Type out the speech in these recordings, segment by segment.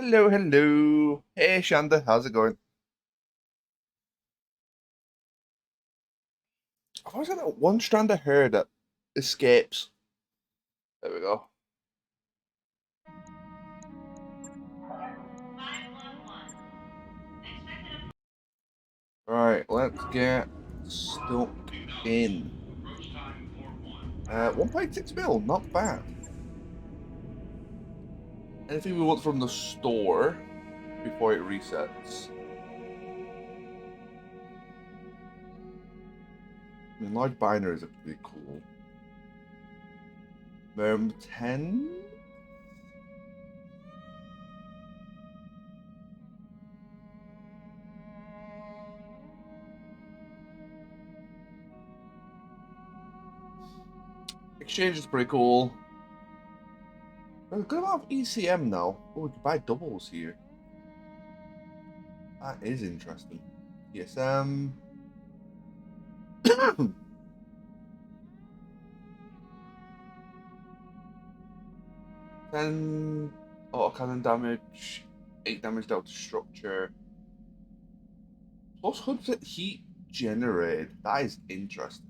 Hello, hello. Hey, Shanda, how's it going? I've always got that one strand of hair that escapes. There we go. Right, let's get stuck in. 1.6 mil, not bad. Anything we want from the store before it resets. I mean, large binaries are pretty cool. 10? Exchange is pretty cool. There's a good amount of ECM now. Oh, we can buy doubles here. That is interesting. ESM. 10 autocannon damage, 8 damage dealt to structure, plus 100% heat generated. That is interesting.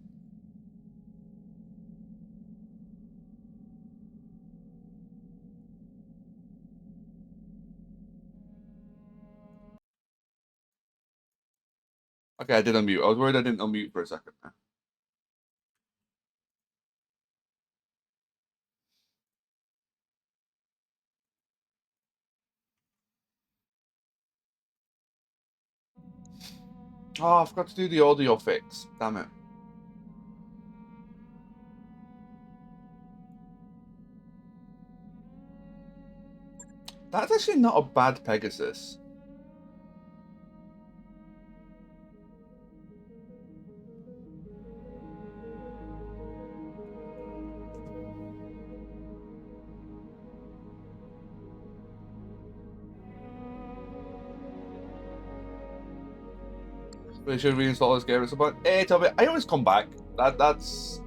Okay, I did unmute. I was worried I didn't unmute for a second. Oh, I forgot to do the audio fix. Damn it. That's actually not a bad Pegasus. We should reinstall this game at some point. Hey, Toby, I always come back. That's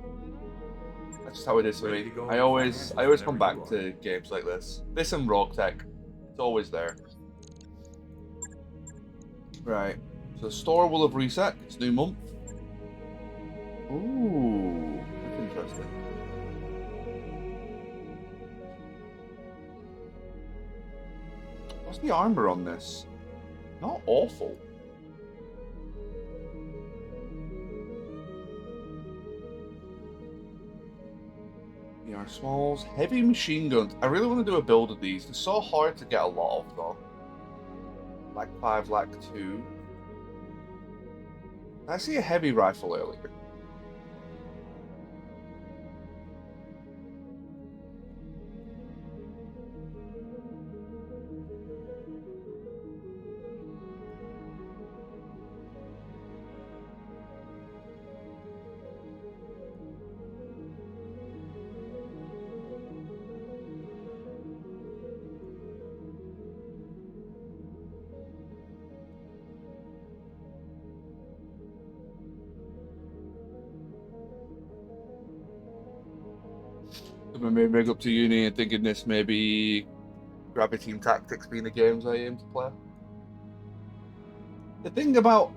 just how it is for me. I always come back to games like this. This and Rogue Tech. It's always there. Right. So the store will have reset. It's new month. Ooh, that's interesting. What's the armor on this? Not awful. VR smalls, heavy machine guns. I really want to do a build of these. They're so hard to get a lot of though. Like 5, like 2. I see a heavy rifle earlier. Maybe big up to uni and thinking this may be Grabby Team Tactics being the games I aim to play. The thing about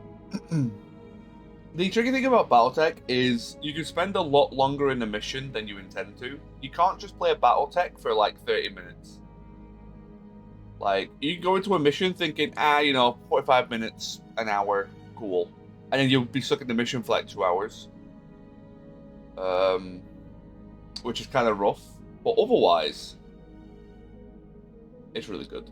the tricky thing about BattleTech is you can spend a lot longer in a mission than you intend to. You can't just play a BattleTech for like 30 minutes. Like, you can go into a mission thinking, 45 minutes, an hour, cool. And then you'll be stuck in the mission for like 2 hours. Which is kind of rough. But otherwise, it's really good.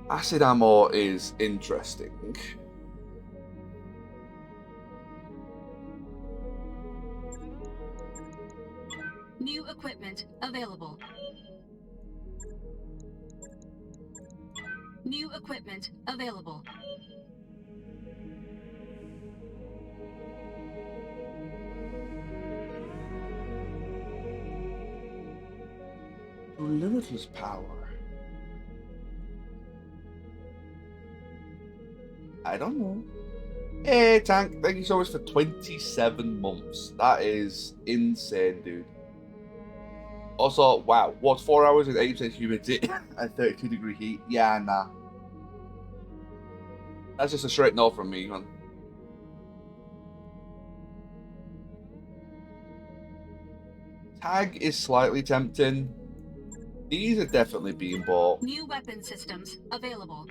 Acid ammo is interesting. New equipment available. New equipment available. Limitless power. I don't know. Hey, Tank, thank you so much for 27 months. That is insane, dude. Also, wow, what's 4 hours with 80% humidity at 32-degree heat? Yeah, nah. That's just a straight no from me, man. Tag is slightly tempting. These are definitely being bought. New weapon systems available.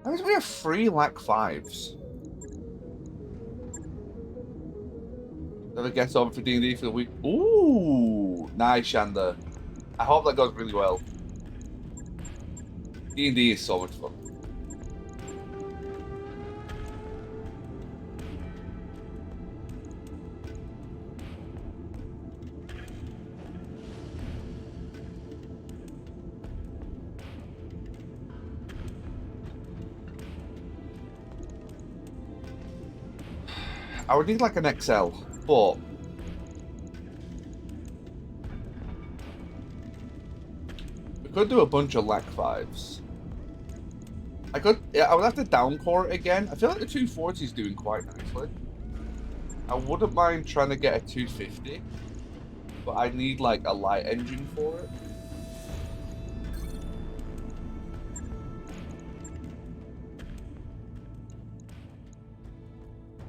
How much we have 3 lack 5s? Never get over for D&D for the week. Ooh, nice, Shanda. I hope that goes really well. D&D is so much fun. I would need like an XL, but we could do a bunch of lack 5s. I would have to downcore it again. I feel like the 240 is doing quite nicely. I wouldn't mind trying to get a 250, but I need like a light engine for it.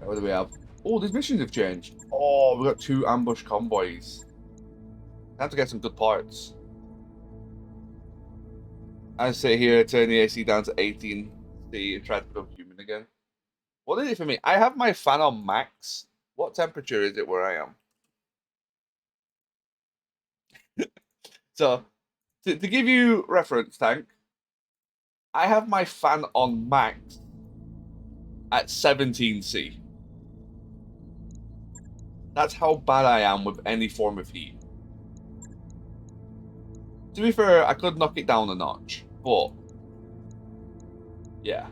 What do we have? Oh, these missions have changed. Oh, we got 2 ambush convoys. I have to get some good parts. I sit here, turn the AC down to 18C and try to become human again. What is it for me? I have my fan on max. What temperature is it where I am? So, to give you reference, Tank, I have my fan on max at 17C. That's how bad I am with any form of heat. To be fair, I could knock it down a notch, but yeah.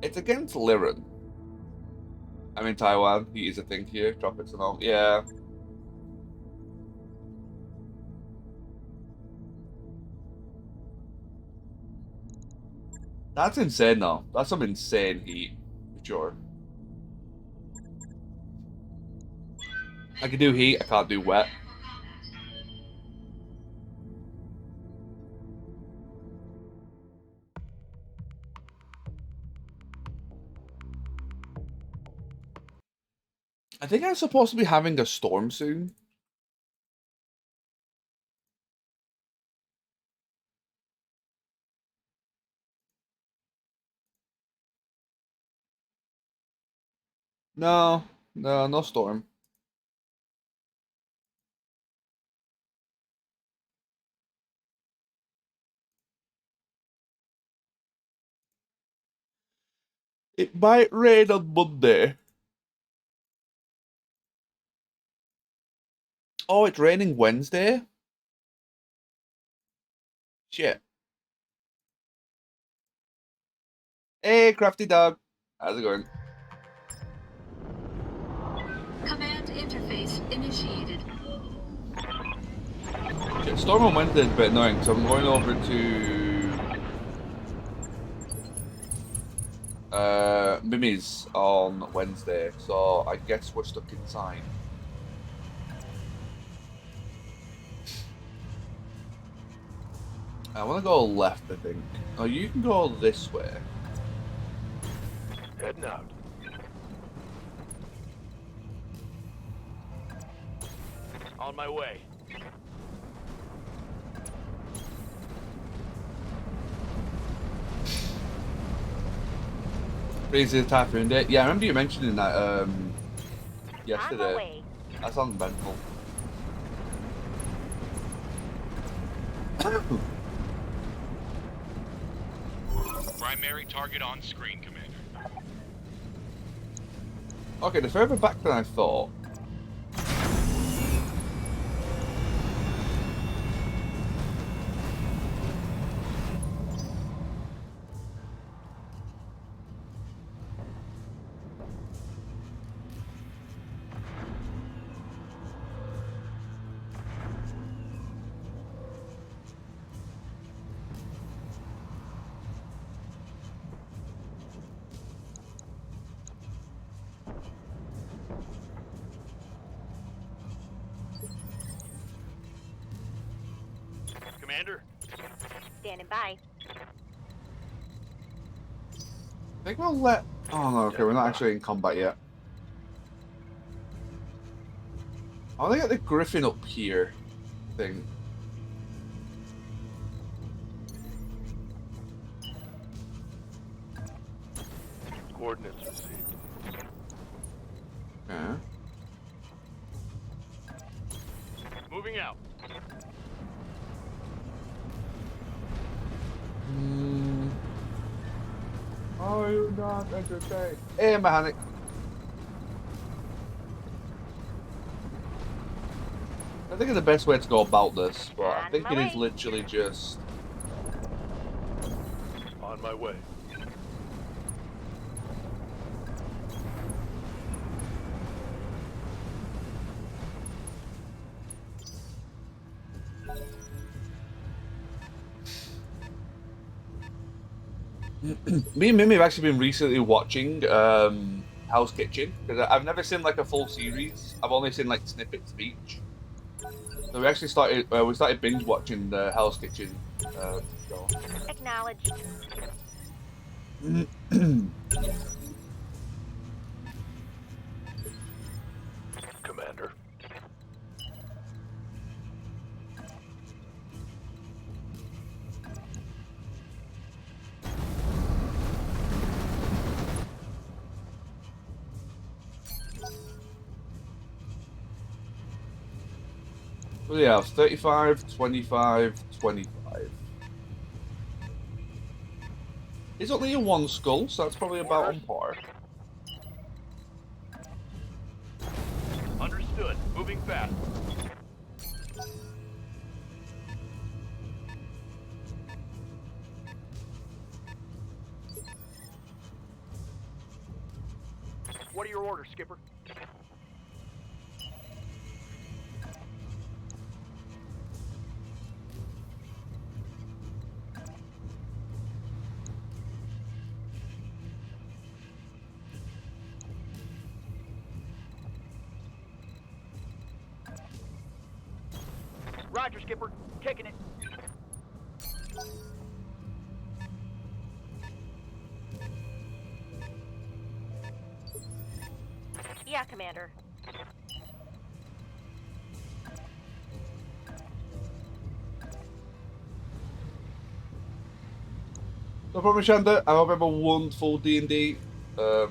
It's against Liren. I'm in Taiwan. Heat is a thing here. Tropics and all. Yeah. That's insane, though. That's some insane heat, for sure. I can do heat. I can't do wet. I think I'm supposed to be having a storm soon. No, no storm. It might rain on Monday. Oh, it's raining Wednesday? Shit. Hey, crafty dog. How's it going? Command interface initiated. Shit, storm on Wednesday is a bit annoying, so I'm going over to Mimi's on Wednesday, so I guess we're stuck inside. I want to go left, I think. Oh, you can go this way. Heading out. On my way. Crazy Typhoon Day. Yeah, I remember you mentioning that yesterday. That sounds mental. Primary target on screen, Commander. Okay, they're further back than I thought. Commander. Standing by. I think we'll let... Oh no, okay, we're not actually in combat yet. I want to get the Griffin up here thing. Coordinates received. Okay. Moving out. Are you not entertained? Hey, mechanic. I think it's the best way to go about this, but I On think my it is way. literally just... On my way. Me and Mimi have actually been recently watching Hell's Kitchen, because I've never seen like a full series. I've only seen like snippets of each. So we actually started binge watching the Hell's Kitchen show. Acknowledged. Commander. What do you have? 35, 25, 25. It's only a one skull, so that's probably about on par. Understood. Moving fast. What are your orders, Skipper? Roger, Skipper. Taking it. Yeah, Commander. No problem, Shanda. I hope you have a wonderful D&D. I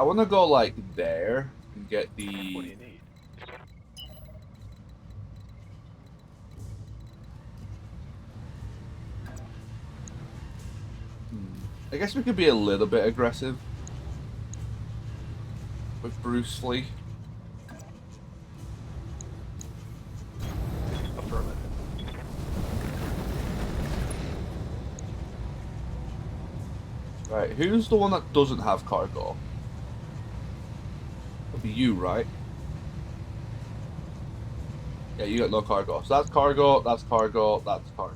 want to go like there and get What do the... you need? I guess we could be a little bit aggressive with Bruce Lee. Affirmative. Right, who's the one that doesn't have cargo? It'll be you, right? Yeah, you got no cargo. So that's cargo, that's cargo, that's cargo.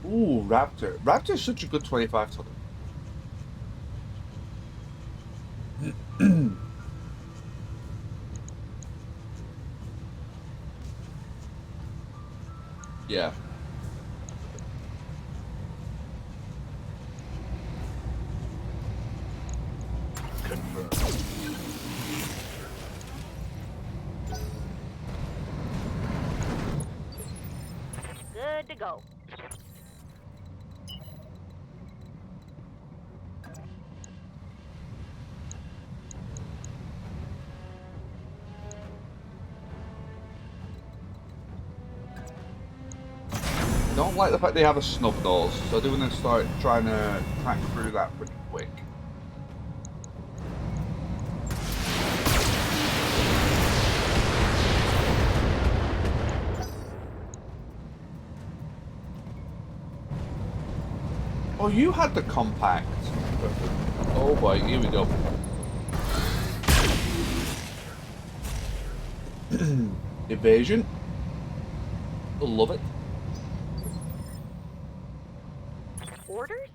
Ooh, Raptor. Raptor's such a good 25 ton. Yeah. Confirmed. Good to go. Don't like the fact they have a snub nose, so I do want to start trying to crack through that pretty quick. Oh, you had the compact. Oh boy, here we go. Evasion. Love it. Orders?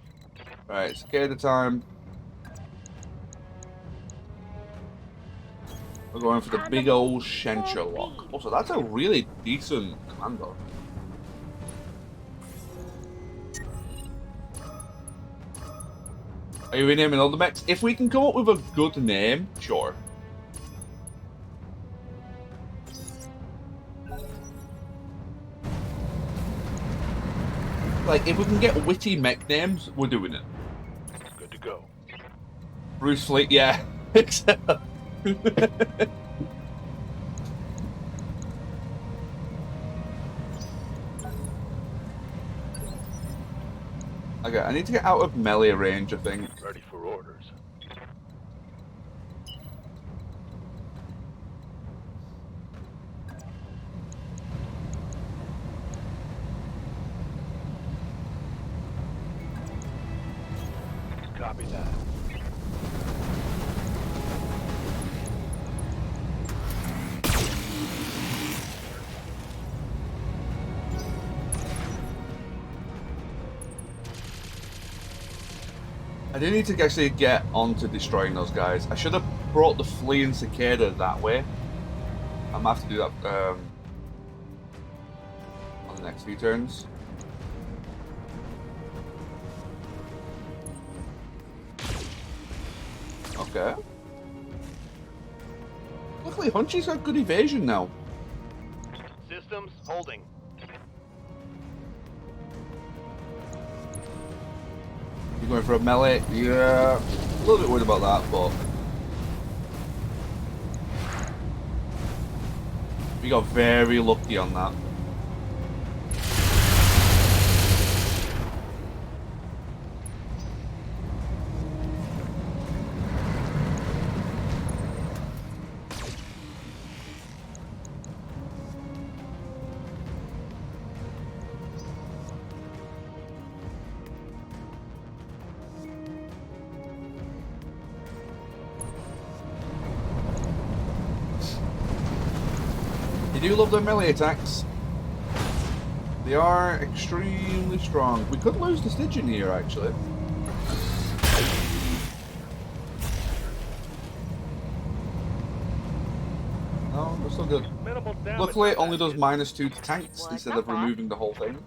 Right, secure the time. We're going for the big old Shencha lock. Also, that's a really decent commander. Are you renaming all the mechs? If we can come up with a good name, sure. Like, if we can get witty mech names, we're doing it. Good to go. Bruce Fleet, yeah. Okay, I need to get out of melee range, I think. Ready for orders. Copy that. I do need to actually get on to destroying those guys. I should have brought the fleeing cicada that way. I might have to do that on the next few turns. Okay. Luckily, Hunchy's got good evasion now. Systems holding. You going for a melee? Yeah. A little bit worried about that, but we got very lucky on that. They do love their melee attacks. They are extremely strong. We could lose the Stygian here, actually. No, we're still good. Minimal damage. Luckily, it only does -2 to tanks instead of removing the whole thing.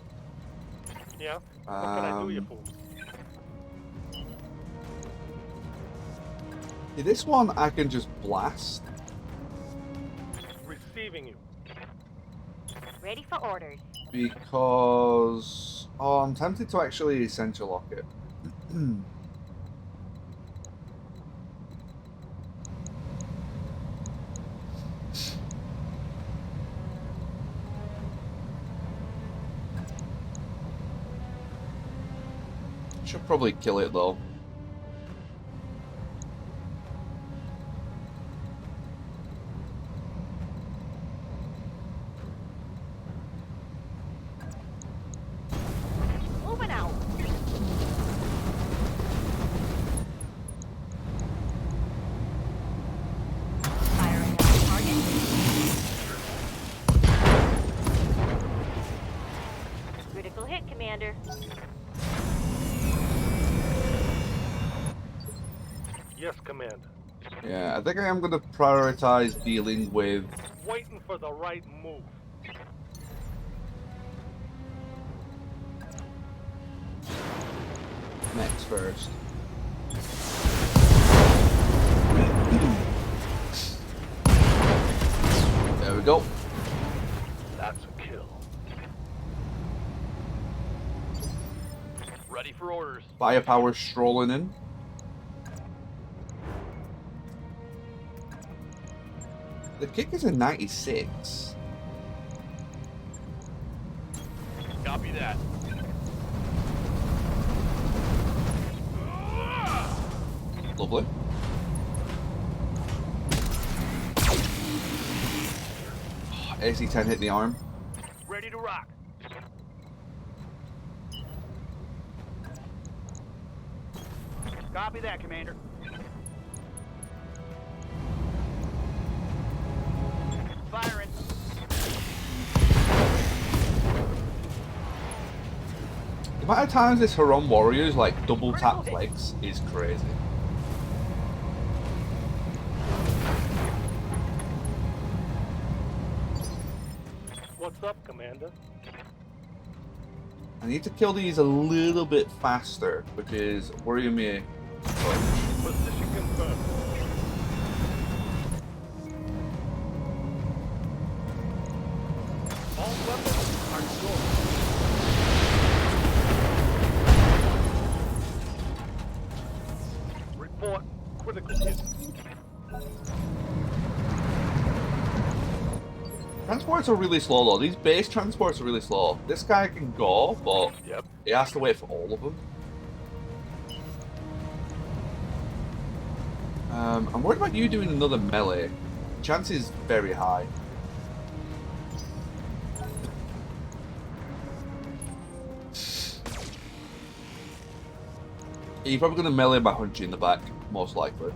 Yeah. What can I do you for? This one I can just blast. Receiving you. Ready for orders. Because... Oh, I'm tempted to actually Essential Lock it. Should probably kill it though. Moving out. Firing at the target. Critical hit, Commander. Yes, Commander. Yeah, I think I am going to prioritize dealing with... Waiting for the right move. Next first. There we go. That's a kill. Ready for orders. Firepower strolling in. The kick is a 96. Copy that. Lovely. Oh, AC-10 hit the arm. Ready to rock. Copy that, Commander. Firing. The amount of times this Haram Warriors like double tap legs is crazy. What's up, Commander? I need to kill these a little bit faster, which is worrying me. Position confirmed. All weapons are good. Report critical hit. Transports are really slow though. These base transports are really slow. This guy can go, but Yep. he has to wait for all of them. I'm worried about you doing another melee. Chance is very high. You're probably going to melee my Hunchy in the back, most likely.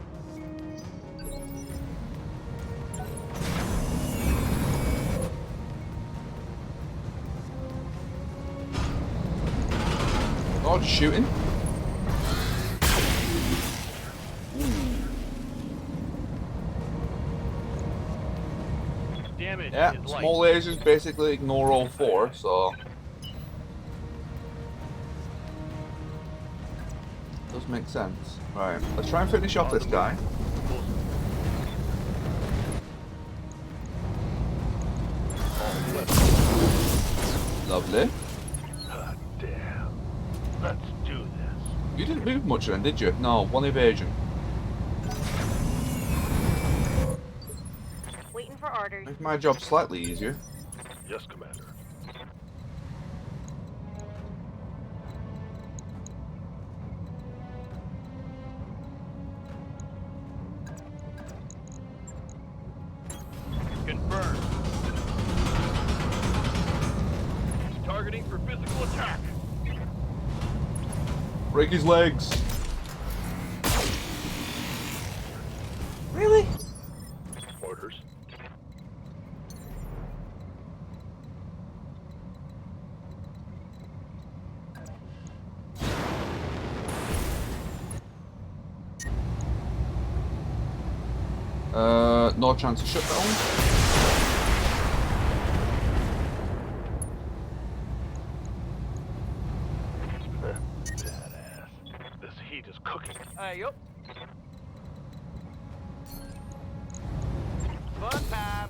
Oh, just shooting. Damage Yeah, is light. small lasers basically ignore all four, so does make sense. Right, let's try and finish off this guy. Lovely. God damn. Let's do this. You didn't move much then, did you? No, one evasion. Waiting for orders. Make my job slightly easier. Yes, Commander. Confirmed. Targeting for physical attack. Break his legs. Really? Orders. No chance of shutdown. Badass. This heat is cooking. Yup. Fun time.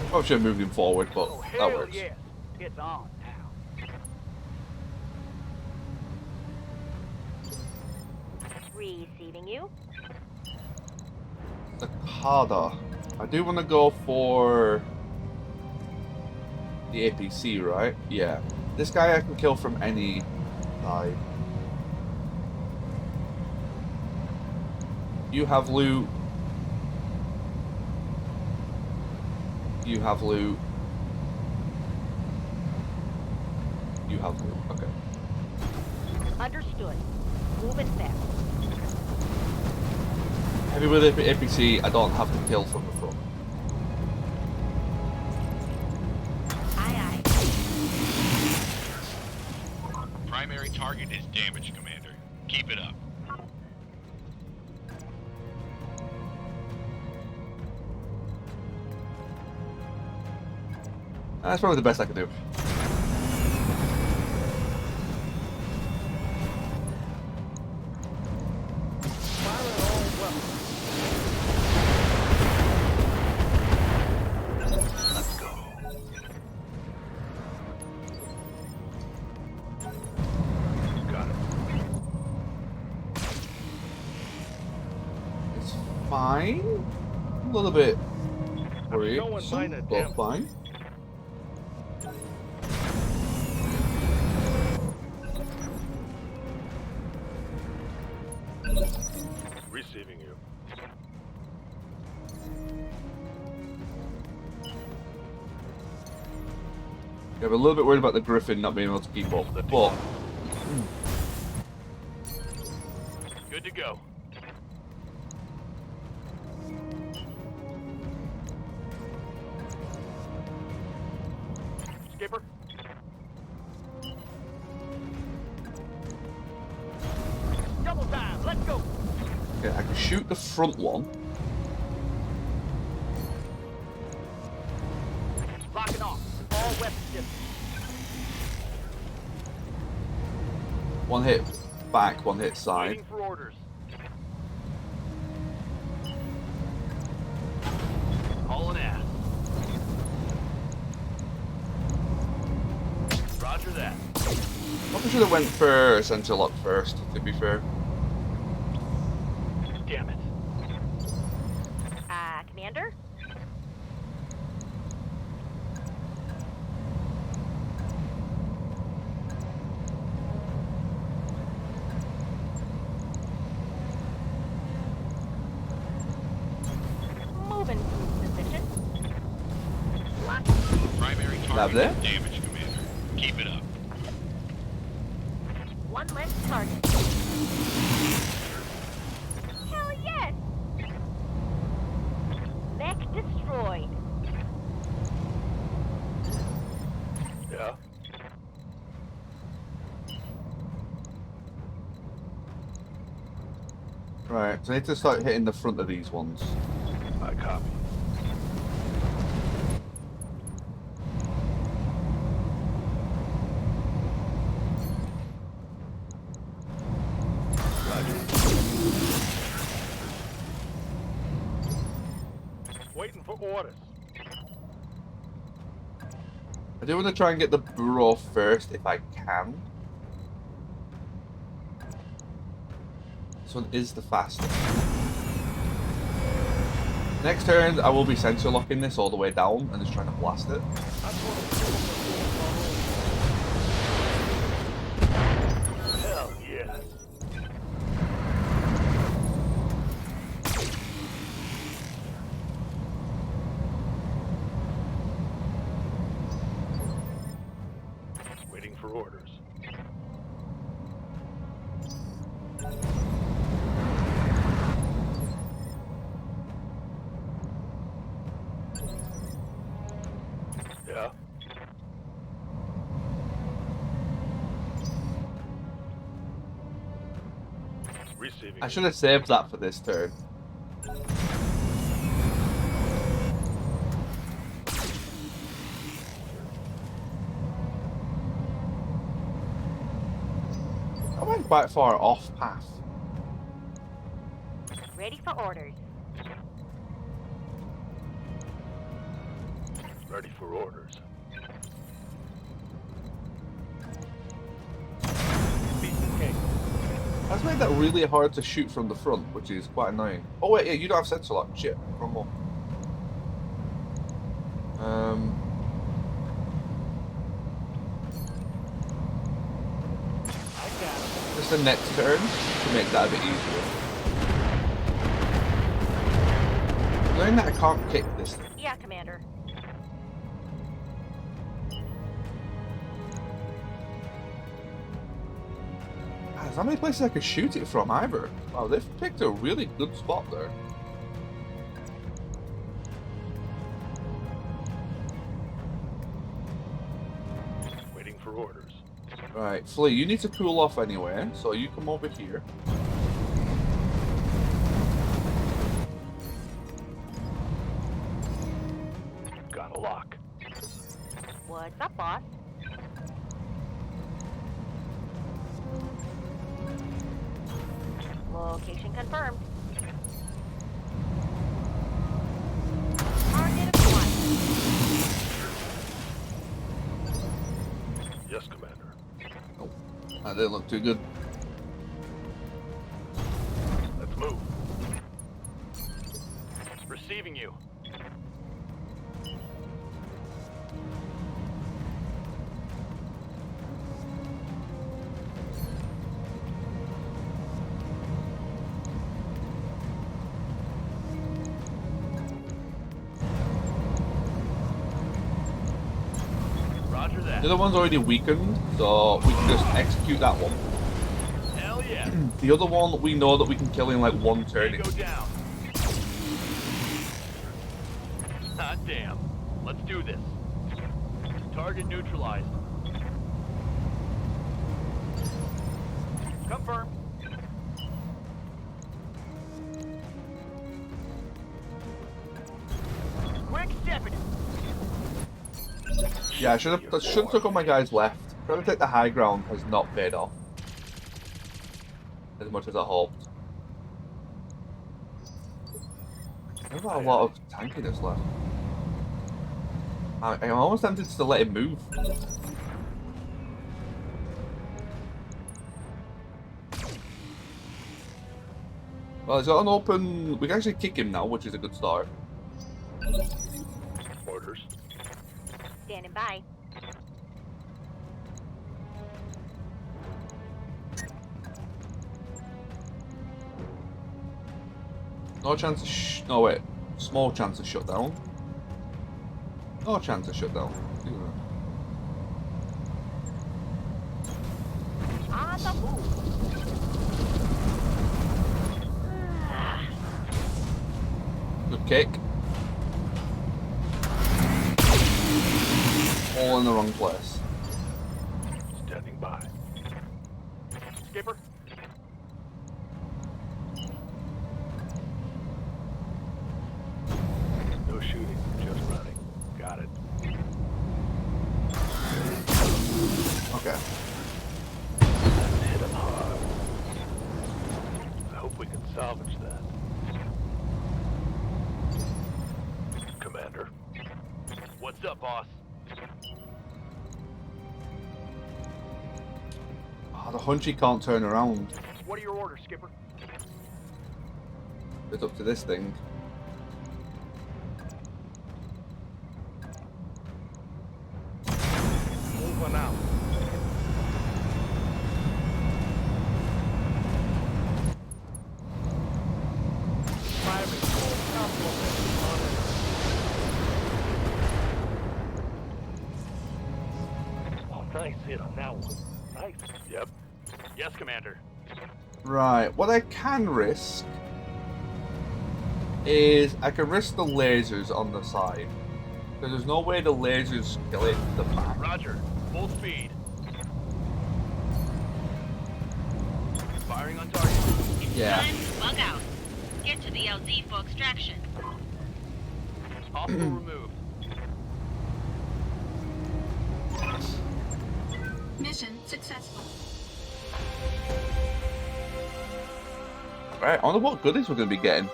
Probably should have moved him forward, but Oh, that hell works. yes. It's on now. Receiving you. Takada. I do want to go for the APC, right? Yeah. This guy I can kill from any side. You have loot. You have loot. You have loot. Okay. Understood. Moving fast. Heavy with APC, I don't have to kill from the front. Aye, aye. Primary target is damaged, Commander. Keep it up. That's probably the best I can do. Let's go. Got it. It's fine. A little bit worried, showing minor but damage. fine. Receiving you. Yeah, I'm a little bit worried about the Griffin not being able to keep up, but Good to go. Skipper. Double time. Let's go. yeah, I can shoot the front one. weapon system. One hit back, one hit side. Waiting for orders. Hauling ass. Roger that. Probably should have went for sensor lock first, to be fair. Damn it. Commander? Moving to position. Primary Lab target there? is damaged, Commander. Keep it up. One less target. Hell yes! Mech destroyed. Yeah. Right, so I need to start hitting the front of these ones. I copy. Roger. Waiting for orders. I do want to try and get the burrow first if I can. This one is the fastest. Next turn, I will be sensor locking this all the way down and just trying to blast it. Hell yes. Waiting for orders. Yeah. Receiving. I should have saved that for this turn. I went quite far off path. Ready for orders. Ready for orders. Piece of cake. That's made that really hard to shoot from the front, which is quite annoying. Oh wait, yeah, you don't have sensor lock. Shit, one more. I got it. Just the next turn to make that a bit easier. Knowing that I can't kick this thing. Yeah, Commander. There's not many places I could shoot it from either. Wow, they've picked a really good spot there. Waiting for orders. Right, Flea, you need to cool off anyway, so you come over here. Got a lock. What's up, boss? Location confirmed. Target of one. Yes, Commander. Oh, that didn't look too good. Let's move. Receiving you. Roger that. The other one's already weakened, so we can just execute that one. Hell yeah. The other one, we know that we can kill in like one turn. Go down. Hot damn. Let's do this. Target neutralized. Confirm. Quick stepping. Yeah, I should have took all my guys left. Trying to take the high ground has not paid off as much as I hoped. There's not a lot of tankiness left. I'm almost tempted to let him move. Well, he's got an open. We can actually kick him now, which is a good start. Orders. Standing by. No chance of no wait. Small chance of shutdown. No chance of shutdown. On the move. Good kick. All in the wrong place. Standing by. Skipper. No shooting, just running. Got it. Okay. Hit him hard. I hope we can salvage that. Commander. What's up, boss? Oh, the hunchy can't turn around. What are your orders, Skipper? It's up to this thing. Moving out. Firing full complement on it. Oh, nice hit on that one. Nice. Yep. Yes, Commander. Right, what I can risk is I can risk the lasers on the side. Because there's no way the lasers kill it the back. Roger. Full speed. Firing on target. Yeah. Time to bug out. Get to the LZ for extraction. Hostile removed. Mission successful. Right, I wonder what goodies we're going to be getting.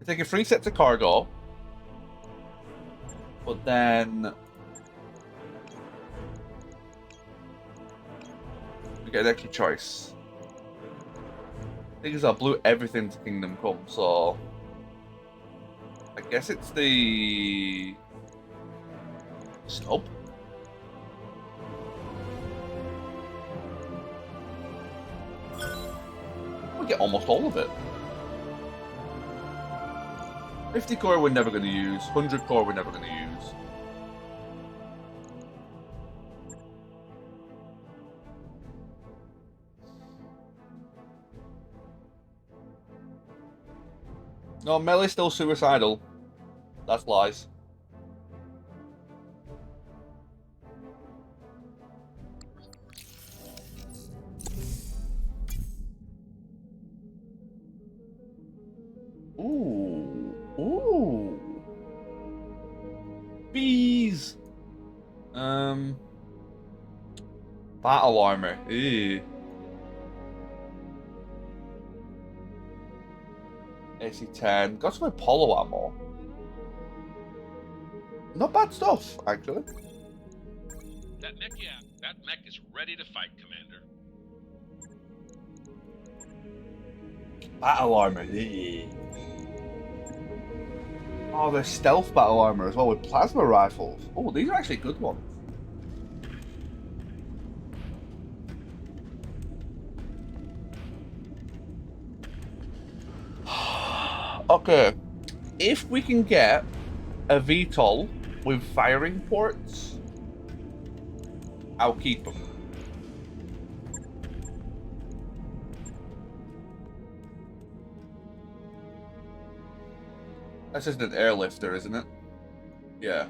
We take a 3 sets of cargo. But then we get an extra choice. Thing is, I blew everything to Kingdom Come, so I guess it's the snub. We get almost all of it. 50 core we're never going to use. 100 core we're never going to use. No, Melee's still suicidal. That's lies. Ooh. Ooh. Bees. Battle armor. Ew. AC-10. Got some Apollo ammo. Not bad stuff, actually. That mech is ready to fight, Commander. Battle armor. Ew. Oh, there's stealth battle armor as well with plasma rifles. Oh, these are actually good ones. Okay, if we can get a VTOL with firing ports, I'll keep them. That's just an airlifter, isn't it? Yeah.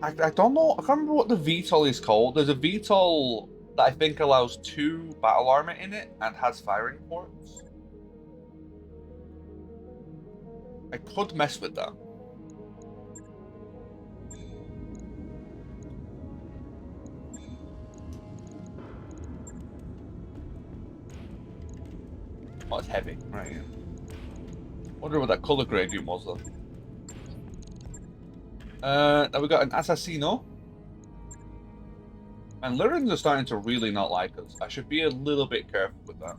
I don't know. I can't remember what the VTOL is called. There's a VTOL that I think allows 2 battle armor in it and has firing ports. I could mess with that. Oh, it's heavy. Right, yeah. Wonder what that color gradient was, though. Now we got an Assassino. And Lyrans are starting to really not like us. I should be a little bit careful with that.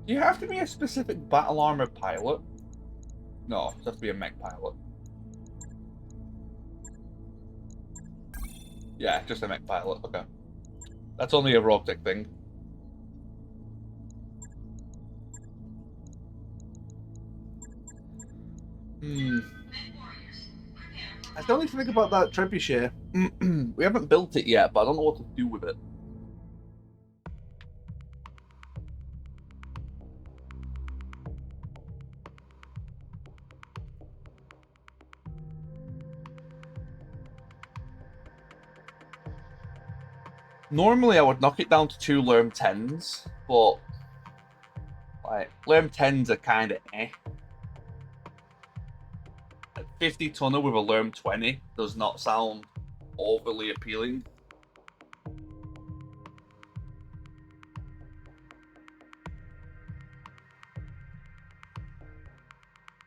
Do you have to be a specific battle armor pilot? No, it has to be a mech pilot. Yeah, just a mech pilot. Okay. That's only a robotic thing. I still need to think about that trebuchet. We haven't built it yet, but I don't know what to do with it. Normally, I would knock it down to 2 Lerm 10s, but like Lerm 10s are kind of eh. A 50 tonner with a Lerm 20 does not sound overly appealing.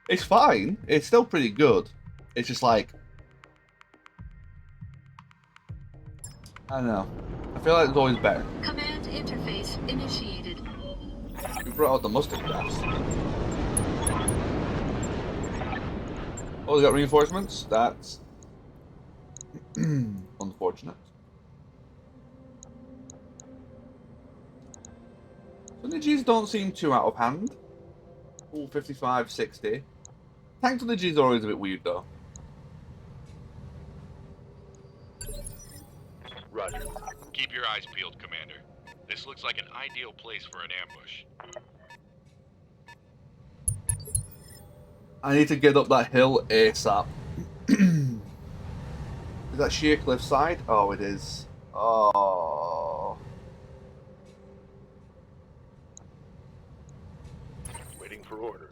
It's fine. It's still pretty good. It's just like, I don't know. I feel like it's always better. Command interface initiated. We brought out the mustard gas. Oh, they got reinforcements? That's unfortunate. Synergies don't seem too out of hand. Ooh, 55, 60. Tank synergies are always a bit weird though. Roger. Keep your eyes peeled, Commander. This looks like an ideal place for an ambush. I need to get up that hill ASAP. Is that sheer cliffside? Oh, it is. Oh. Waiting for orders.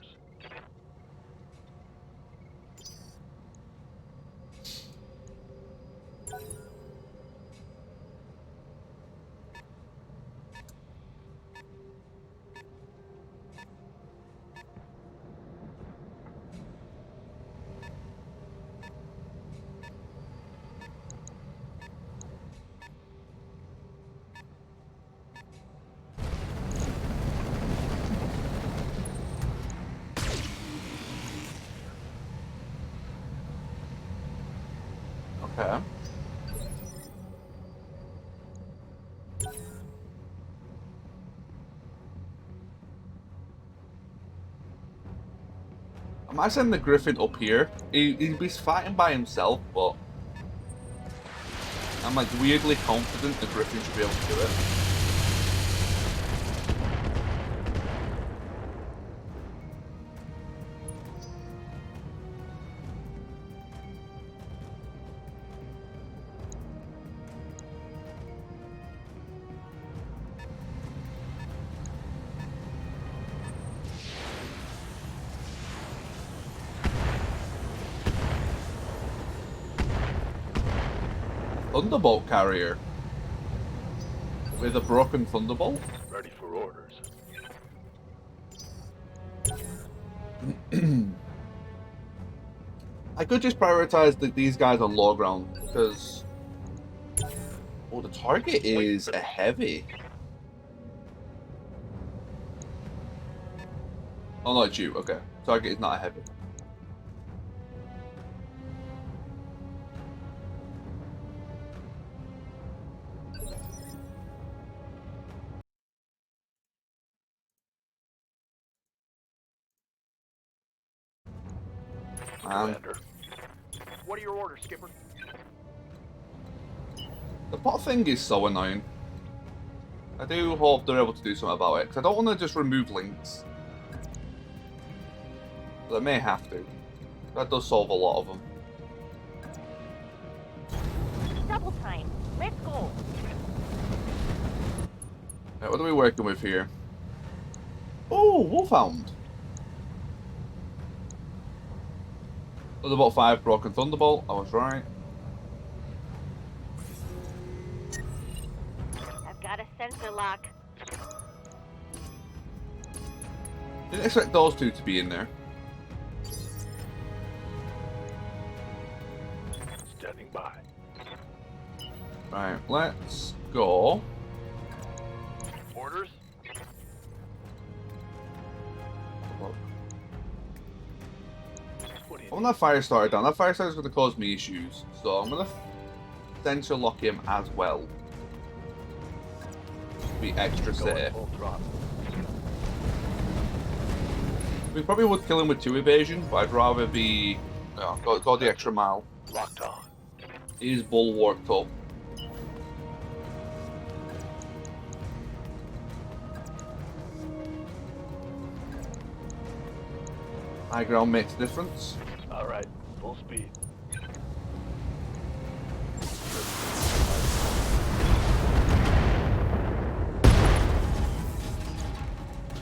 Okay. I might send the Griffin up here. He'd be fighting by himself, but I'm like weirdly confident the Griffin should be able to do it. Thunderbolt carrier with a broken Thunderbolt. Ready for orders. I could just prioritize these guys on low ground because the target is a heavy. Oh no, it's you. Okay, target is not a heavy. Commander. What are your orders, Skipper? The bot thing is so annoying. I do hope they're able to do something about it, because I don't want to just remove links. But they may have to. That does solve a lot of them. Double time. Let's go. Right, what are we working with here? Oh, Wolfhound. There's about 5 broken Thunderbolt. I was right. I've got a sensor lock. Didn't expect those two to be in there. Standing by. Right, let's go. Orders? What do you I want that fire starter down. That fire starter is going to cause me issues, so I'm going to sensor lock him as well. Be extra Going safe. full throttle. We probably would kill him with 2 evasion, but I'd rather be go the extra mile. Locked on. He is bulwarked up. High ground makes a difference. Alright, full speed.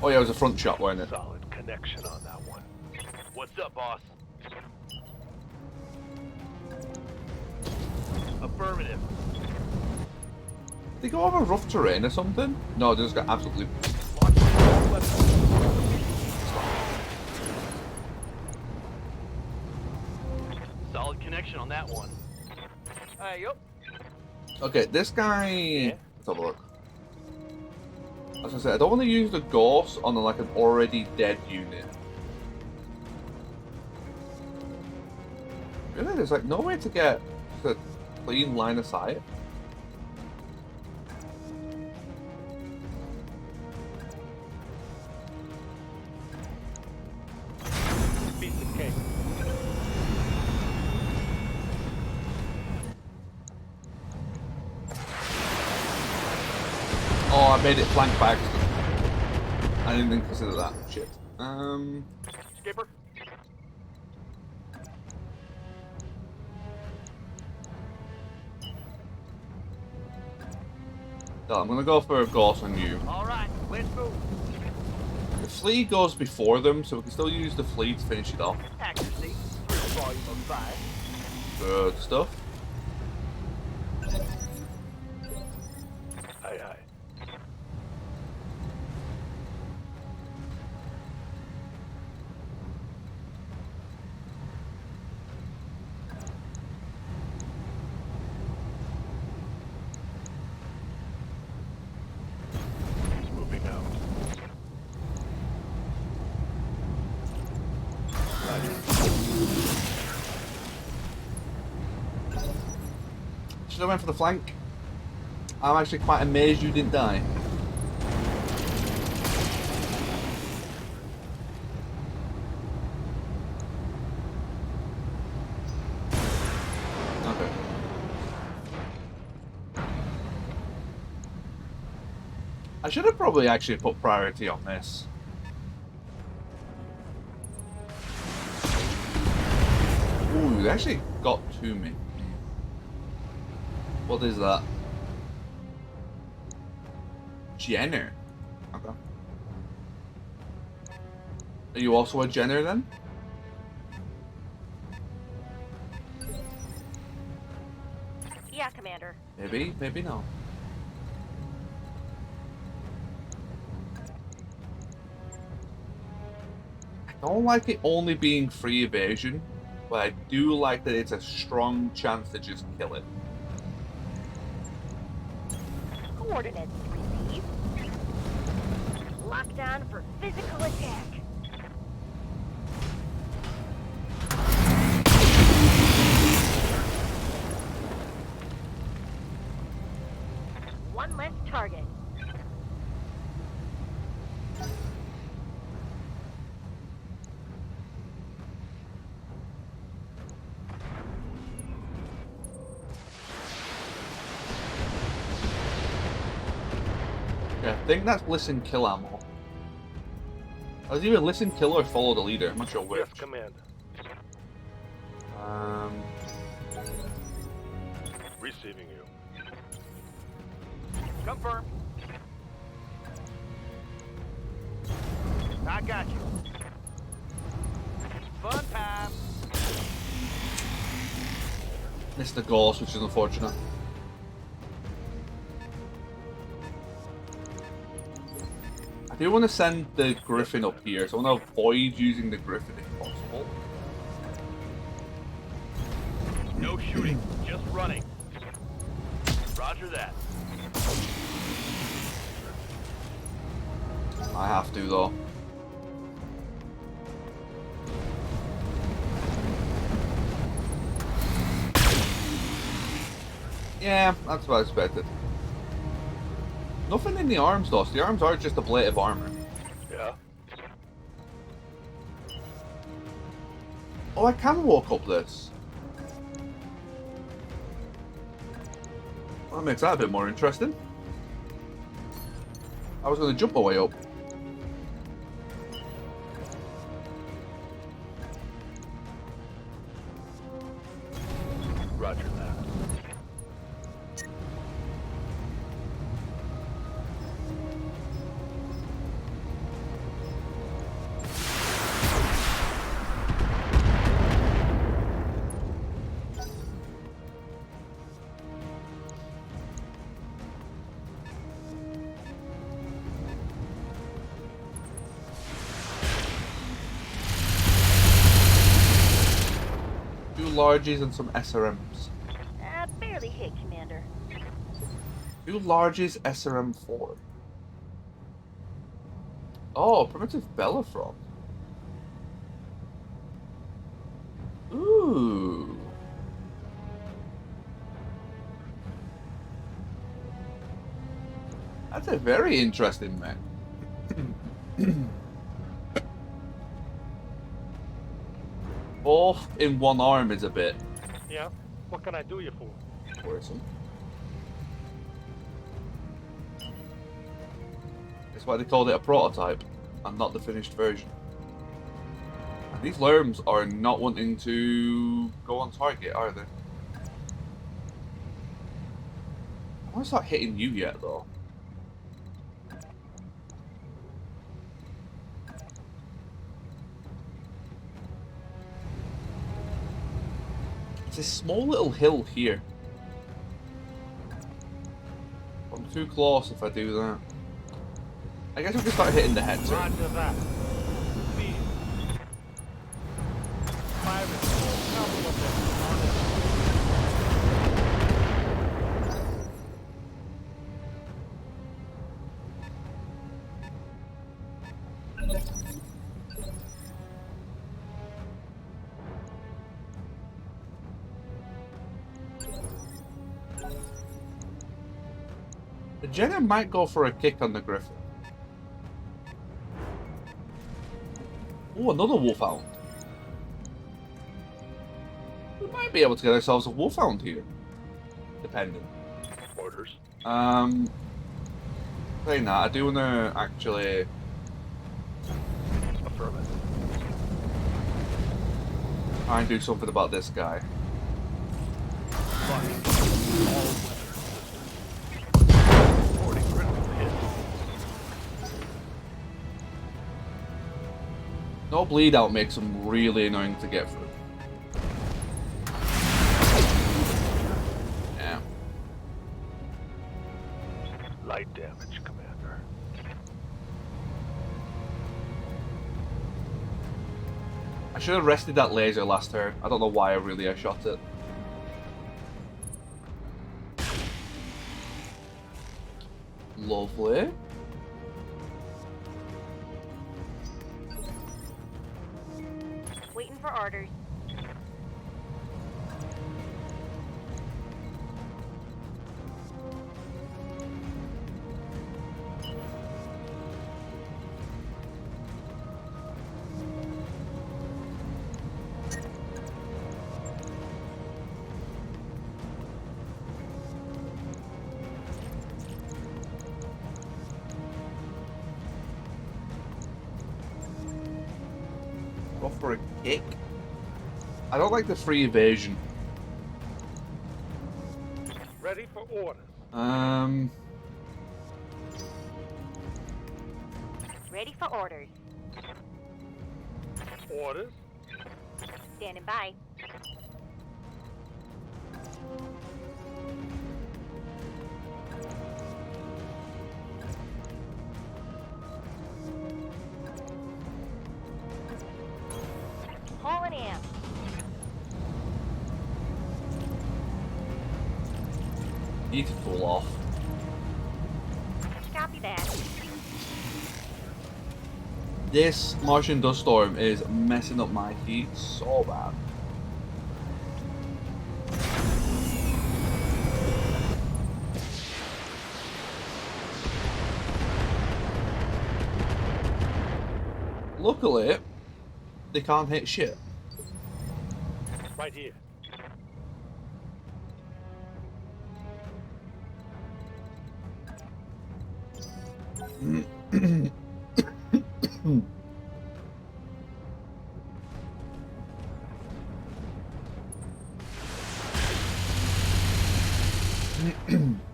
Oh yeah, it was a front shot, wasn't it? Solid connection on that one. What's up, boss? Affirmative. Did they go over rough terrain or something? No, they just got absolutely... Launch all weapons. Solid connection on that one. Yup. Okay, this guy... Yeah. Let's have a look. As I said, I don't want to use the Gauss on like an already dead unit. Really, there's like no way to get a clean line of sight. Piece of cake. Oh, I made it flank by accident. I didn't even consider that. Shit. Skipper. No, I'm gonna go for a Gauss on you. Alright, let's move. The flea goes before them, so we can still use the flea to finish it off. Accuracy. Volume of 5. Good stuff. Aye, aye. Moving out. Should I went for the flank? I'm actually quite amazed you didn't die. Okay. I should have probably actually put priority on this. Ooh, they actually got to me. What is that? Jenner. Okay. Are you also a Jenner then? Yeah, Commander. Maybe, maybe no. I don't like it only being free evasion, but I do like that it's a strong chance to just kill it. Coordinates received. Lockdown for physical attack. One less target. think that's listen kill ammo. I was either listen kill or follow the leader. I'm not sure which. Yes, Command. Receiving you. Confirm. I got you. Fun time. Missed the ghost, which is unfortunate. I do want to send the Griffin up here, so I want to avoid using the Griffin if possible. No shooting, just running. Roger that. I have to, though. Yeah, that's what I expected. Nothing in the arms, though. So the arms are just a plate of armor. Yeah. Oh, I can walk up this. Well, that makes that a bit more interesting. I was going to jump my way up. Roger that. Two larges and some SRMs. Barely hit, Commander. Two larges, SRM4. Oh, primitive Bellerophon. Ooh. That's a very interesting mech. Both in one arm is a bit Yeah. What can I do you for? worrisome. That's why they called it a prototype and not the finished version. And these lerms are not wanting to go on target, are they? I want to start hitting you yet, though. It's a small little hill here. I'm too close if I do that. I guess we can start hitting the heads. Right? Roger that. Speed. Pirate. Couple of them. The Jenna might go for a kick on the Griffin. Oh, another Wolfhound. We might be able to get ourselves a Wolfhound here. Depending. Orders. Saying that, I do want to actually... Affirmative. try and do something about this guy. Fire. All weather systems. Reporting critical hit. No bleed out makes him really annoying to get through. Yeah. Light damage, Commander. I should have rested that laser last turn. I don't know why I shot it. Lovely. Waiting for orders. Go for a kick. I don't like the free evasion. Ready for orders. Ready for orders. Orders. Standing by. Pulling in. Need to pull off. Copy that. This Martian dust storm is messing up my heat so bad. Luckily, they can't hit shit. Right here.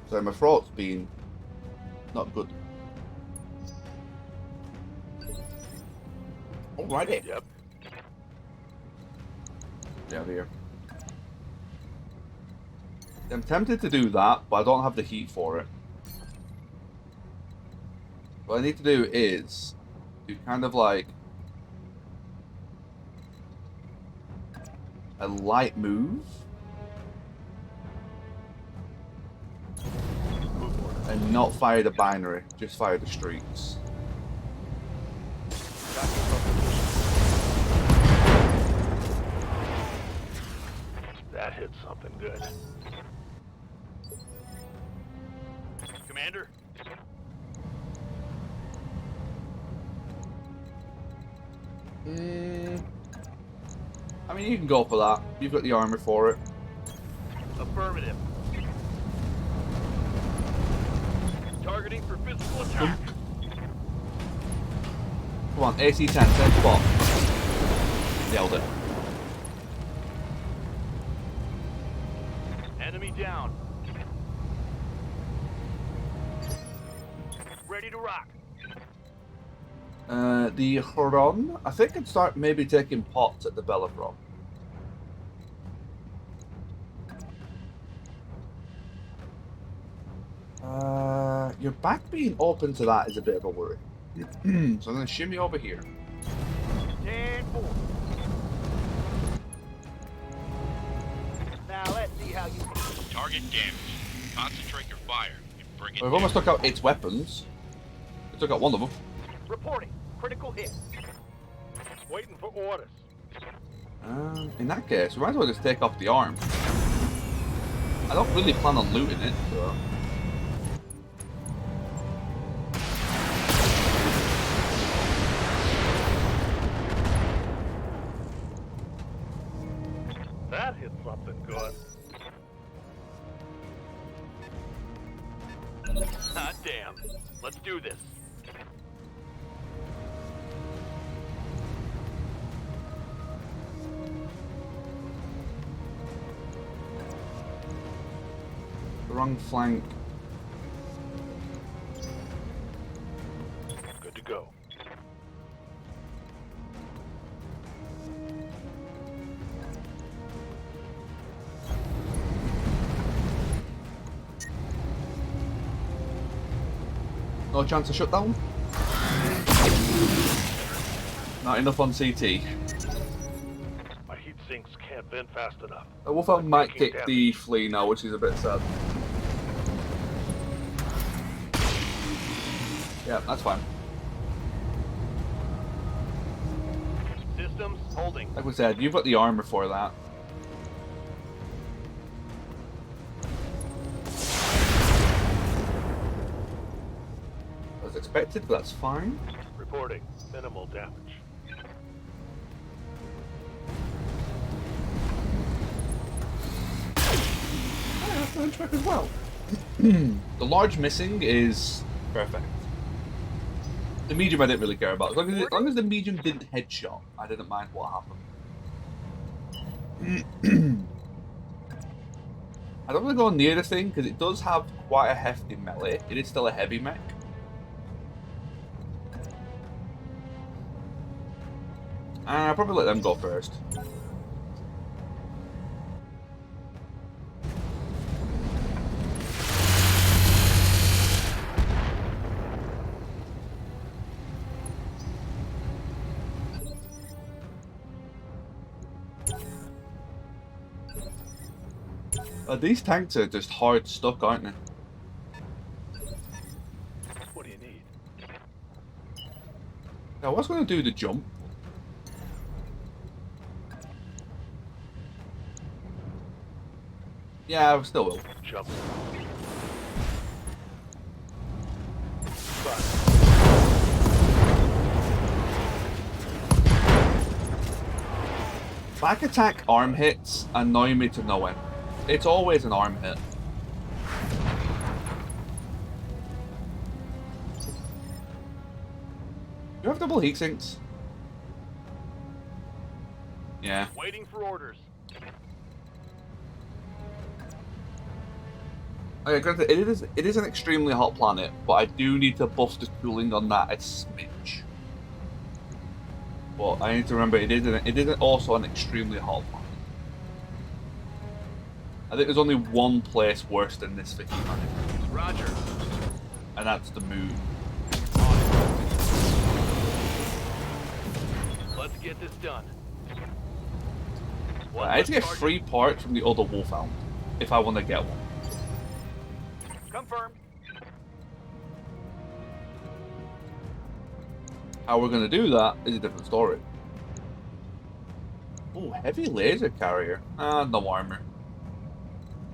Sorry, my throat's been not good. Alrighty. Yep. Down here. I'm tempted to do that, but I don't have the heat for it. What I need to do is do kind of like a light move and not fire the binary, just fire the streaks. That hit something good. Commander? I mean, you can go for that. You've got the armor for it. Affirmative. Targeting for physical attack. Come on, AC-10, same spot. Nailed it. Enemy down. Ready to rock. The Huron, I think I'd start maybe taking pots at the Belladron. Your back being open to that is a bit of a worry. So I'm going to shimmy over here. 10-4. Now let's see how you... Target damage. Concentrate your fire and bring it We've down. almost took out its weapons. We took out one of them. Reporting. Critical hit. Waiting for orders. In that case, we might as well just take off the arm. I don't really plan on looting it, so... That hit something good. Hot damn. Let's do this. The wrong flank. Good to go. No chance of shutdown? Not enough on CT. My heat sinks can't vent fast enough. The Wolfhound might Taking kick the flea now, which is a bit sad. Yeah, that's fine. Systems holding. Like we said, you've got the armor for that. As expected, that's fine. Reporting. Minimal damage. Yeah, that's on track as well. The large missing is perfect. The medium I didn't really care about. As long as the medium didn't headshot, I didn't mind what happened. I don't want to go near this thing because it does have quite a hefty melee. It is still a heavy mech. I'll probably let them go first. These tanks are just hard stuck, aren't they? What do you need? I was going to do the jump. Yeah, I still will. Jump. Back attack arm hits annoy me to no end. It's always an arm hit. You have double heat sinks? Yeah. Waiting for orders. Okay, granted, it is an extremely hot planet, but I do need to buff the cooling on that a smidge. But I need to remember it isn't also an extremely hot planet. I think there's only one place worse than this for humanity. Roger. And that's the moon. Let's get this done. I need to get 3 parts from the other Wolfhound if I want to get one. Confirmed. How we're going to do that is a different story. Oh, heavy laser carrier. No armor.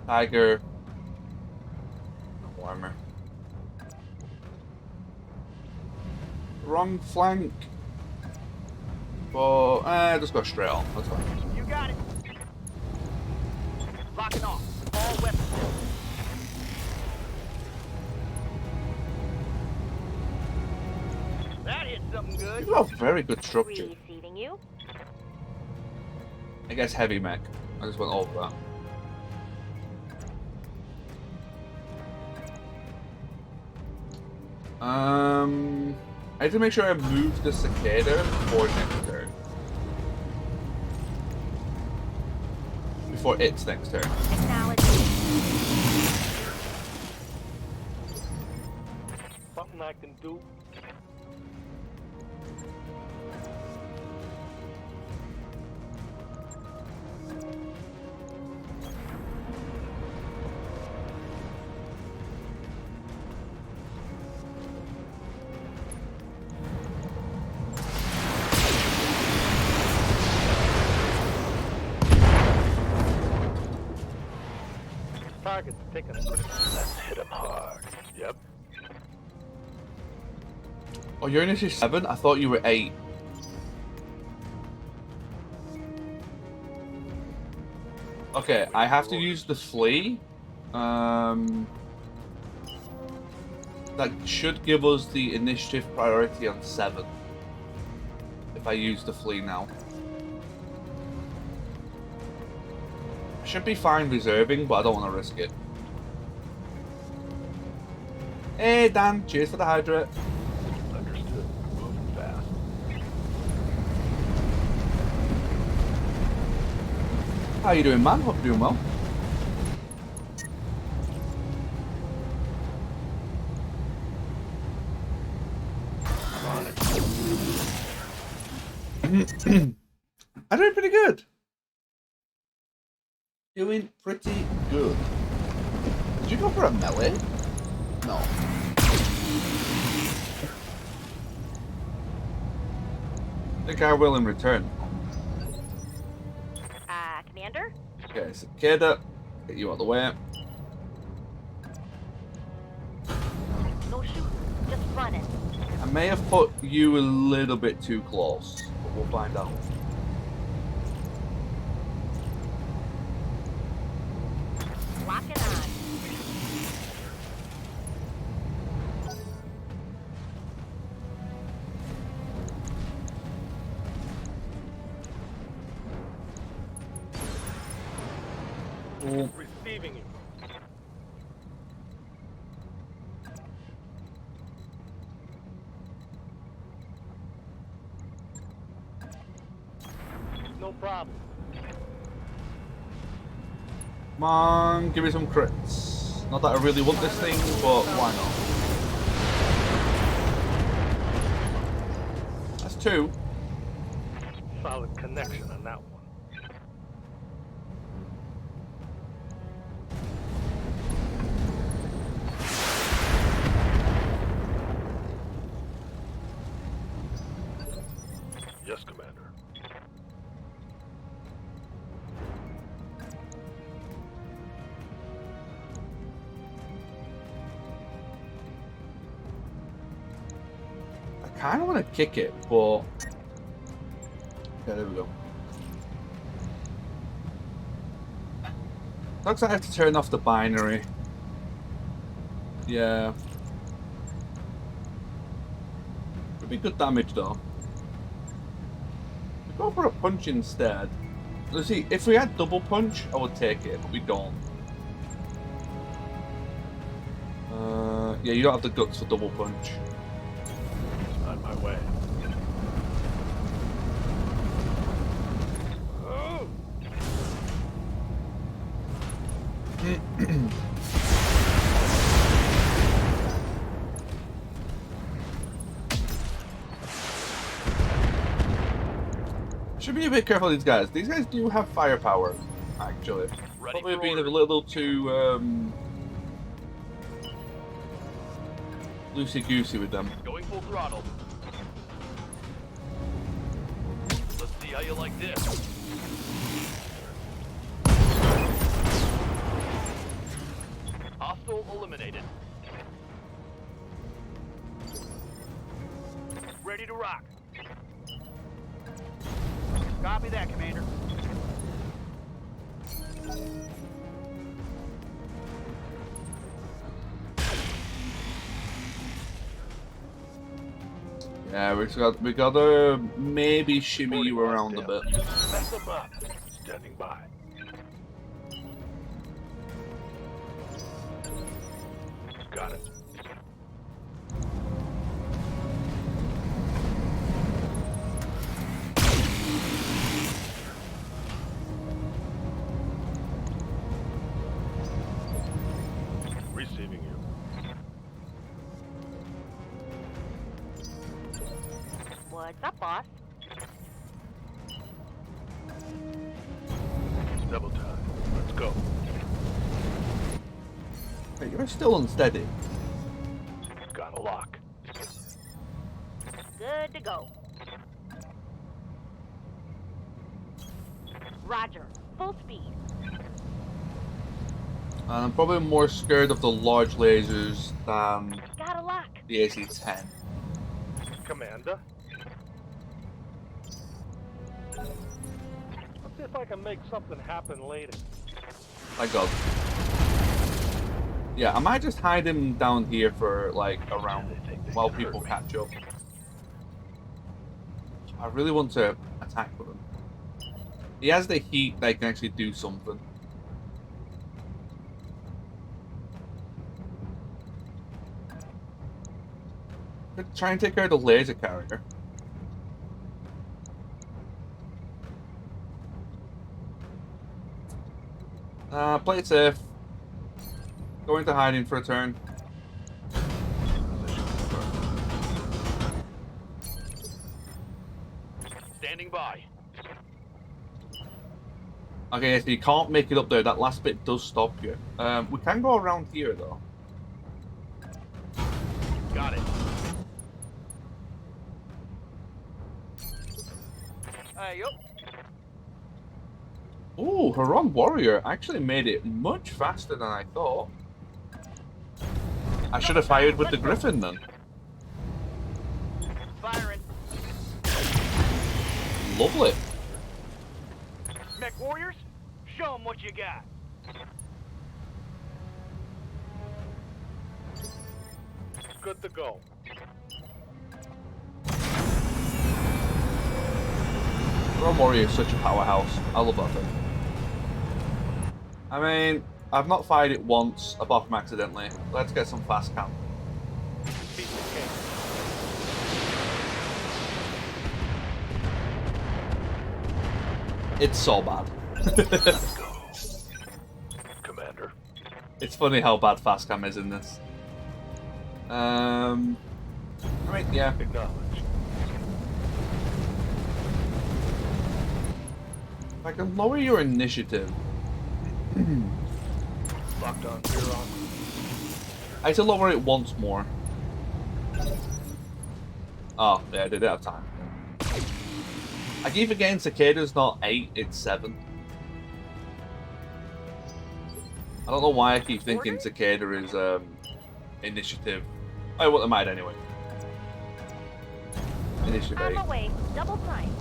Tiger. No armor. Wrong flank. But, just go straight on. That's fine. You got it. Locking off. All weapons. That hit something good. You have very good structure. Receiving you. I guess heavy mech. I just went over that. I have to make sure I move the cicada before next turn. Before its next turn. Acknowledge. Something I can do. Target's taking a pretty. Let's hit him hard. Yep. Oh, you're initially 7? I thought you were 8. Okay, I have to use the flea. That should give us the initiative priority on 7. If I use the flea now. I should be fine reserving, but I don't want to risk it. Hey Dan, cheers for the hydrate. Understood. Moving fast. How you doing, man? Hope you're doing well. I'm doing pretty good. Doing pretty good. Did you go for a melee? No. I think I will in return. Commander? Okay, Cicada, get you out of the way. No shoot. Just running. I may have put you a little bit too close, but we'll find out. Locking on. Cool. Receiving you. No problem. Come on, give me some crits. Not that I really want this thing, but why not? That's 2. Solid connection on that one. Yes, Commander. I kind of want to kick it, but... Yeah, there we go. Looks like I have to turn off the binary. Yeah. Could be good damage, though. Go for a punch instead. Let's see, if we had double punch, I would take it, but we don't. Yeah, you don't have the guts for double punch. On my way. Oh! Should be a bit careful of these guys. These guys do have firepower, actually. Ready Probably for being a orders. little too loosey-goosey with them. Going full throttle. Let's see how you like this. Hostile eliminated. Ready to rock. Copy that, Commander. Yeah, we gotta maybe shimmy you around a bit. Mess them up. Standing by. Got it. Receiving you. What's up, boss? Double time. Let's go. Hey, you're still unsteady. Got a lock. Good to go. Roger. Full speed. And I'm probably more scared of the large lasers than Got a lock. the AC-10. Commander. Let's see if I can make something happen later. My god. Yeah, I might just hide him down here for, like, a round while people catch up. I really want to attack with him. He has the heat that can actually do something. Could try and take care of the laser carrier. Play it safe. Go into hiding for a turn. Standing by. Okay, so you can't make it up there. That last bit does stop you. We can go around here, though. Got it. Hey, yup. Ooh, Huron Warrior actually made it much faster than I thought. I should have fired with the Griffin then. Firing. Lovely. Mech warriors, show them what you got. Good to go. Huron Warrior is such a powerhouse. I love that thing. I mean, I've not fired it once, apart from accidentally. Let's get some fast cam. Piece of cake. It's so bad. Let's go. Commander. It's funny how bad fast cam is in this. I mean, yeah. Acknowledge. If I can lower your initiative. Locked on, clear on. I had to lower it once more. Oh, yeah, I did have time. I keep forgetting Cicada's not 8, it's 7. I don't know why I keep thinking Cicada is initiative. I wouldn't mind anyway. Initiative On 8. my way. Double time.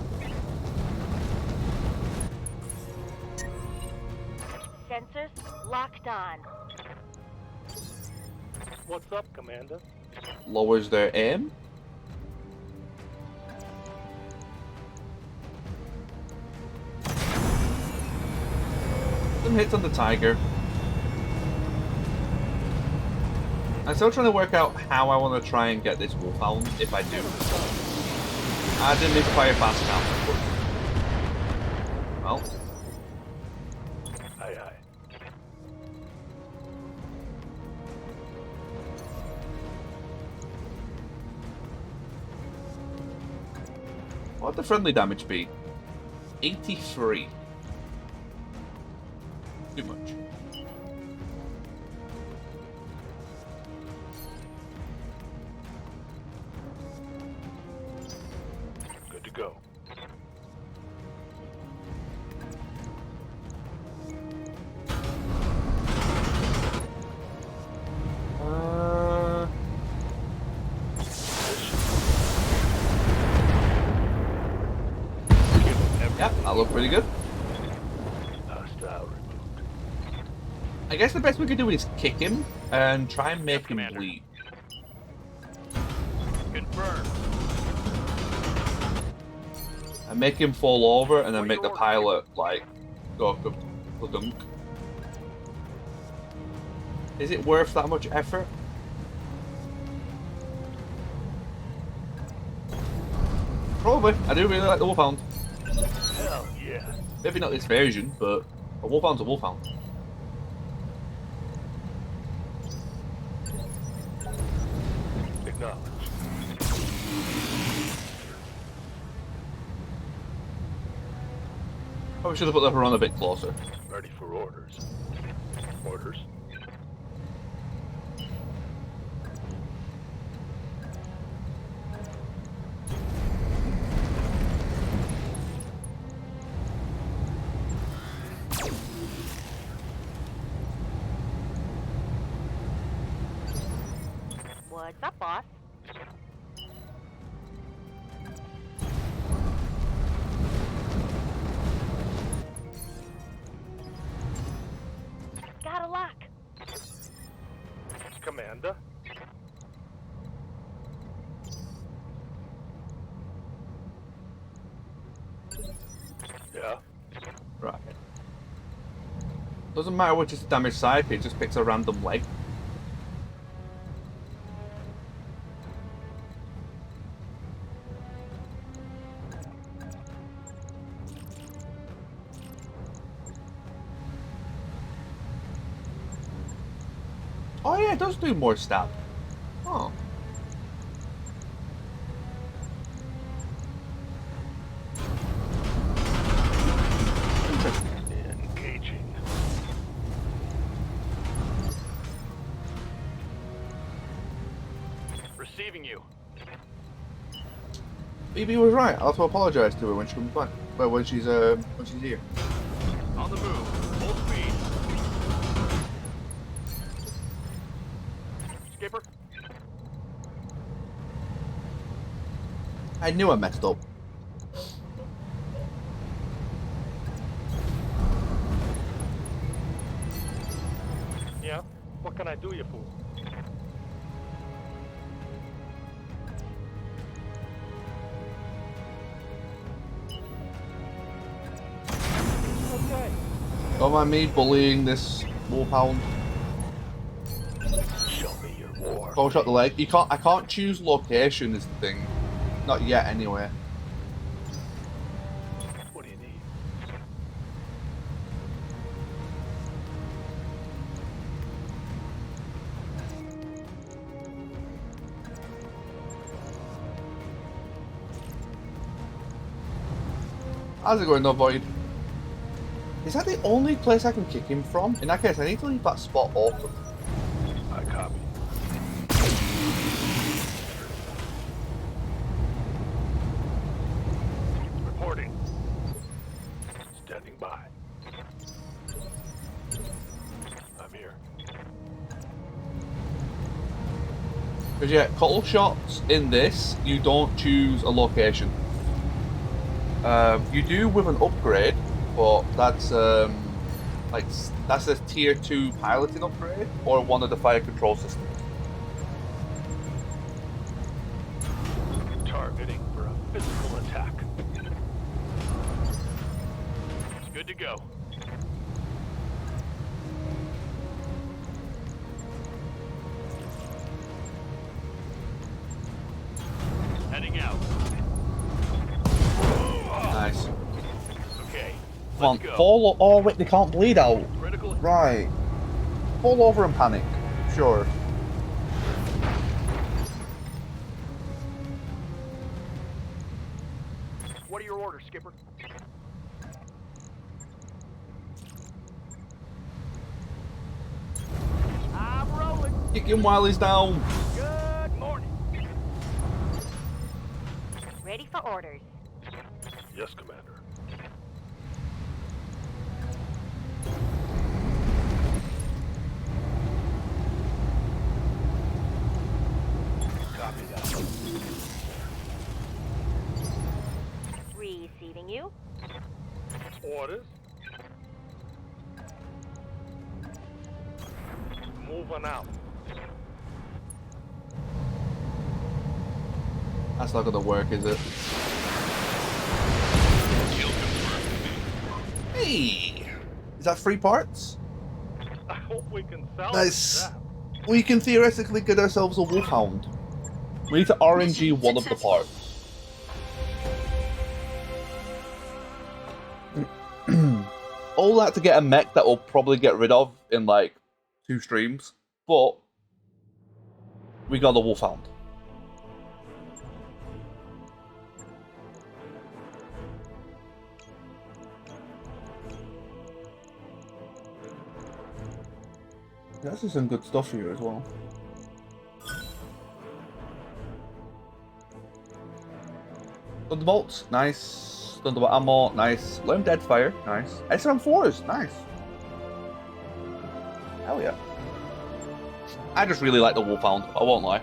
Sensors locked on. What's up, Commander? Lowers their aim. Some hits on the Tiger. I'm still trying to work out how I want to try and get this Wolfhound, if I do. I didn't need to fire fast enough. Well, Aye, aye. what would the friendly damage be? 83. Too much. Good to go. Yeah, that looked pretty good. Hostile removed. I guess the best we could do is kick him and try and make Yes, him Commander. bleed. Confirmed. And make him fall over and then What make the your pilot, like, go dunk. Is it worth that much effort? Probably. I do really like the Wolfhound. Hell yeah. Maybe not this version, but a Wolfhound's a Wolfhound. Acknowledge. Probably should have put the Huron a bit closer. Ready for orders. Orders. What's up, boss? Got a lock. Commander. Yeah. Right. Doesn't matter which is the damage side, it just picks a random leg. Oh yeah, it does do more stab. Oh. Interesting. Engaging. Receiving you. BB was right. I'll have to apologise to her when she comes back. Well, when she's here. On the move. Full speed. Skipper. I knew I messed up. Yeah? What can I do, you fool? Okay. Don't mind me bullying this wolfhound. Show me your war. Go shot the leg. You can't. I can't choose location is the thing. Not yet, anyway. What do you need? How's it going, though, Void? Is that the only place I can kick him from? In that case, I need to leave that spot open. I copy. Reporting. Standing by. I'm here. Because yeah, cuttle shots in this, you don't choose a location. You do with an upgrade, but that's like that's a tier 2 piloting upgrade or one of the fire control systems. Targeting for a physical attack. It's good to go. Heading out. Nice. Okay. Come on, Let's go. fall. Oh wait, they can't bleed out. Critical. Right. Fall over and panic. Sure. What are your orders, Skipper? I'm rolling. Kick him while he's down. Good morning. Ready for orders. Yes, Commander. Copy that. Receiving you. Orders. Moving out. That's not gonna work, is it? Kill confirmed. Hey! Is that 3 parts? I hope we can salvage Nice. that. We can theoretically get ourselves a wolfhound. We need to RNG Mission one of the successful. parts. All that to get a mech that we'll probably get rid of in like 2 streams, but we got the wolfhound. That's just some good stuff here as well. Thunderbolts, nice. Thunderbolt ammo, nice. Limb dead fire, nice. SM4s, nice. Hell yeah. I just really like the wolfhound, I won't lie.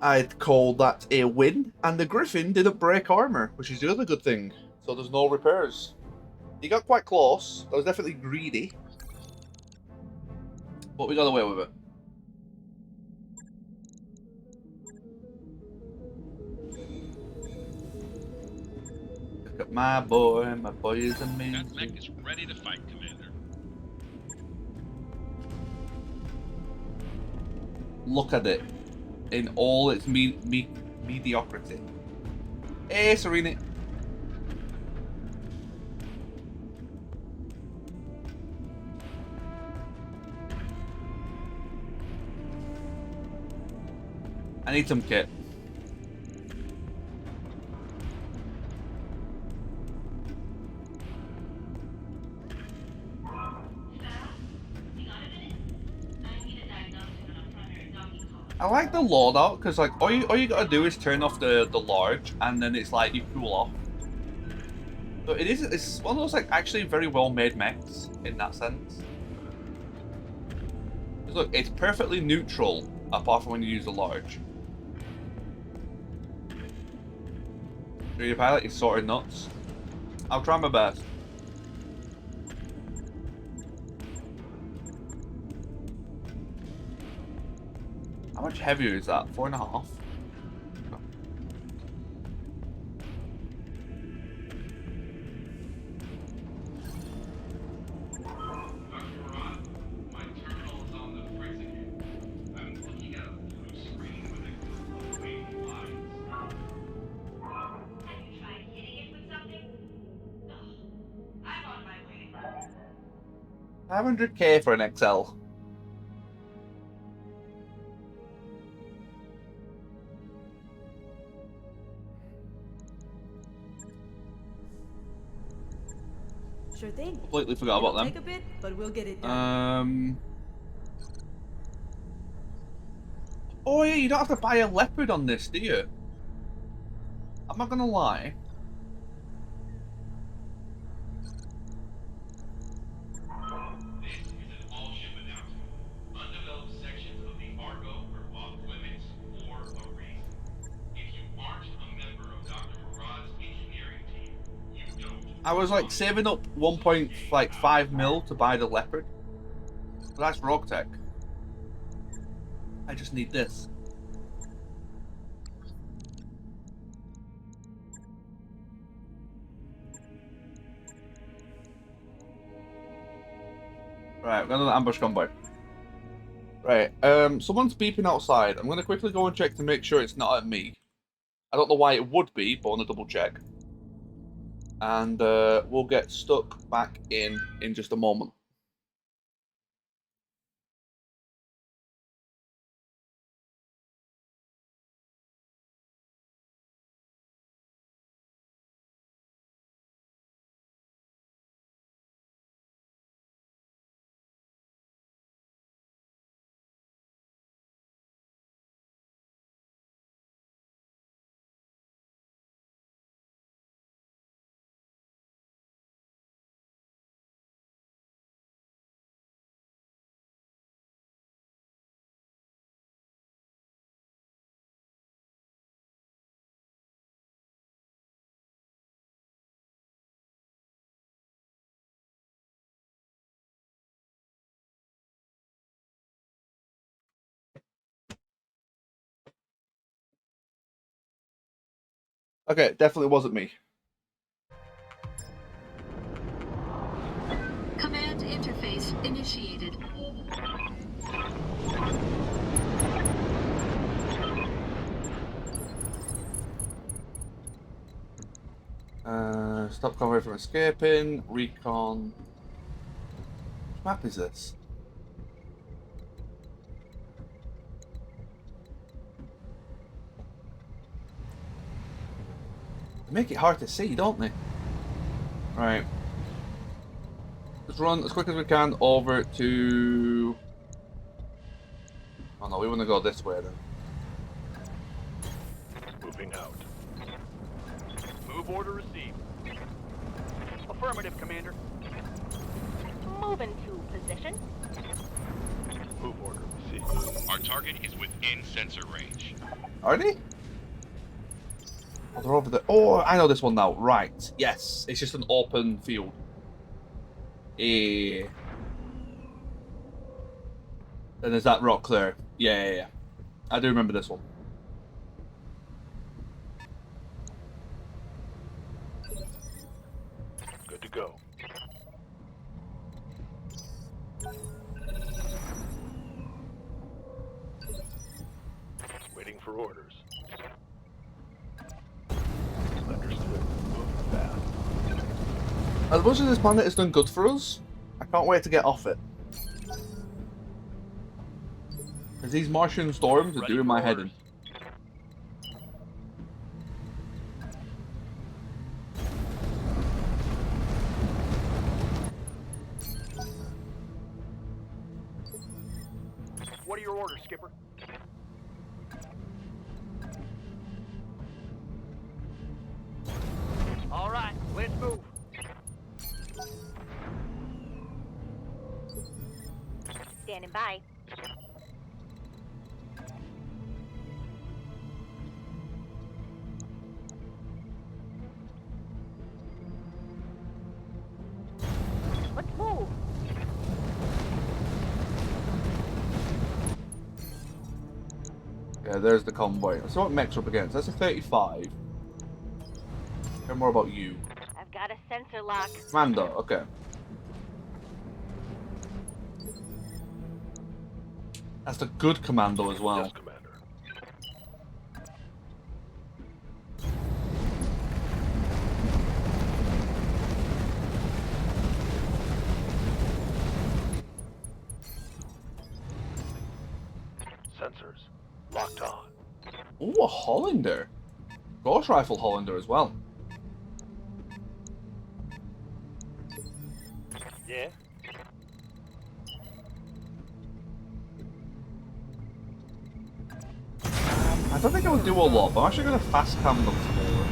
I'd call that a win, and the Griffin didn't break armor, which is the other good thing. So there's no repairs. He got quite close. That was definitely greedy. But we got away with it. Look at my boy is That mech amazing. is ready to fight, Commander. Look at it. In all its mediocrity. Hey, Serena. I need some kit. I like the loadout because like all you gotta do is turn off the large and then it's like you cool off. So it's one of those like actually very well made mechs in that sense. 'Cause look, it's perfectly neutral apart from when you use the large. Your pilot is sort of nuts. I'll try my best. How much heavier is that? 4.5? 500k for an XL. Sure thing. Completely forgot It'll about them. take a bit, but we'll get it done. Oh yeah, you don't have to buy a leopard on this, do you? I'm not gonna lie. This is an all-ship announcement. Undeveloped sections of the Argo are off limits for a reason. If you aren't a member of Dr. Murad's engineering team, you don't. I was like saving up 1.5 mil to buy the leopard. But that's rogue tech. I just need this. Right, we've got another ambush convoy. Right, someone's beeping outside. I'm gonna quickly go and check to make sure it's not at me. I don't know why it would be, but I want to double check. And we'll get stuck back in just a moment. Okay, definitely wasn't me. Command interface initiated. Stop convoy from escaping. Recon. Which map is this? They make it hard to see, don't they? Right. Let's run as quick as we can over to... Oh no, we want to go this way then. Moving out. Move order received. Affirmative, Commander. Moving to position. Move order received. Our target is within sensor range. Are they? Oh, they're over there. Oh, I know this one now. Right. Yes. It's just an open field. Eh. Then there's that rock there. Yeah. I do remember this one. Good to go. Waiting for orders. Understood. Moving fast. As much as this planet has done good for us, I can't wait to get off it. Because these Martian storms are Ready doing for my head in. orders. What are your orders, Skipper? All right, let's move. Standing by. Let's move. Yeah, there's the convoy. Let's see what mechs are up against. That's a 35. Hear more about you. I've got a sensor lock. Mando, okay. That's the good commando as well. Yes, Commander. Locked on. Ooh, a Hollander. Ghost Rifle Hollander as well. Yeah? I don't think I would do a lot, but I'm actually going to fast cam them forward.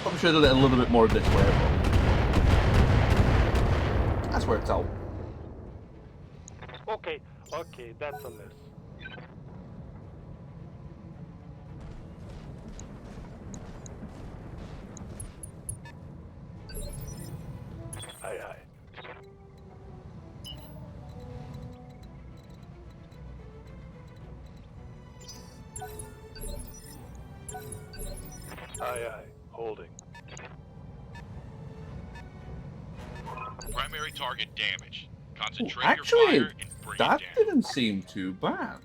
Probably should have done it a little bit more this way, but that's where it's out. Okay, okay, that's a miss. Aye, aye. Aye, aye. Holding. Primary target damaged. Ooh, Concentrate actually, your fire and bring that it down. didn't seem too bad.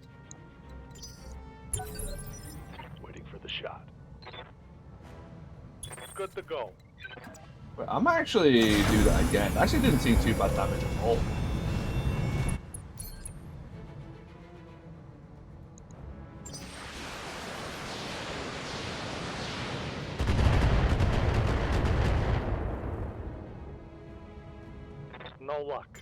Waiting for the shot. Good to go. But I might actually do that again. That actually didn't seem too bad damage at all. No luck.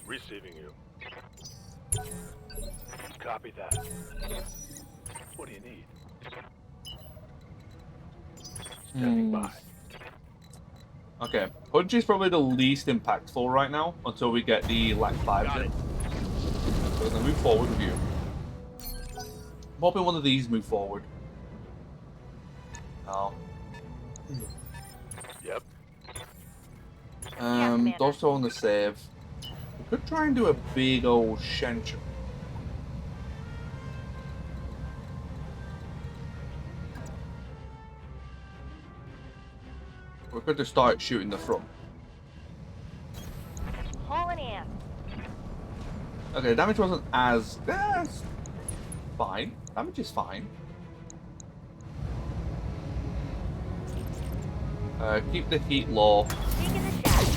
Receiving you. Copy that. What do you need? Standing by. Okay, Punch is probably the least impactful right now until we get the Lac 5 Got in. it. So we're going to move forward with you. I'm hoping one of these move forward. No. Yep. Commander. Those two on the save. We could try and do a big old Shenshin. We could just start shooting the front. Hauling in. Okay, the damage wasn't as... That's fine. Damage is fine. Keep the heat low. Taking the shot.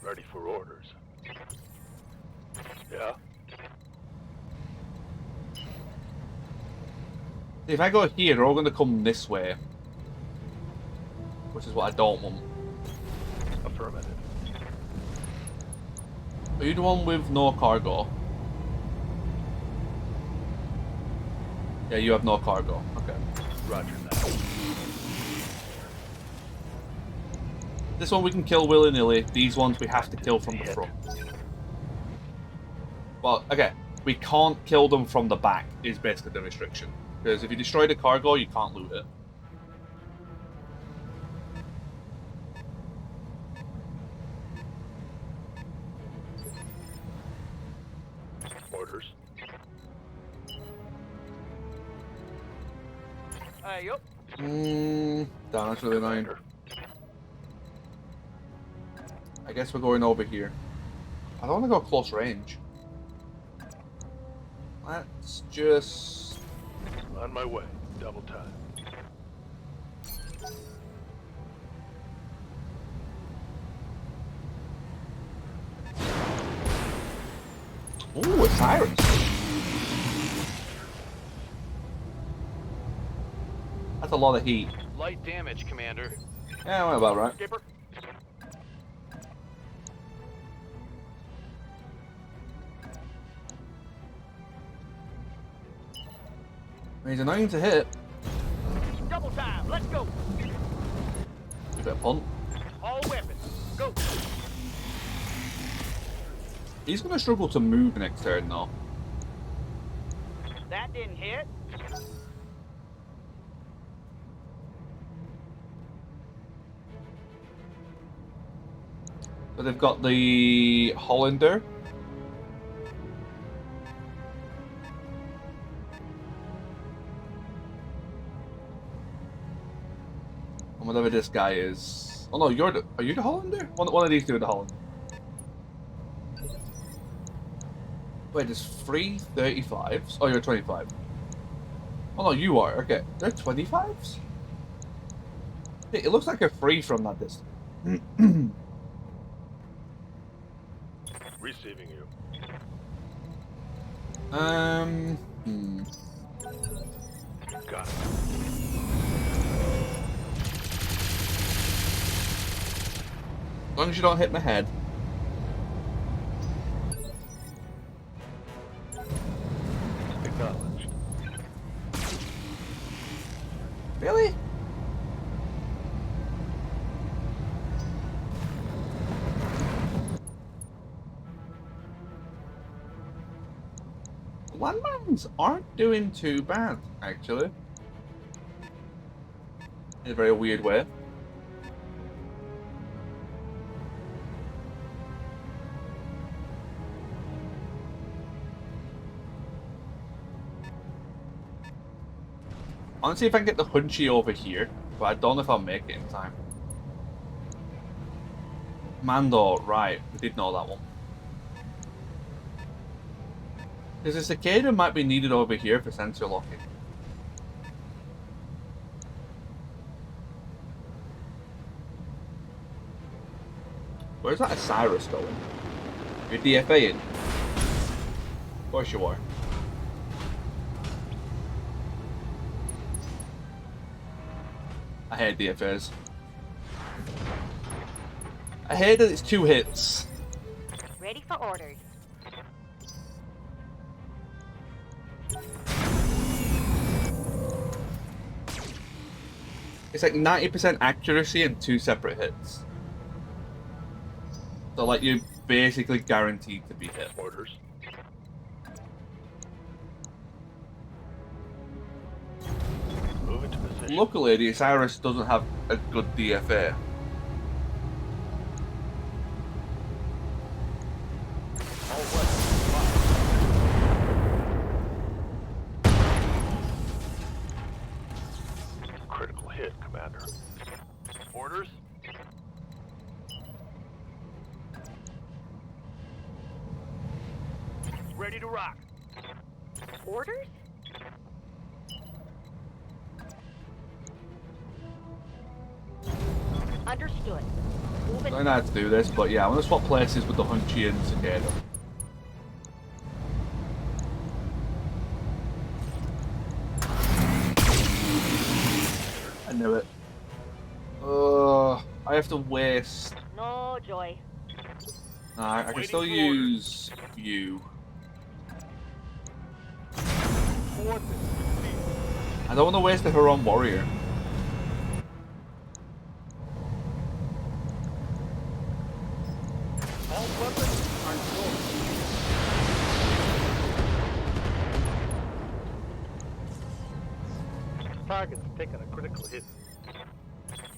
Ready for orders. Yeah? If I go here, they're all going to come this way. Which is what I don't want. Affirmative. Are you the one with no cargo? Yeah, you have no cargo. Okay. Roger that. This one we can kill willy-nilly. These ones we have to kill from the front. Well, okay. We can't kill them from the back is basically the restriction. Because if you destroy the cargo, you can't loot it. Orders. Yup. Damn, that's really annoying. Commander. I guess we're going over here. I don't want to go close range. Let's just... On my way. Double time. Ooh, a siren. That's a lot of heat. Light damage, Commander. Yeah, well, about right. Skipper? He's annoying to hit. Double time, let's go. Give it a punt. All weapons, go. He's going to struggle to move next turn, though. That didn't hit. So they've got the Hollander. Whatever this guy is. Oh no, are you the Hollander? One of these two are the Hollander. Wait, there's 335s? Oh, you're 25. Oh no, you are. Okay, they're 25s? It looks like a 3 from that distance. Receiving you. Got it. As long as you don't hit my head. Acknowledged. Really? Landmines aren't doing too bad, actually. In a very weird way. I want to see if I can get the Hunchy over here, but I don't know if I'll make it in time. Mando, right, we did know that one. Because the Cicada might be needed over here for sensor locking. Where's that Osiris going? You're DFAing? Of course you are. I hate DFAs. I hate that it's 2 hits. Ready for orders. It's like 90% accuracy and 2 separate hits. So like you're basically guaranteed to be hit. Orders. Move into position. Luckily, the Osiris doesn't have a good DFA. All weapons locked. Critical hit, Commander. Orders. Ready to rock. Orders? Understood. Move I it. don't know how to do this, but yeah, I'm gonna swap places with the Hunchy and Cicada. I knew it. I have to waste. No joy. I can Waiting still for use you. Fourth and I don't want to waste the Huron Warrior. all weapons are full. Target's taking a critical hit.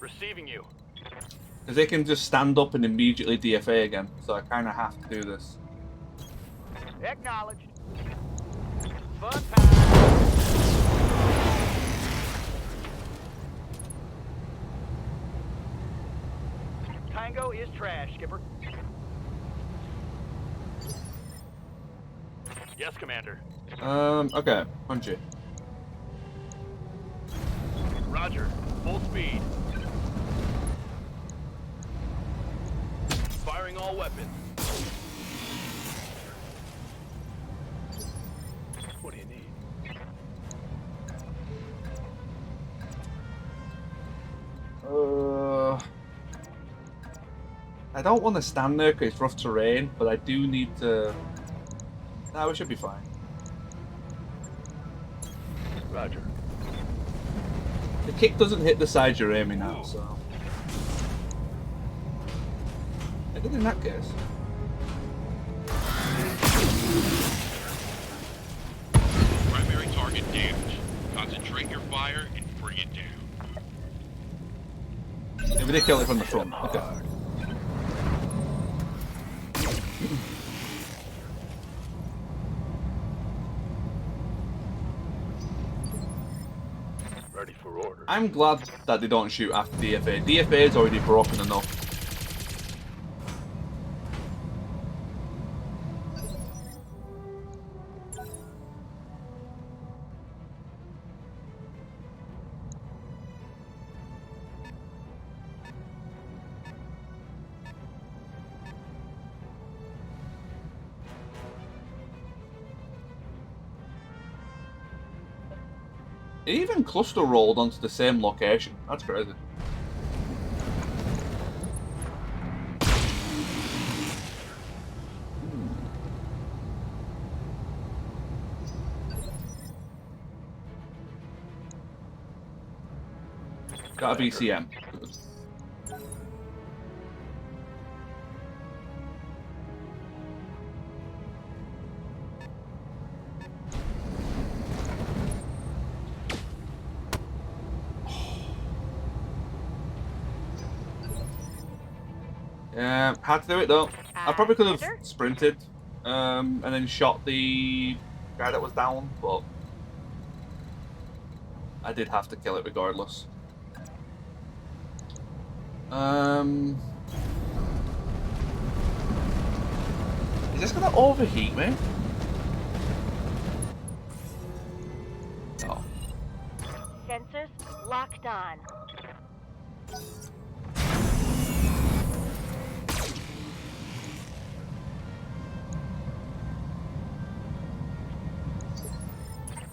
Receiving you. Because they can just stand up and immediately DFA again, so I kind of have to do this. Acknowledged. Fun time. Tango is trash, Skipper. Yes, Commander. Okay, Hunchy. Roger. Full speed. Firing all weapons. What do you need? I don't want to stand there because it's rough terrain, but I do need to. Nah, we should be fine. Roger. The kick doesn't hit the side you're aiming at, so. I did in that case. Primary target damage. Concentrate your fire and bring it down. Yeah, we did kill it from the front. Okay. Ready for orders. I'm glad that they don't shoot after DFA. DFA is already broken enough. It even cluster rolled onto the same location. That's crazy. Got a BCM. Good. Yeah, had to do it though. I probably could have Commander? sprinted and then shot the guy that was down, but I did have to kill it regardless. Is this gonna overheat me? Oh. Sensors locked on.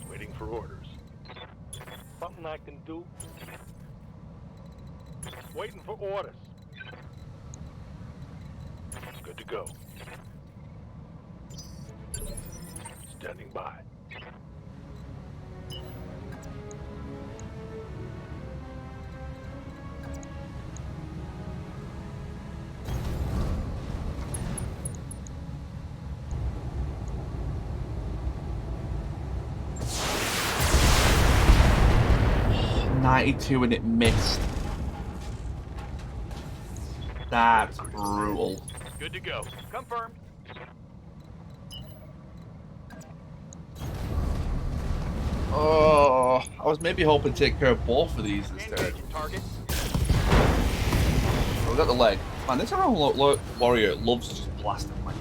Waiting for orders. Something I can do? Waiting for orders. Good to go. Standing by. .92 and it missed. That's brutal. Good to go. Confirmed. Oh, I was maybe hoping to take care of both of these instead. Engaging target. Oh, we got the leg. Man, this Iron Warrior loves just blasting legs.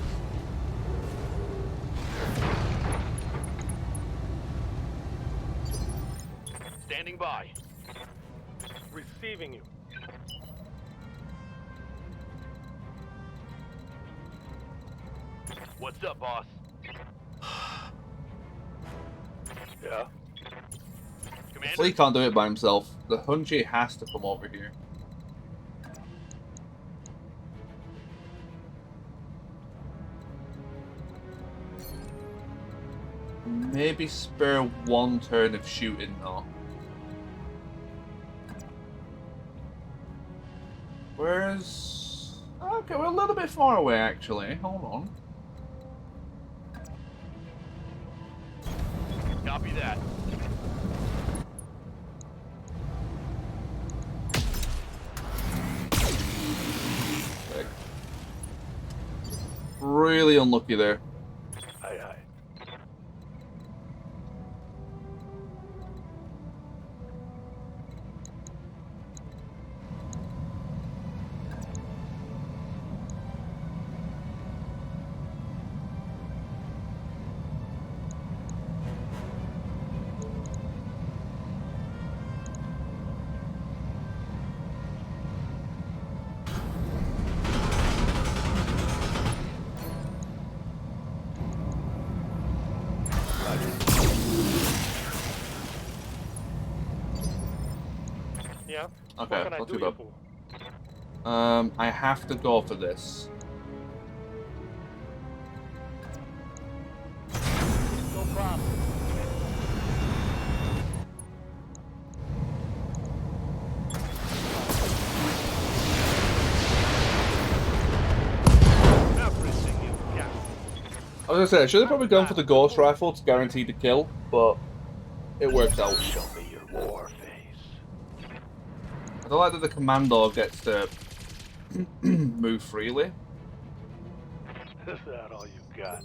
Standing by. Receiving you. What's up, boss? Yeah. Commander? Flea can't do it by himself. The Hunchi has to come over here. Maybe spare one turn of shooting though. Where's... Okay, we're a little bit far away actually. Hold on. Copy that. Okay. Really unlucky there. Aye, aye. Yeah. Okay, What can I not do too you bad. for? I have to go for this. No problem. Everything you got. I was gonna say, I should have probably gone for the Ghost Rifle to guarantee the kill, but it worked out. Show me your war face. I don't like that the Commando gets to move freely. Is that all you got?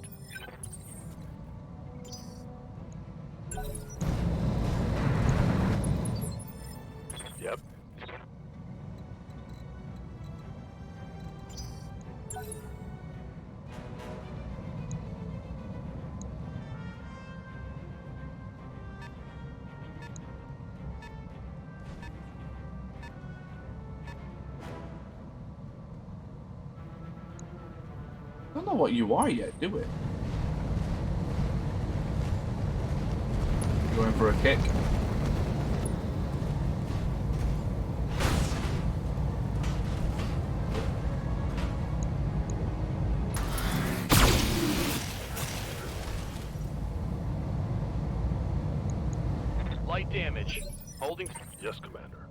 know what you are yet, do we? Going for a kick. Light damage. Holding. Yes, Commander.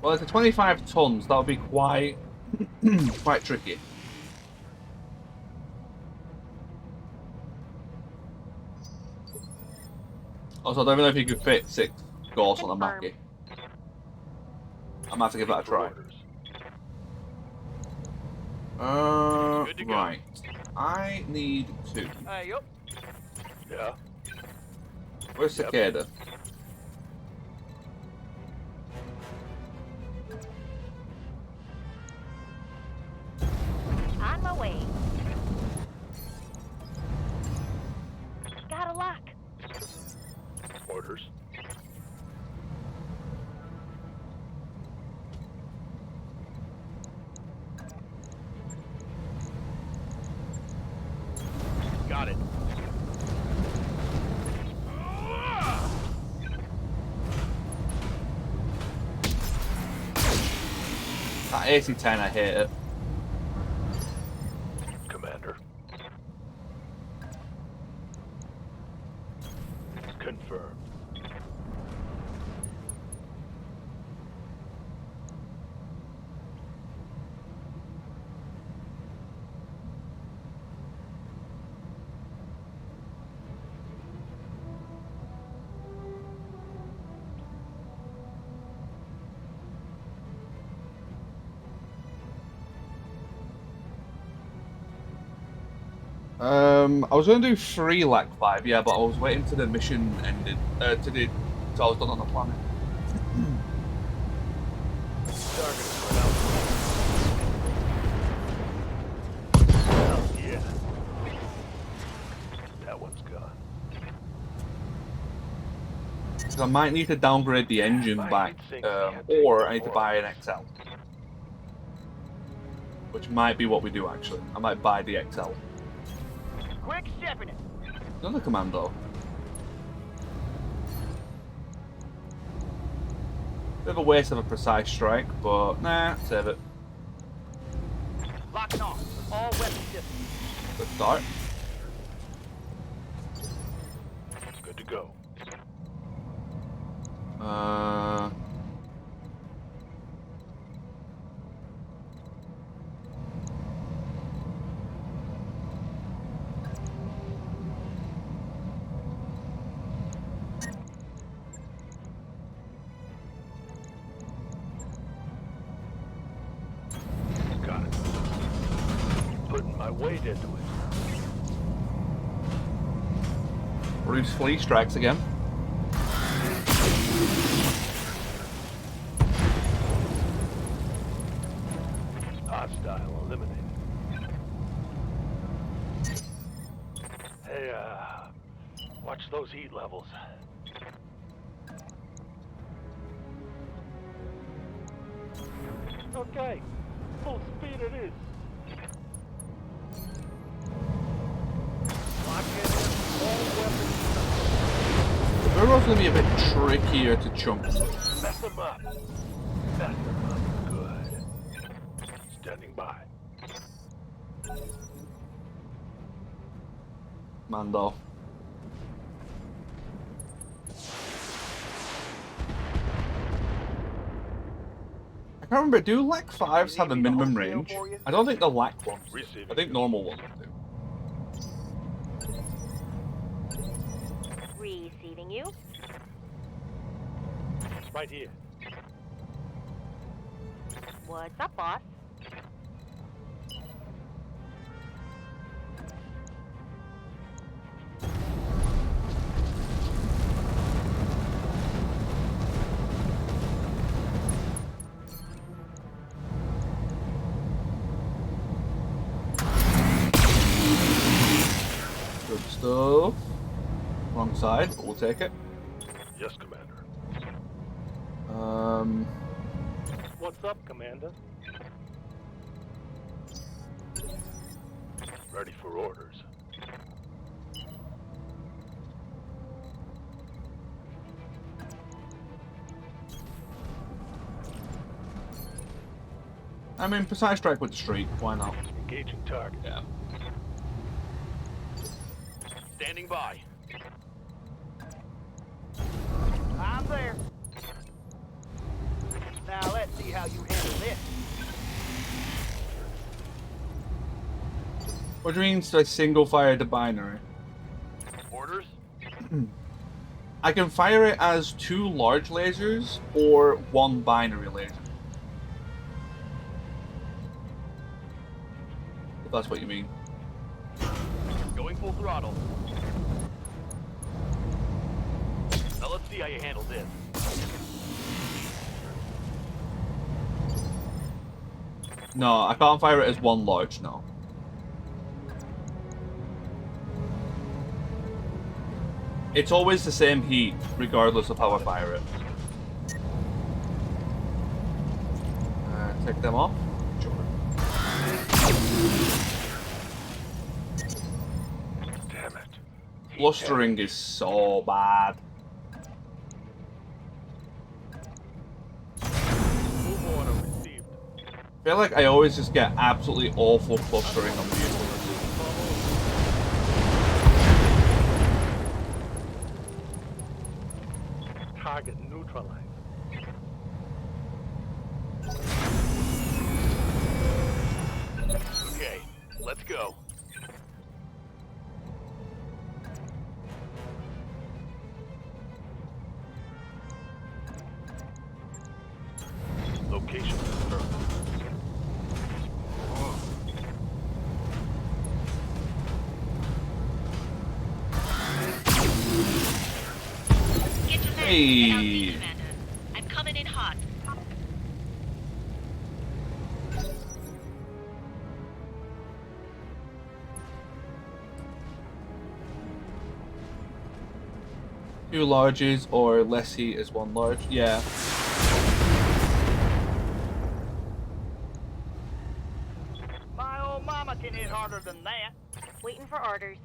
Well, it's a 25 tons. That would be quite, quite tricky. Also, I don't know if you could fit 6 ghosts on a Mackie. I might have to give that a try. Good to go. Right. I need 2. Hey, yup. Yeah. Where's Yep. Cicada? On my way. Got a lock. Orders. Got it. That AC-10, I hate it. Commander. Confirmed. I was going to do 3 LAC 5, yeah, but I was waiting till the mission ended, till I was done on the planet. Target spread out. Hell yeah. That one's gone. So I might need to downgrade the engine back, or I need to buy an XL. Which might be what we do, actually. I might buy the XL. Quick stepping it. Another commando. Bit of a waste of a precise strike, but nah, save it. Locking off. All weapon systems. Good start. Good to go. Got it. Putting my weight into it. Bruce Lee strikes again. Hostile eliminated. Hey, watch those heat levels. Okay. Full speed it is. Lock in. All weapons. The Burrow's going to be a bit trickier to chunk. Mess them up. Mess them up good. Standing by. Mando. I can't remember, do LAC 5s have a minimum range? I don't think the LAC ones do. Receiving. I think normal ones do. Receiving you. Right here. What's up, boss? Good stuff. Wrong side, but we'll take it. Yes, Commander. What's up, Commander? Ready for orders. I mean, precise strike with the streak. Why not? Engaging target. Yeah. Standing by. I'm there. Now let's see how you handle this. What do you mean to single fire the binary? Orders? I can fire it as 2 large lasers or 1 binary laser. If that's what you mean. Going full throttle. Now let's see how you handle this. No, I can't fire it as 1 large, no. It's always the same heat, regardless of how I fire it. Take them off. Sure. Damn it. Blustering is so bad. Move order received. I feel like I always just get absolutely awful clustering on vehicles. Target neutralized. Okay, let's go. Location confirmed. Get your man Hey. to the LZ, Commander. I'm coming in hot. Two larges or less heat as 1 large. Yeah. My old mama can hit harder than that. Waiting for orders.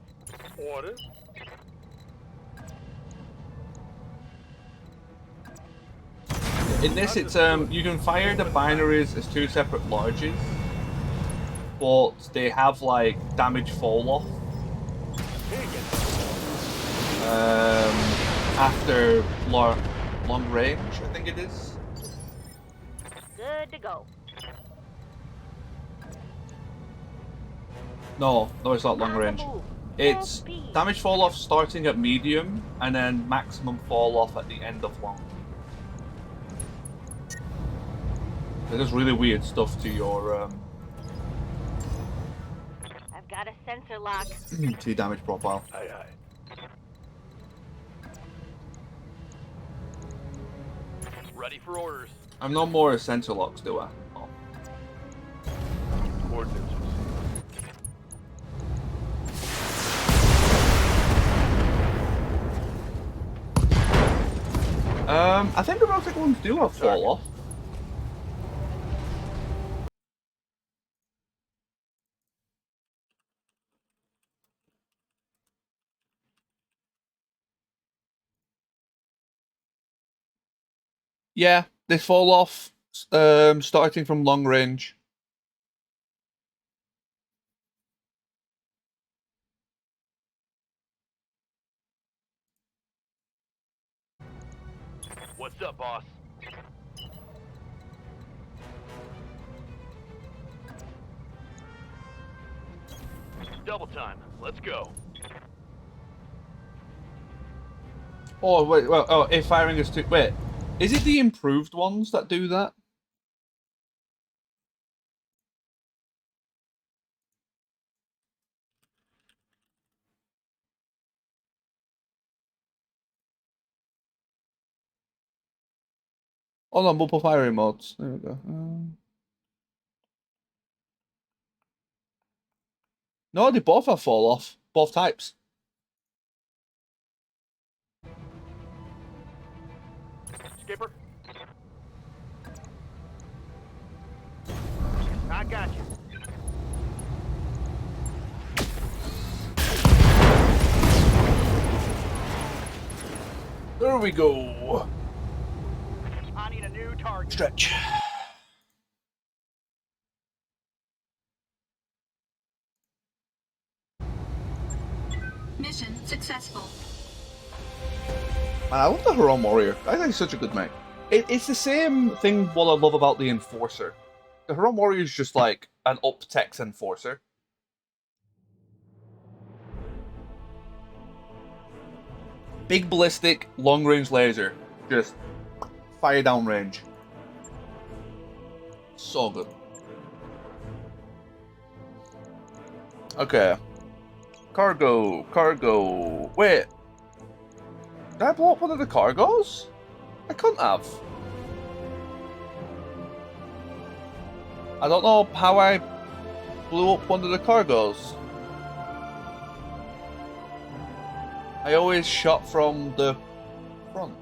Orders? In this, it's you can fire the binaries as 2 separate larges, but they have like damage fall off after long range. I think it is. Good to go. No, it's not long On the range. move. It's Full speed. damage fall off starting at medium and then maximum fall off at the end of long. It does really weird stuff to your I've got a sensor lock. to your damage profile. Aye, aye. Ready for orders. I'm no more sensor locks, do I? Oh. Coordinates received. I think the robotic ones do have fall off. Yeah, they fall off starting from long range. What's up, boss? Double time. Let's go. Oh wait, well, oh, if firing is too. Wait, is it the improved ones that do that? Oh no, multiple firing modes. There we go. No, they both have fall off. Both types. Skipper. I got you. There we go. I need a new target. Stretch. Mission successful. Man, I love the Huron Warrior. I think he's such a good mech. It's the same thing what I love about the Enforcer. The Huron Warrior is just like an up-tex Enforcer. Big ballistic, long-range laser. Just fire down range. So good. Okay. Cargo. Wait. Did I blow up one of the cargos? I couldn't have. I don't know how I blew up one of the cargos. I always shot from the front.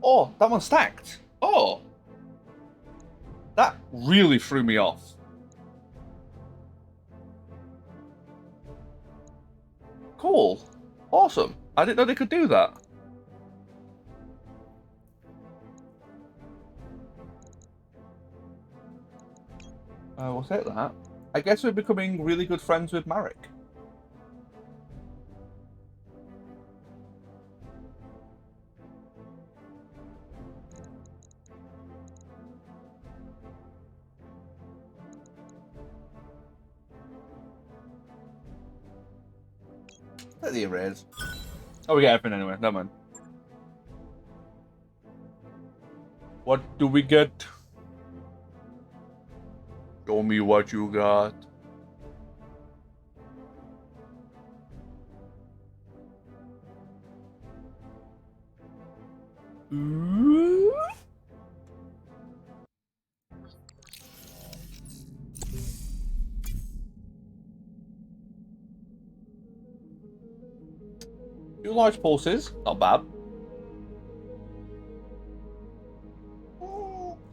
Oh, that one's stacked. Oh. That really threw me off. Cool. Awesome. I didn't know they could do that. We'll take that. I guess we're becoming really good friends with Marek. Let the erase. Oh, we get everything anyway. Never mind. What do we get? Show me what you got. Two large pulses, not bad.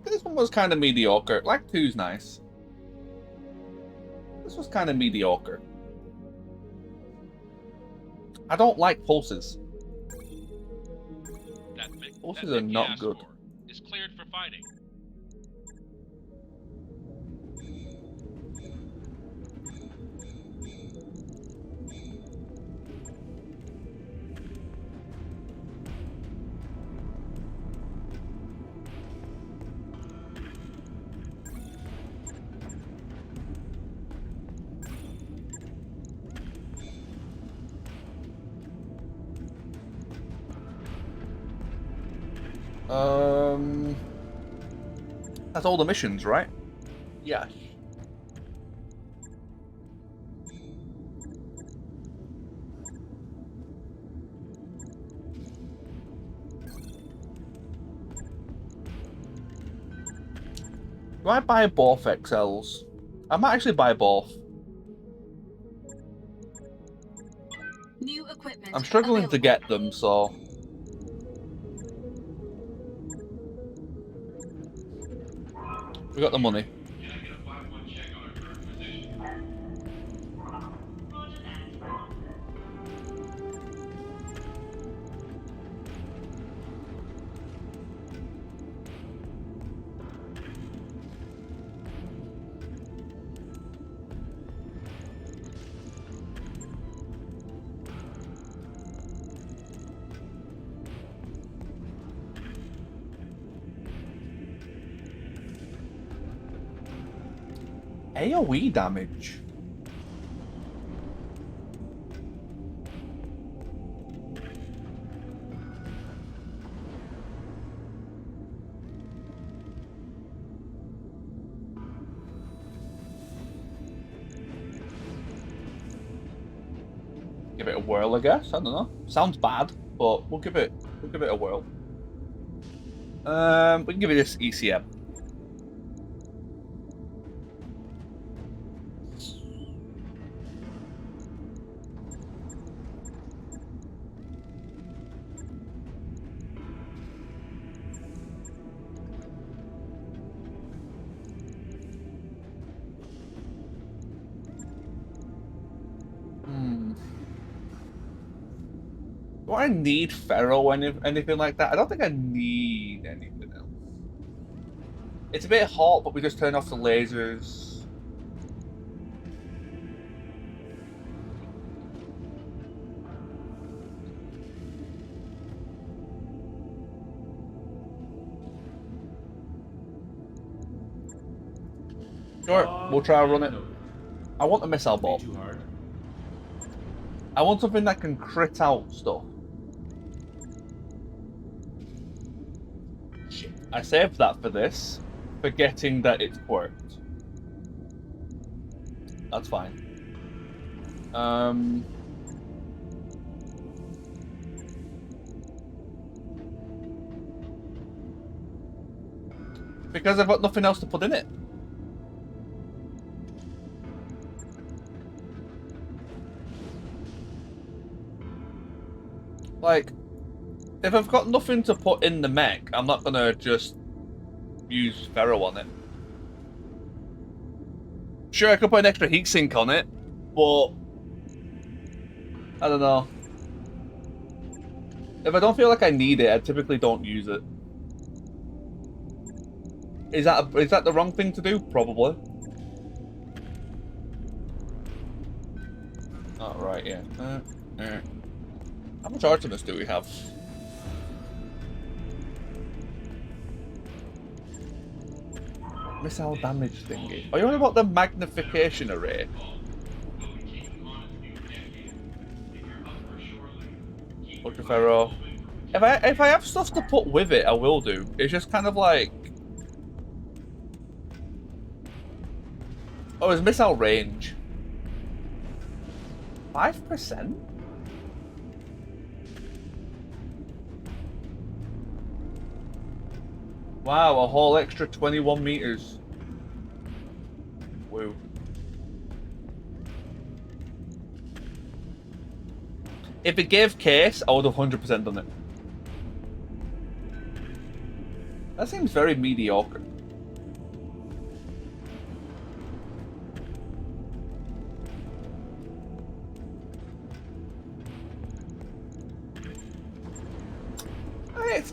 This one was kind of mediocre. Like two's nice. This was kind of mediocre. I don't like pulses. Pulses are not good. Is cleared for fighting. That's all the missions, right? Yeah. Do I buy both XLs? I might actually buy both. New equipment. I'm struggling to get them, so... We got the money. Can I get a 5-1 check on our current position? AoE damage. Give it a whirl, I guess. I don't know. Sounds bad, but we'll give it a whirl. We can give it this ECM. Do I need ferro or anything like that? I don't think I need anything else. It's a bit hot, but we just turn off the lasers. Sure, we'll try and run it. I want a missile ball. Too hard. I want something that can crit out stuff. Shit. I saved that for this, forgetting that it's quirked. That's fine. Because I've got nothing else to put in it. Like, if I've got nothing to put in the mech, I'm not gonna just use ferro on it. Sure, I could put an extra heatsink on it, but I don't know. If I don't feel like I need it, I typically don't use it. Is that the wrong thing to do? Probably. Oh, right, yeah. How much Artemis do we have? Missile damage thingy. Are you on about the magnification array? Ultra ferro. If I have stuff to put with it, I will do. It's just kind of like. Oh, it's missile range. 5%? Wow, a whole extra 21 meters. Woo. If it gave case, I would have 100% done it. That seems very mediocre.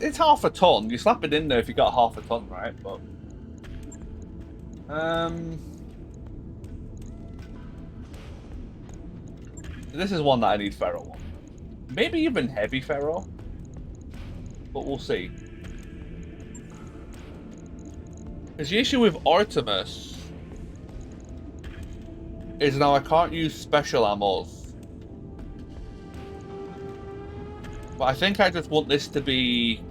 It's half a ton. You slap it in there if you got half a ton, right? But this is one that I need ferro on. Maybe even heavy ferro, but we'll see. Because the issue with Artemis is now I can't use special ammos. But I think I just want this to be.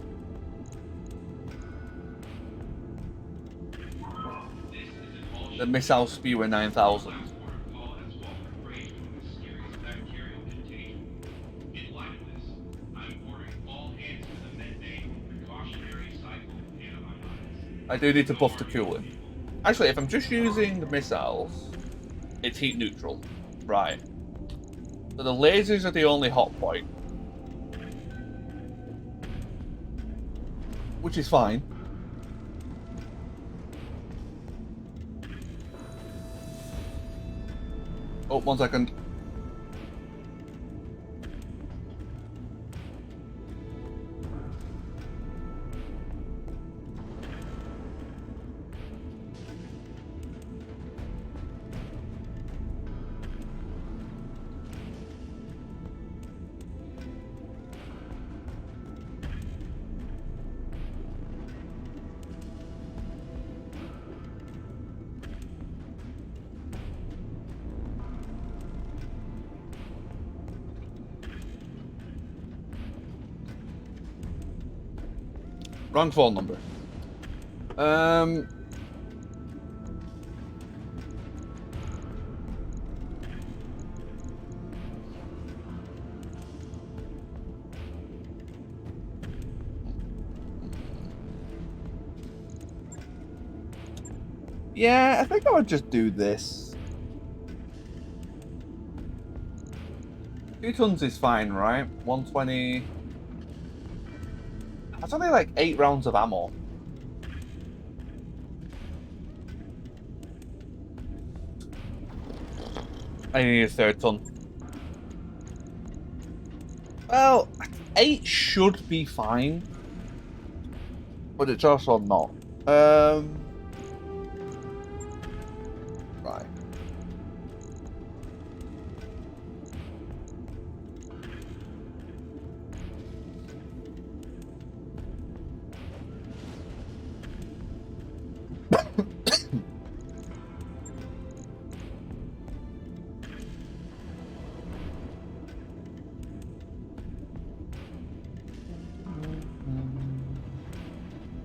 The missile spewer 9000. I do need to buff the cooling. Actually, if I'm just using the missiles, it's heat neutral. Right. So the lasers are the only hot point. Which is fine. Oh, 1 second. Wrong phone number. Yeah, I think I would just do this. 2 tons is fine, right? 120. That's only like 8 rounds of ammo. I need a 3rd ton. Well, 8 should be fine, but it's also not. Right.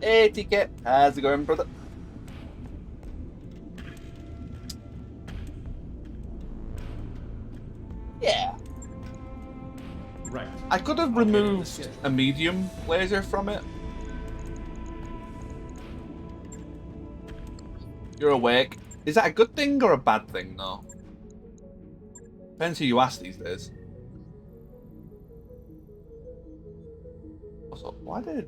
Hey, TK. How's it going, brother? Yeah. Right. I could have I'll get it removed scheduled. a medium laser from it. You're awake. Is that a good thing or a bad thing, though? Depends who you ask these days. What's up? Why did...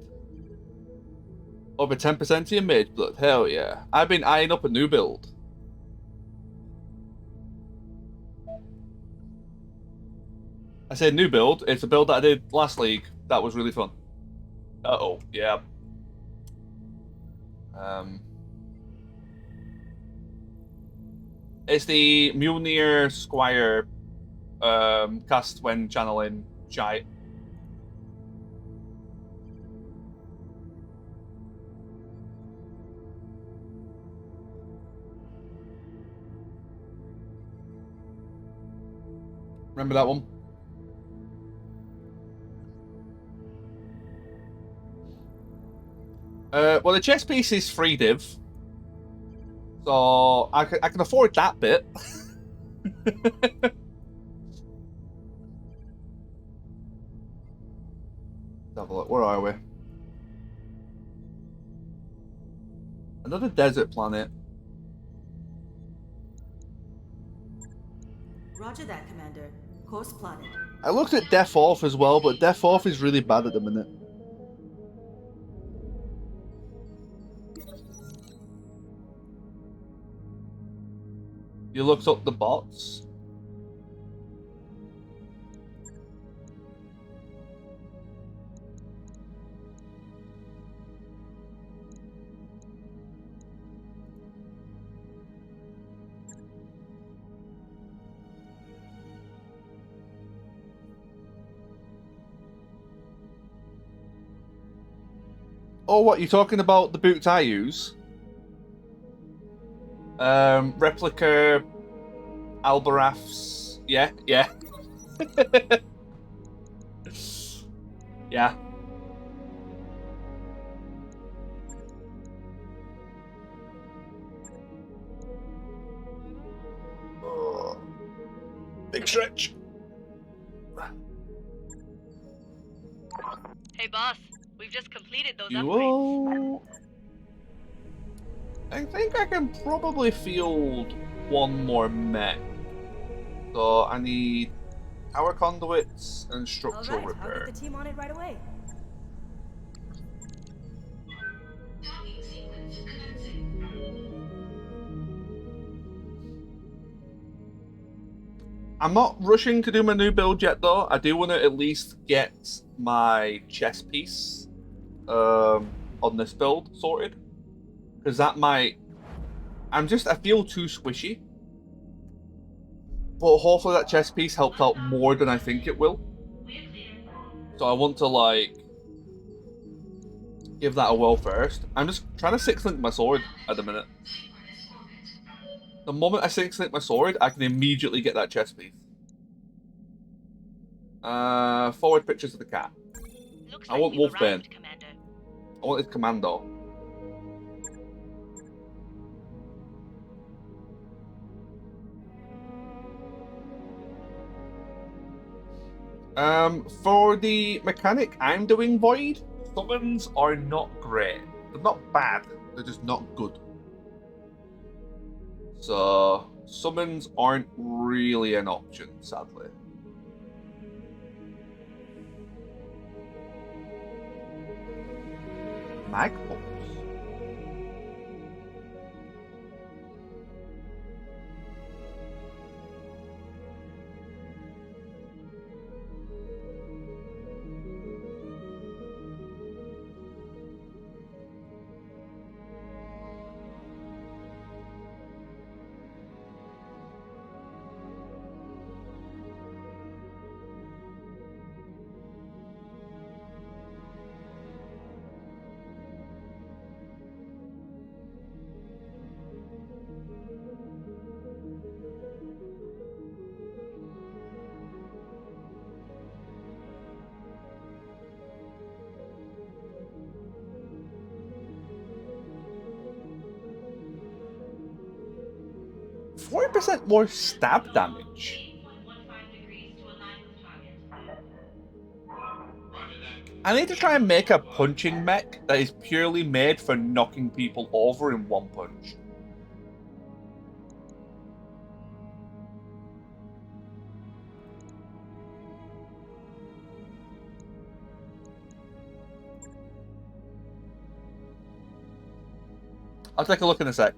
Over 10% of your mage blood? Hell yeah. I've been eyeing up a new build. I said new build. It's a build that I did last league. That was really fun. Uh-oh. Yeah. It's the Mjolnir Squire cast when channeling Giant. Remember that one? Well, the chess piece is free div, so I can afford that bit. Let's have a look. Where are we? Another desert planet. Roger that, Commander. Course plotted. I looked at Death Off as well, but Death Off is really bad at the minute. You looked up the bots. Oh, what, you talking about the boots I use? Replica, Albaraths. Yeah, yeah. Yeah. Big stretch. Hey, boss. We've just completed those upgrades. Duo. I think I can probably field one more mech. So I need power conduits and structural All right, I'll repair. get the team on it right away. Docking sequence commencing. I'm not rushing to do my new build yet, though. I do want to at least get my chess piece on this build sorted. Because that might... I feel too squishy. But hopefully that chess piece helps out more than I think it will. So I want to, like, give that a whirl first. I'm just trying to 6-link my sword at the minute. The moment I 6-link my sword, I can immediately get that chess piece. Forward pictures of the cat. Looks I like want we've Wolfbane. arrived, Commander. I want his commando. For the mechanic I'm doing Void, summons are not great. They're not bad, they're just not good. So, summons aren't really an option, sadly. Magpulse. 40% more stab damage. 8.15 degrees to align with target. Roger that. I need to try and make a punching mech that is purely made for knocking people over in one punch. I'll take a look in a sec.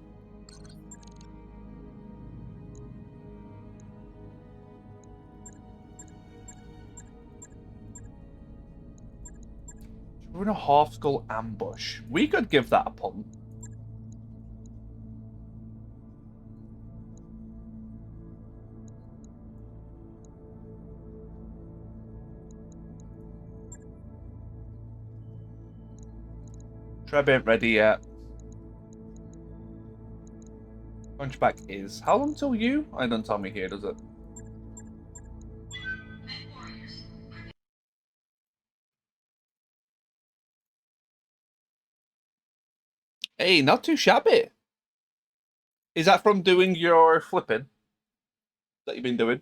We're in a half skull ambush. We could give that a punt. Treb ain't ready yet. Punchback is. How long till you? I don't tell me here, does it? Mech warriors. Hey, not too shabby. Is that from doing your flipping that you've been doing?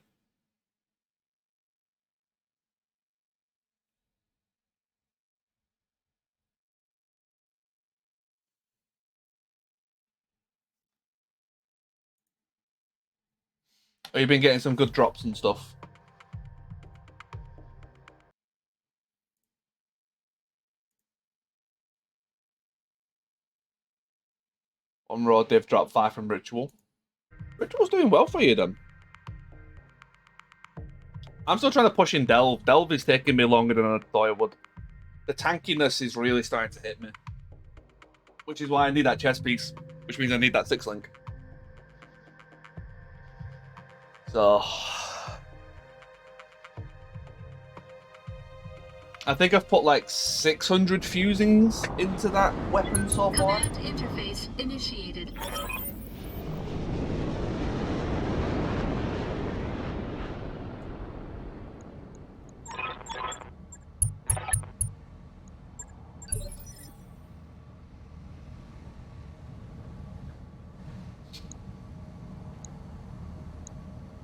Or you've been getting some good drops and stuff? On Raw, they've dropped 5 from Ritual. Ritual's doing well for you then. I'm still trying to push in Delve. Delve is taking me longer than I thought it would. The tankiness is really starting to hit me. Which is why I need that chest piece. Which means I need that 6-link. So... I think I've put like 600 fusings into that weapon so far. Command interface initiated.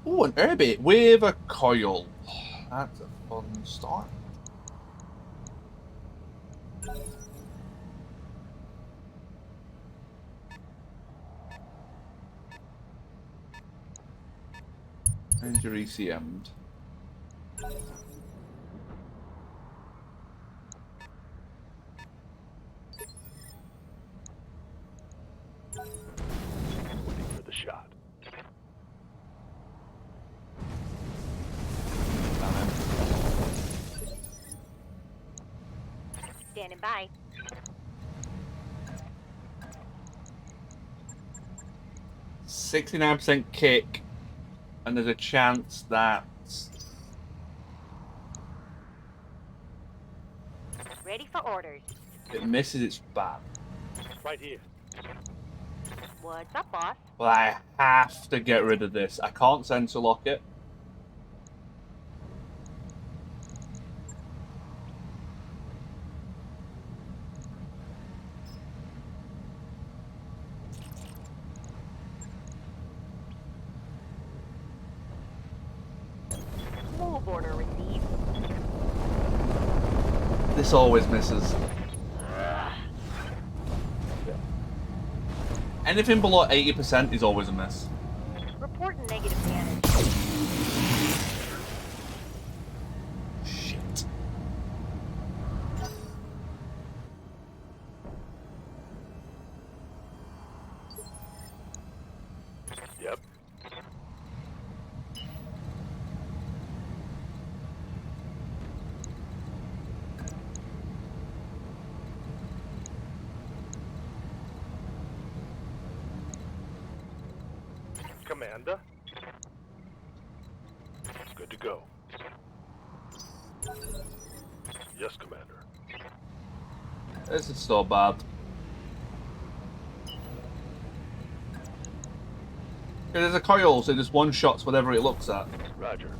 Ooh, an airbait with a coil. That's a fun start. Injury CM'd. Waiting for the shot. Standing by. %69% kick, and there's a chance that Ready for orders. if it misses, it's bad. Right here. What's up, boss? But I have to get rid of this. I can't sensor lock it. Move order received. This always misses. Anything below 80% is always a miss. Reporting negative damage. Shit. Yep. Commander. Good to go. Yes, Commander. This is so bad. There's a coil, so just one shots whatever it looks at. Roger.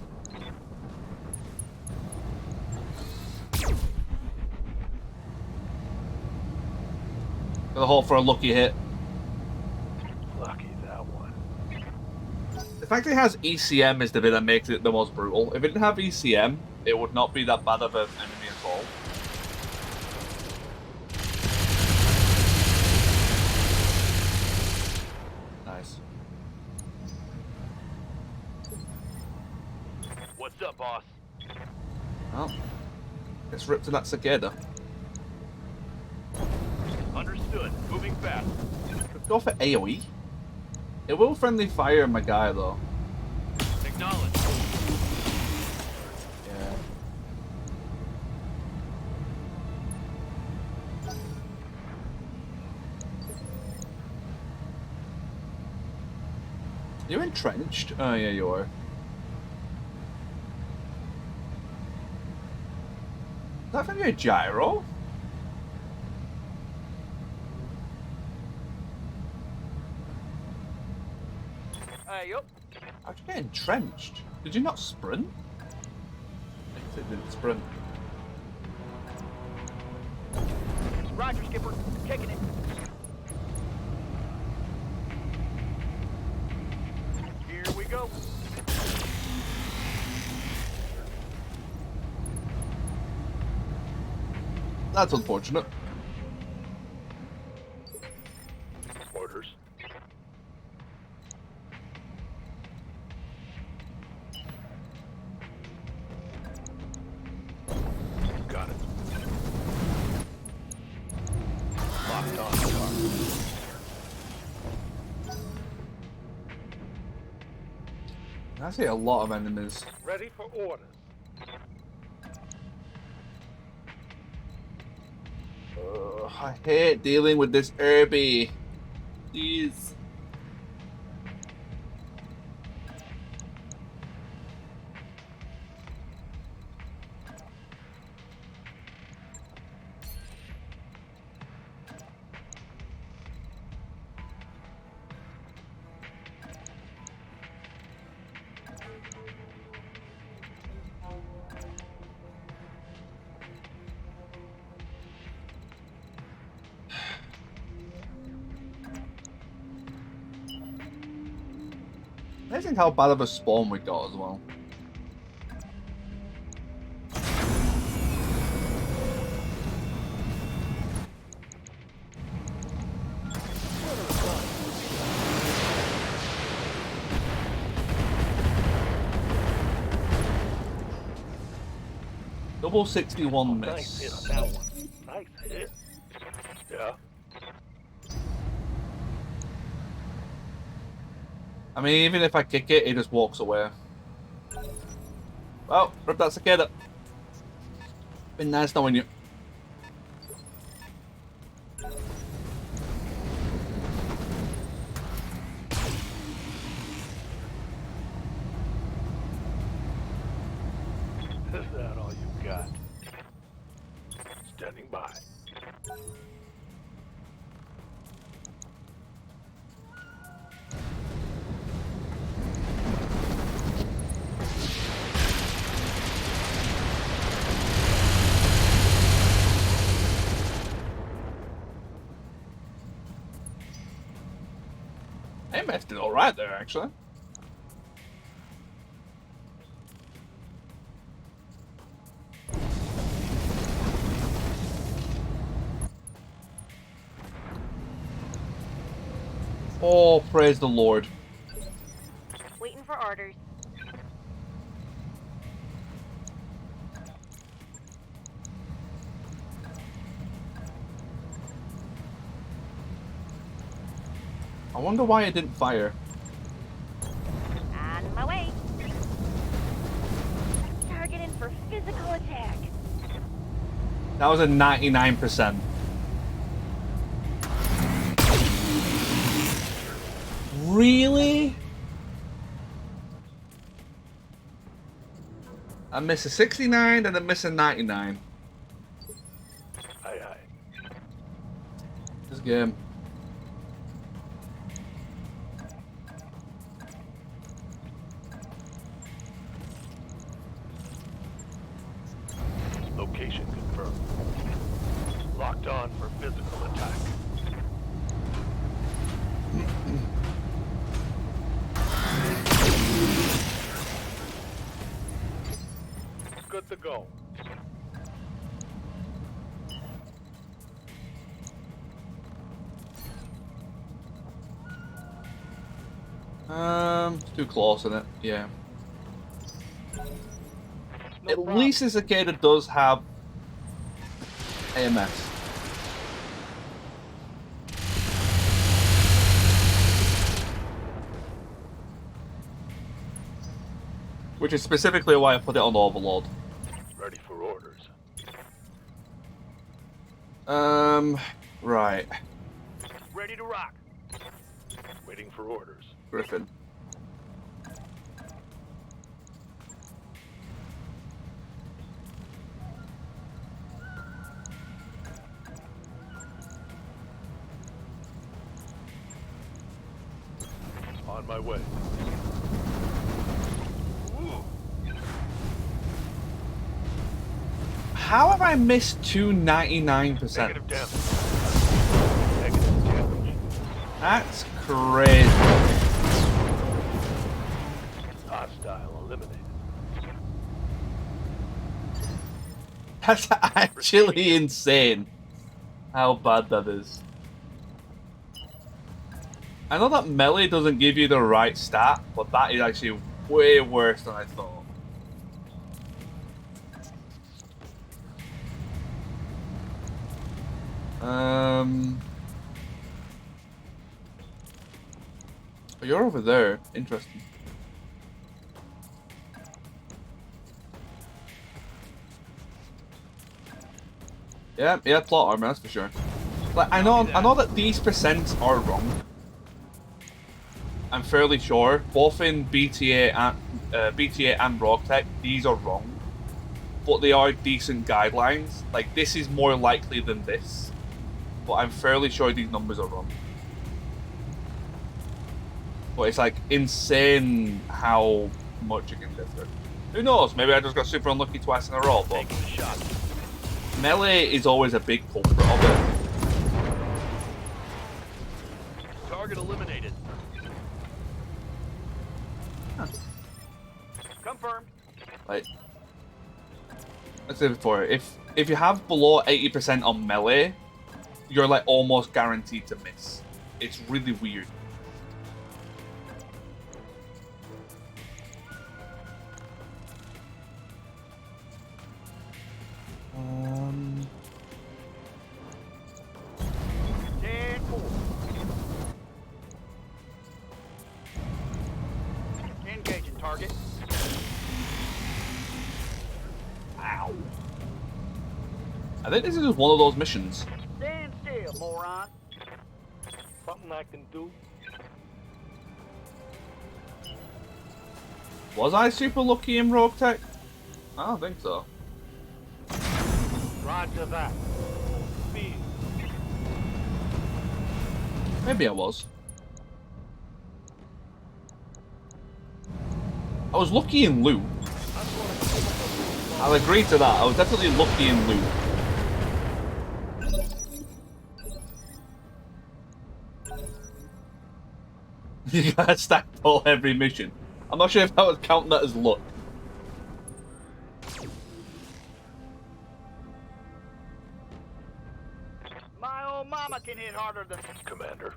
Gotta hope for a lucky hit. Lucky that one. The fact it has ECM is the bit that makes it the most brutal. If it didn't have ECM, it would not be that bad of an enemy at all. Nice. What's up, boss? Well, it's ripped to that cicada. Understood. Moving fast. Let's go for AoE. It will friendly fire my guy though. Acknowledge. Yeah. You're entrenched? Oh yeah, you are. Is that from your gyro? Yup. How'd you get entrenched? Did you not sprint? I guess it didn't sprint. Roger, Skipper. Taking it. Here we go. That's unfortunate. Orders. Got it. Locked on target. I see a lot of enemies. Ready for orders. I hate dealing with this Herbie. Jeez. Amazing how bad of a spawn we got as well. Double 61 Nice hit miss. on that one. Nice hit. Yeah. I mean, even if I kick it, it just walks away. Well, rip that cicada. Been nice knowing you. Is that all you got? Standing by. AMF did alright there, actually. Oh, praise the Lord. Waiting for orders. I wonder why it didn't fire. On my way. Targeting for physical attack. That was a 99%. Really? I miss a 69 and I miss a 99. Aye, aye. This game. Location confirmed. Locked on for physical attack. to go. It's too close, isn't it? Yeah. No At problem. least the cicada does have AMS. Which is specifically why I put it on Overlord. Ready for orders. Right. Ready to rock. Waiting for orders. Griffin. On my way. How have I missed 299%? Negative damage. Negative damage. That's crazy. Hostile eliminated. That's actually insane. How bad that is. I know that melee doesn't give you the right stat, but that is actually way worse than I thought. Oh, you're over there. Interesting. Yeah, plot armor, that's for sure. Like I know that these percents are wrong. I'm fairly sure, both in BTA and RogueTech, these are wrong. But they are decent guidelines. Like, this is more likely than this. But I'm fairly sure these numbers are wrong. But it's like insane how much it can differ. Who knows? Maybe I just got super unlucky twice in a row, but Taking the shot. melee is always a big culprit of it. Target eliminated. Confirmed. Like, I said before, if you have below 80% on melee, you're like almost guaranteed to miss. It's really weird. Dead cool. Engaging target. Ow. I think this is just one of those missions. Stand still, moron. Something I can do. Was I super lucky in RogueTech? I don't think so. Roger that. Speed. Maybe I was. I was lucky in loot. I'll agree to that. I was definitely lucky in loot. You gotta stack pull every mission. I'm not sure if I would count that as luck. My old mama can hit harder than... Commander.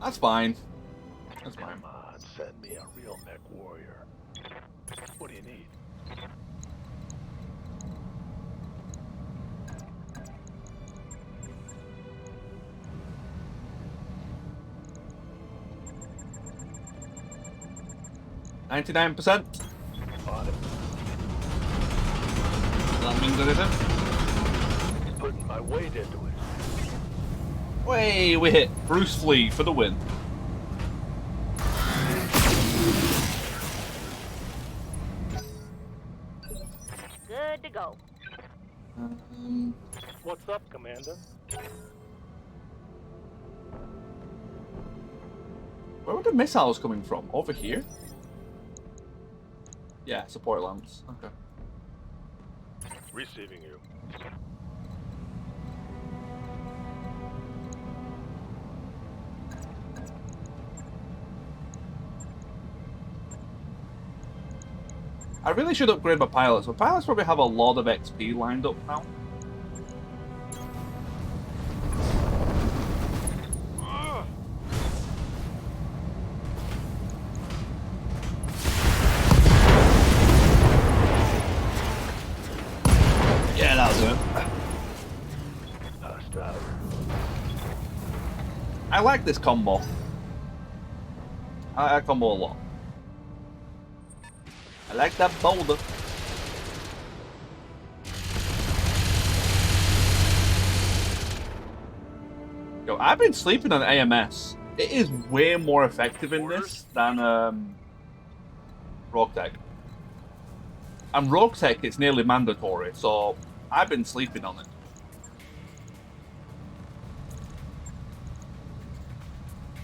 That's fine. That's fine. Come on, send me a real mech warrior. What do you need? $99%. On it. That means anything? Putting my weight into it. Way we hit Bruce Lee for the win. Good to go. What's up, Commander? Where were the missiles coming from? Over here? Yeah, support allowance. Okay. Receiving you. I really should upgrade my pilots, but pilots probably have a lot of XP lined up now. Yeah, that'll do it. Hostile. I like this combo. I like that combo a lot. I like that boulder. Yo, I've been sleeping on AMS. It is way more effective in this than Rogue Tech. And Rogue Tech it's nearly mandatory, so I've been sleeping on it.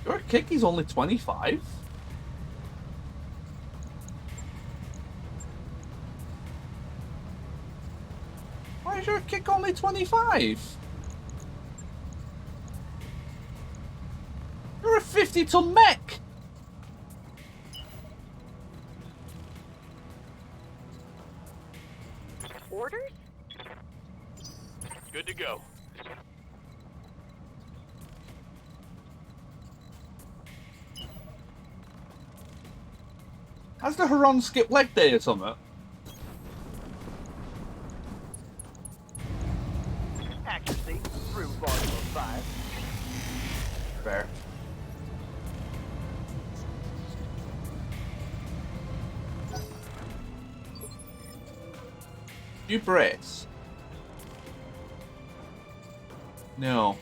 Your kick is only 25? Why is your kick only 25? You're a 50-ton mech! Orders? Good to go. Has the Huron skipped leg day or something? Accuracy through volume of 5. Fair. You brace? No.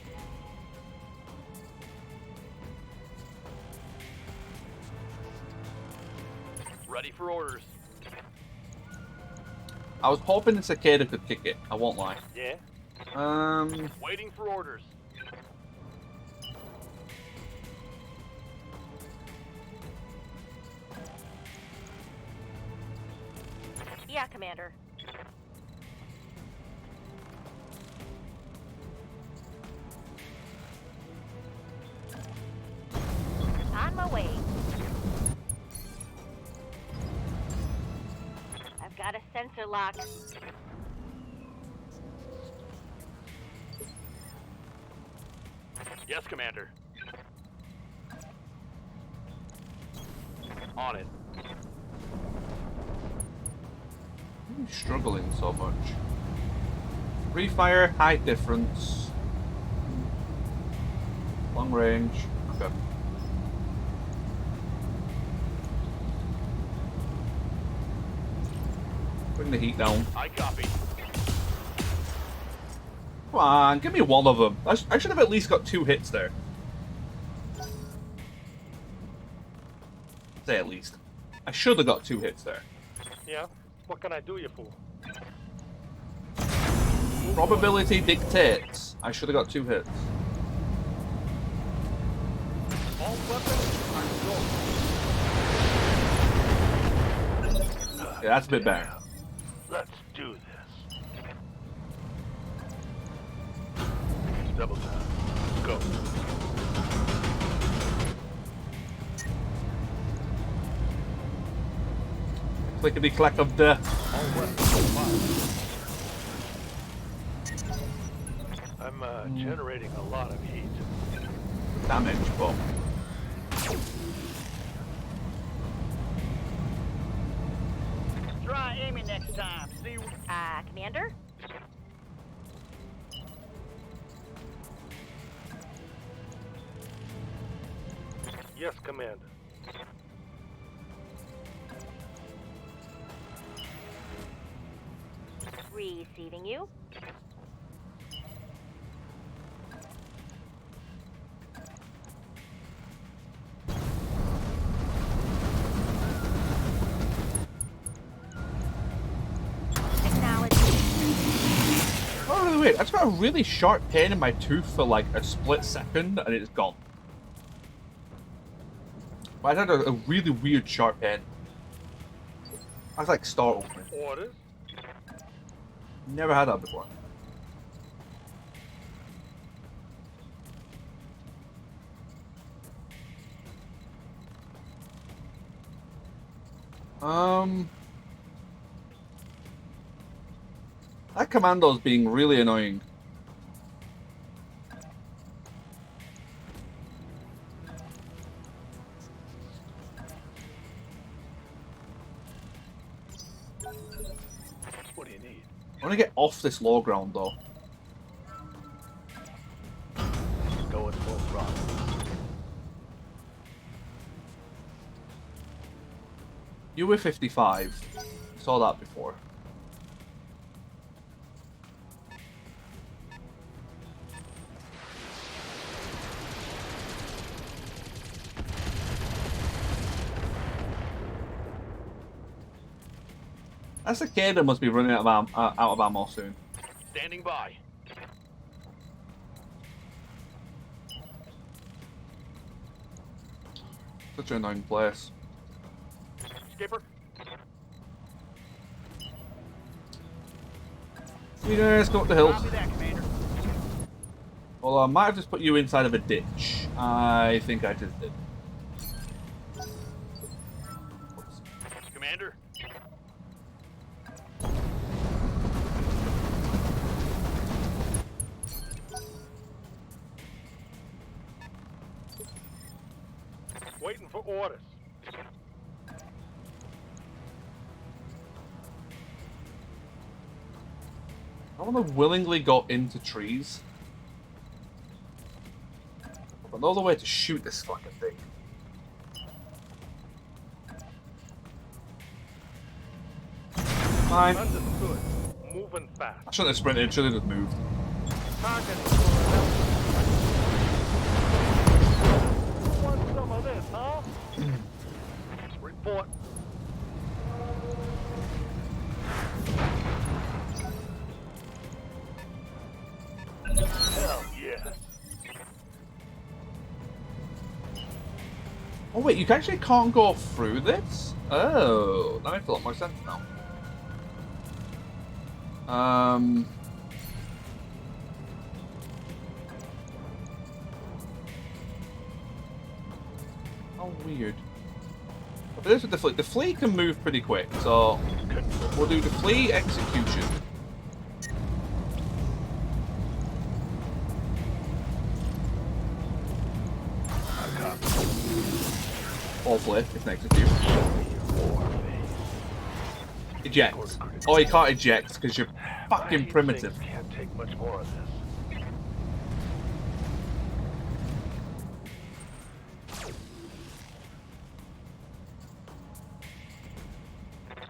Ready for orders. I was hoping the cicada could kick it, I won't lie. Yeah. Waiting for orders. Yeah, Commander. On my way. I've got a sensor lock. Yes, Commander. On it. Why are you struggling so much? Refire, high difference. Long range. Okay. Bring the heat down. I copy. Come on, give me one of them. I should have at least got 2 hits there. Say at least. I should have got 2 hits there. Yeah. What can I do you for? Probability dictates. I should have got 2 hits. All weapons are Yeah, that's a bit better. Let's do this. Double time. Go. Clickety clack of death. All weapons are fired. I'm generating a lot of heat. Damage, but Try aiming next time. See. Commander? Yes, Commander. Receiving you. oh, really weird. I just got a really sharp pain in my tooth for like a split second, and it's gone. But I had a really weird sharp head. I was like startled. Orders. Never had that before. That commando's being really annoying. What do you need? I want to get off this low ground though. Go at full throttle. You were 55. Saw that before. That cicada must be running out of ammo soon. Standing by. Such an annoying place. Skipper. Let's go up the hill. Copy that, Commander. Well, I might have just put you inside of a ditch. I think I just did. Commander. Waiting for orders. I want to willingly go into trees. But no other way to shoot this fucking thing. Fine. Understood. Moving fast. I shouldn't have sprinted, should have just moved. Target is pulling up. Who wants some of this, huh? Report. Hell yes. Oh wait, you actually can't go through this? Oh, that makes a lot more sense now. How weird. But this with the fleet. The fleet can move pretty quick, so we'll do the fleet execution. Hopefully, it's an execute. Eject. Oh, you can't eject because you're fucking primitive. Can't take much more of this.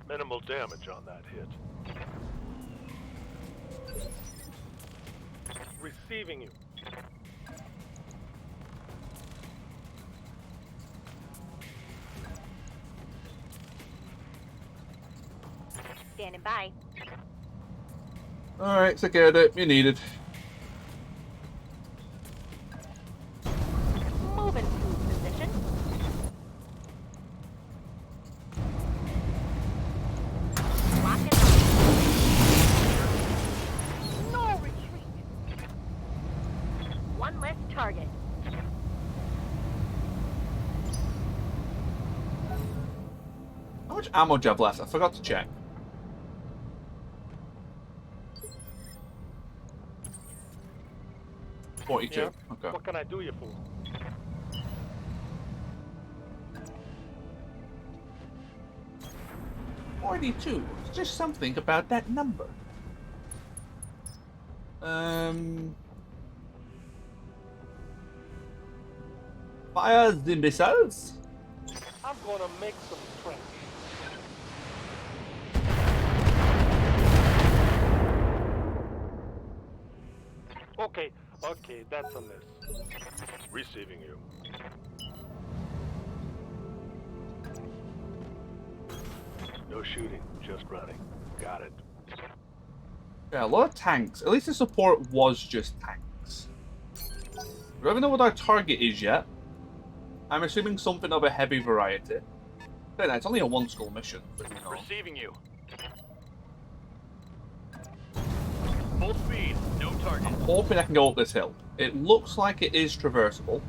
Minimal damage on that hit. Receiving you. Standing by. Alright, cicada, you needed. Moving to position. Locking up. No retreat. One less target. How much ammo do you have left? I forgot to check. $42. Yeah. Okay. What can I do you for? $42. Just something about that number. Fire the missiles. I'm gonna make some trash. Okay, that's a miss. Receiving you. No shooting, just running. Got it. Yeah, a lot of tanks. At least the support was just tanks. We don't even know what our target is yet. I'm assuming something of a heavy variety. But it's only a one skull mission, so who knows? Receiving you. Full speed, no target. I'm hoping I can go up this hill. It looks like it is traversable.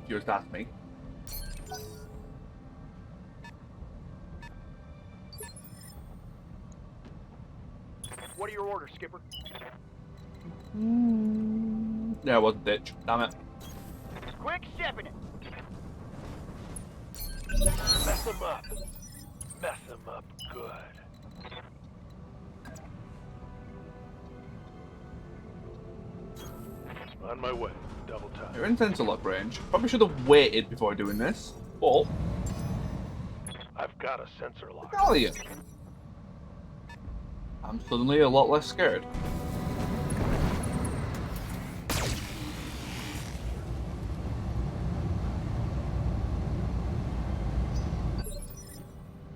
If you just ask me. What are your orders, Skipper? There was a ditch. Damn it. Quick stepping it. Mess them up. Mess them up good. On my way. Double time. You're in sensor lock range. Probably should have waited before doing this. But I've got a sensor lock. Italian. I'm suddenly a lot less scared.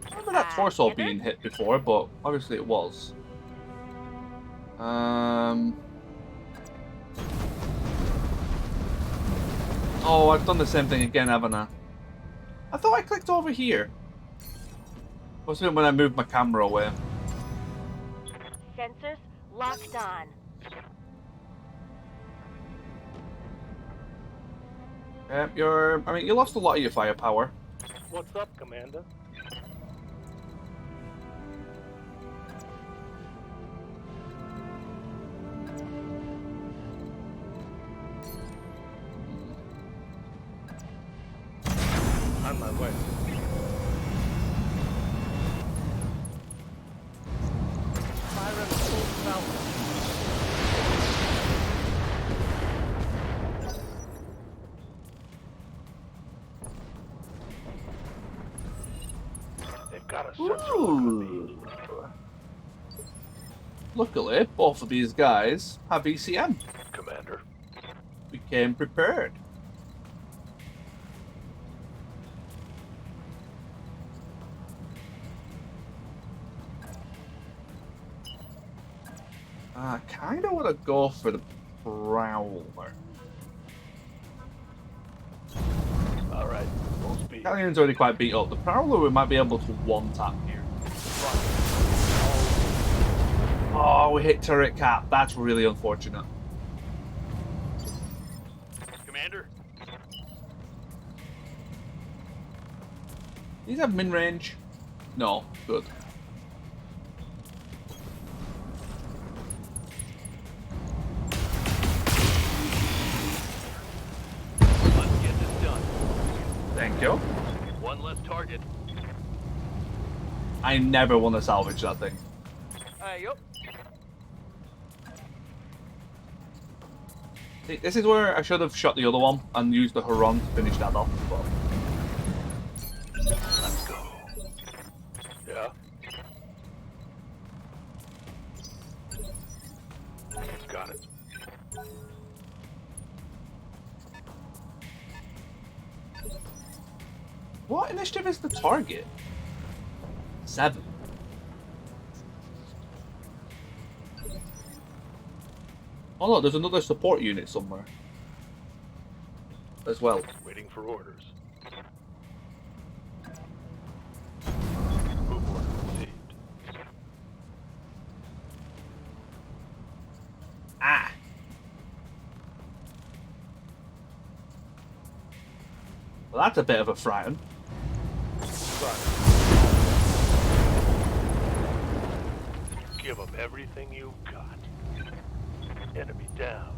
I remember that torso Heather? being hit before, but obviously it was. Oh, I've done the same thing again, haven't I? I thought I clicked over here. Must have been when I moved my camera away. Sensors locked on. I mean, you lost a lot of your firepower. What's up, Commander? On my way. Fire at full power. They've got a sensor lock on me. Luckily, both of these guys have ECM. Commander. We came prepared. I kind of want to go for the Prowler. All right, full speed. Italian's already quite beat up. The Prowler we might be able to one-tap here. Oh, we hit turret cap. That's really unfortunate. Commander. These have min-range? No. Good. Let's get this done. Thank you. One less target. I never want to salvage that thing. Yup. See, this is where I should have shot the other one and used the Huron to finish that off. But Let's go. Yeah. Got it. what initiative is the target? 7. Oh no, there's another support unit somewhere. As well. Waiting for orders. Move order received. Ah! Well, that's a bit of a frighten. Give them everything you got. Enemy down.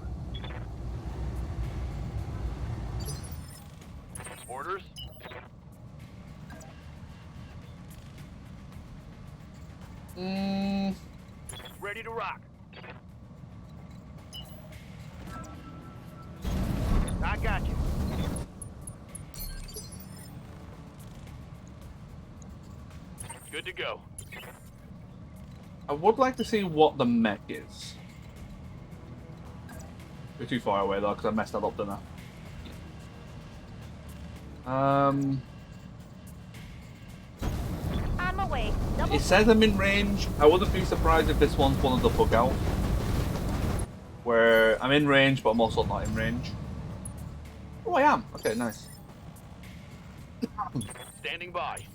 Orders? Ready to rock. I got you. Good to go. I would like to see what the mech is. We're too far away though, because I messed that up, didn't I? On my way. Double It says I'm in range. I wouldn't be surprised if this one's one of the bug out. Where I'm in range, but I'm also not in range. Oh, I am. Okay, nice. Standing by.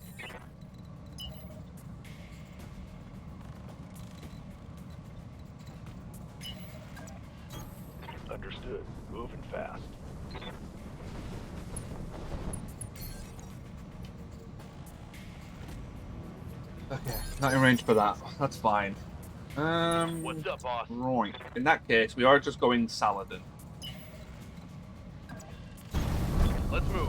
Understood. Moving fast. Okay, not in range for that. That's fine. What's up, boss? Right. In that case, we are just going Saladin. Let's move.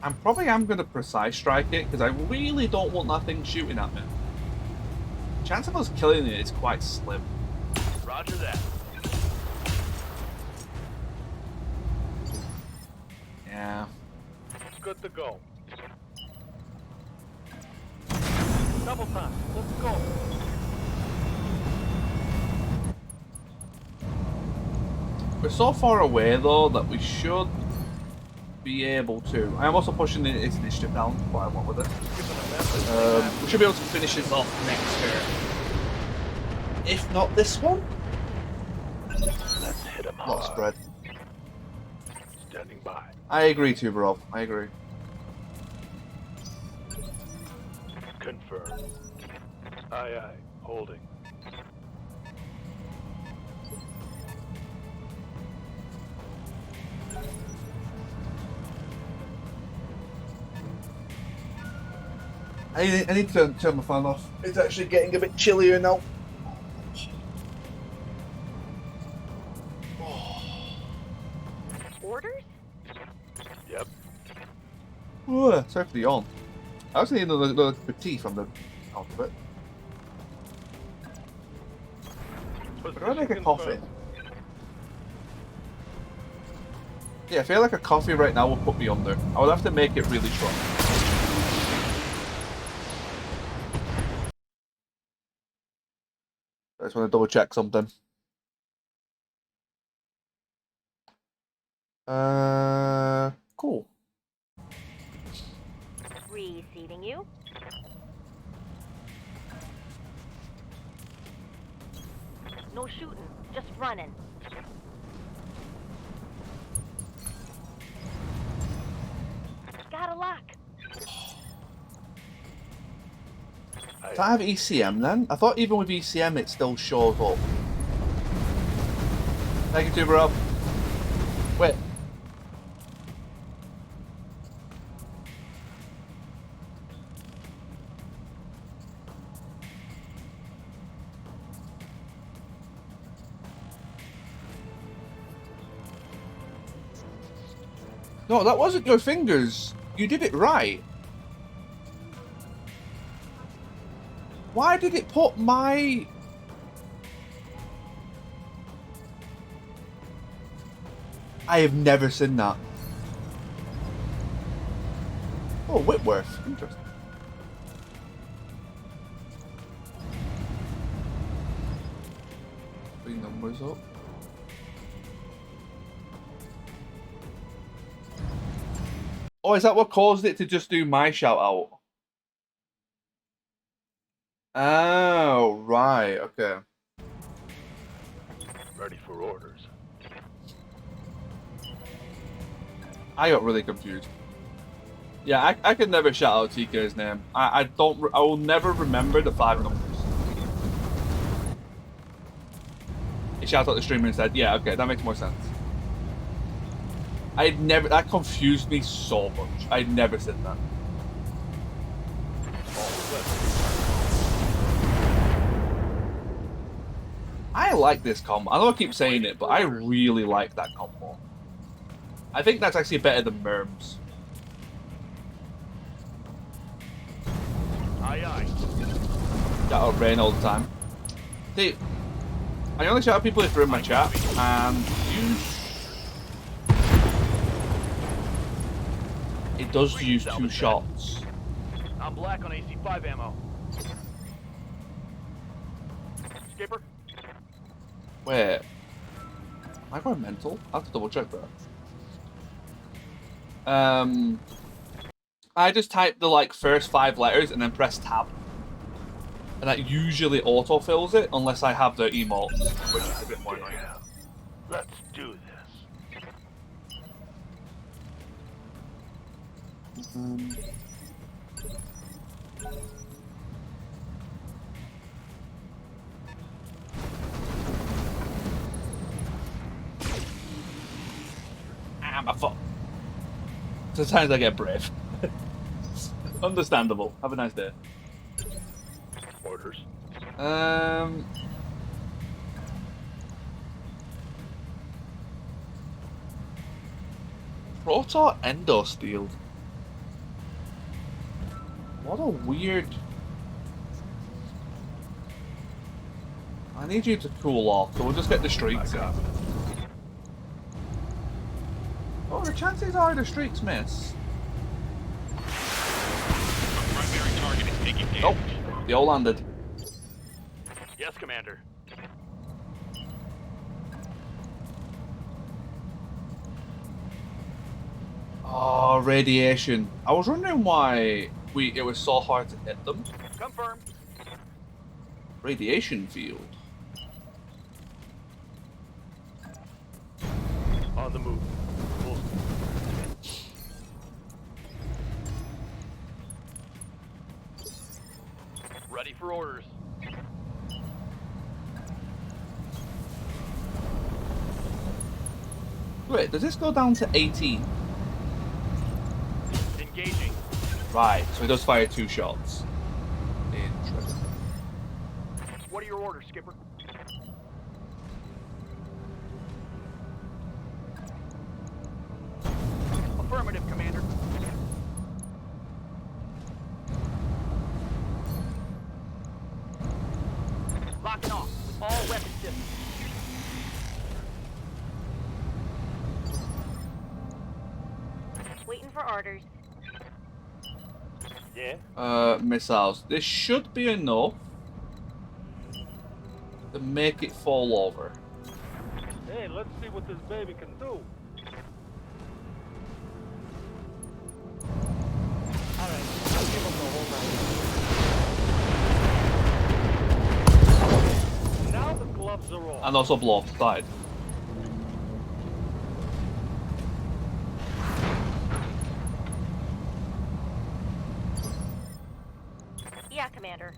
I probably am going to precise strike it, because I really don't want that thing shooting at me. Chance of us killing it is quite slim. Roger that. Yeah. Good to go. Double time. Let's go. We're so far away, though, that we should be able to. I am also pushing its initiative down quite a lot with it. We should be able to finish this off next turn. If not this one. Let's hit him Lot of spread. Standing by. I agree too, bro. I agree. Confirm. Aye, aye. Holding. I need to turn my fan off. It's actually getting a bit chillier now. Orders? Yep. Ooh, sorry for the yawn. I also need another tea from the out of it. But do I make a coffee? Yeah, I feel like a coffee right now will put me under. I would have to make it really strong. I just want to double check something. Cool. Receiving you. No shooting, just running. Got a lock. Do I have ECM then? I thought even with ECM it still shows up. Thank you too, bro. Wait. No, that wasn't your fingers. You did it right. Why did it put my... I have never seen that. Oh, Whitworth. Interesting. Three numbers up. Oh, is that what caused it to just do my shout out? Oh, right, okay. Ready for orders. I got really confused. Yeah, I could never shout out TK's name. I will never remember the 5 numbers. He shouted out the streamer and said, yeah, okay, that makes more sense. That confused me so much. I'd never said that. I like this combo. I know I keep saying it, but I really like that combo. I think that's actually better than Merms. Aye, aye. Shout out Rain all the time. See, I only shout out people if they're in my chat, and it does use 2 shots. I'm black on AC5 ammo. Skipper? Wait. Am I going mental? I have to double check that. I just type the first 5 letters and then press tab. And that usually autofills it unless I have the emotes, which is a bit more annoying. Let's do this. My foot. Sometimes I get brave. Understandable. Have a nice day. Orders. Protor Endosteel. What a weird. I need you to cool off, so we'll just get the streaks in. Oh, the chances are the streaks miss. Primary target is taking damage. Nope, they all landed. Yes, Commander. Oh, radiation. I was wondering why it was so hard to hit them. Confirmed. Radiation field. On the move. Full. Ready for orders. Wait, does this go down to 18? Engaging. Right, so he does fire 2 shots. Interesting. What are your orders, Skipper? Affirmative, Commander. Locking off. All weapon systems. Waiting for orders. Yeah? Missiles. This should be enough to make it fall over. Hey, let's see what this baby can do. Alright, I'll give him the whole night. Now the gloves are off. And also blow off the side. Yeah, Commander.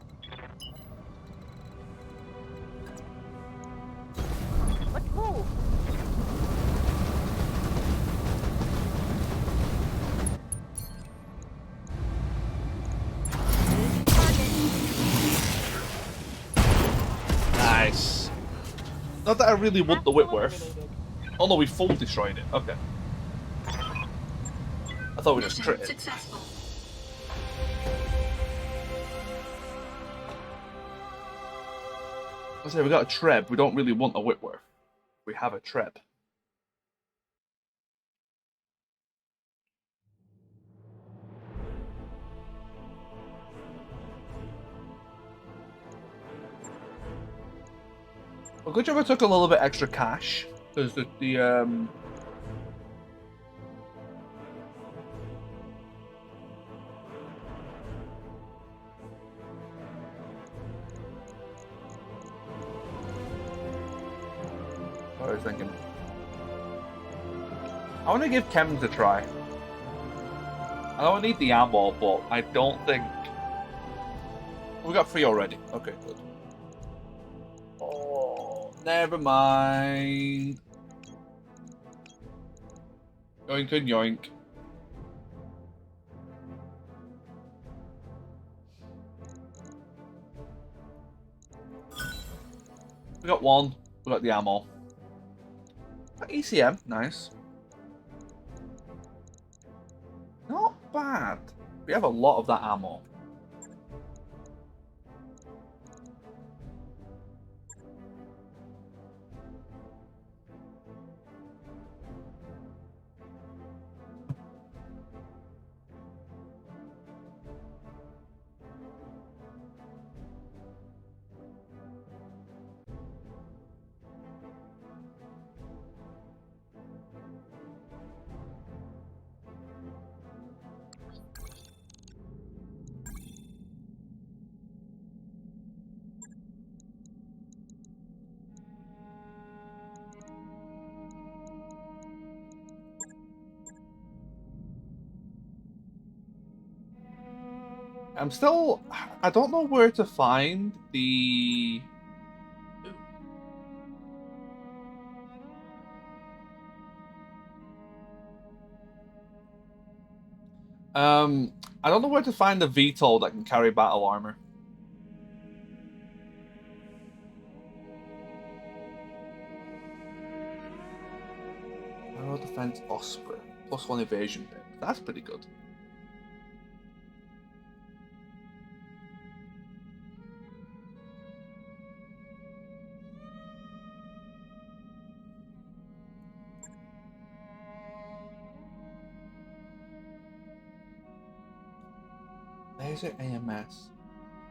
Let's move. Nice. Not that I really want the Whitworth. Oh no, we full destroyed it. Okay. I thought we just Mission crit it. successful. I say we got a Treb. We don't really want a Whitworth. We have a Treb. Well, good job I took a little bit extra cash because the what was I thinking? I want to give Chems a try. I don't need the ammo, but I don't think we got 3 already. Okay, good. Oh, never mind. Yoink and yoink. We got 1. We got the ammo. Got ECM, nice. Not bad. We have a lot of that ammo. I don't know where to find the... I don't know where to find the VTOL that can carry battle armor. Aero Defense Osprey. +1 evasion bit. That's pretty good. Laser AMS.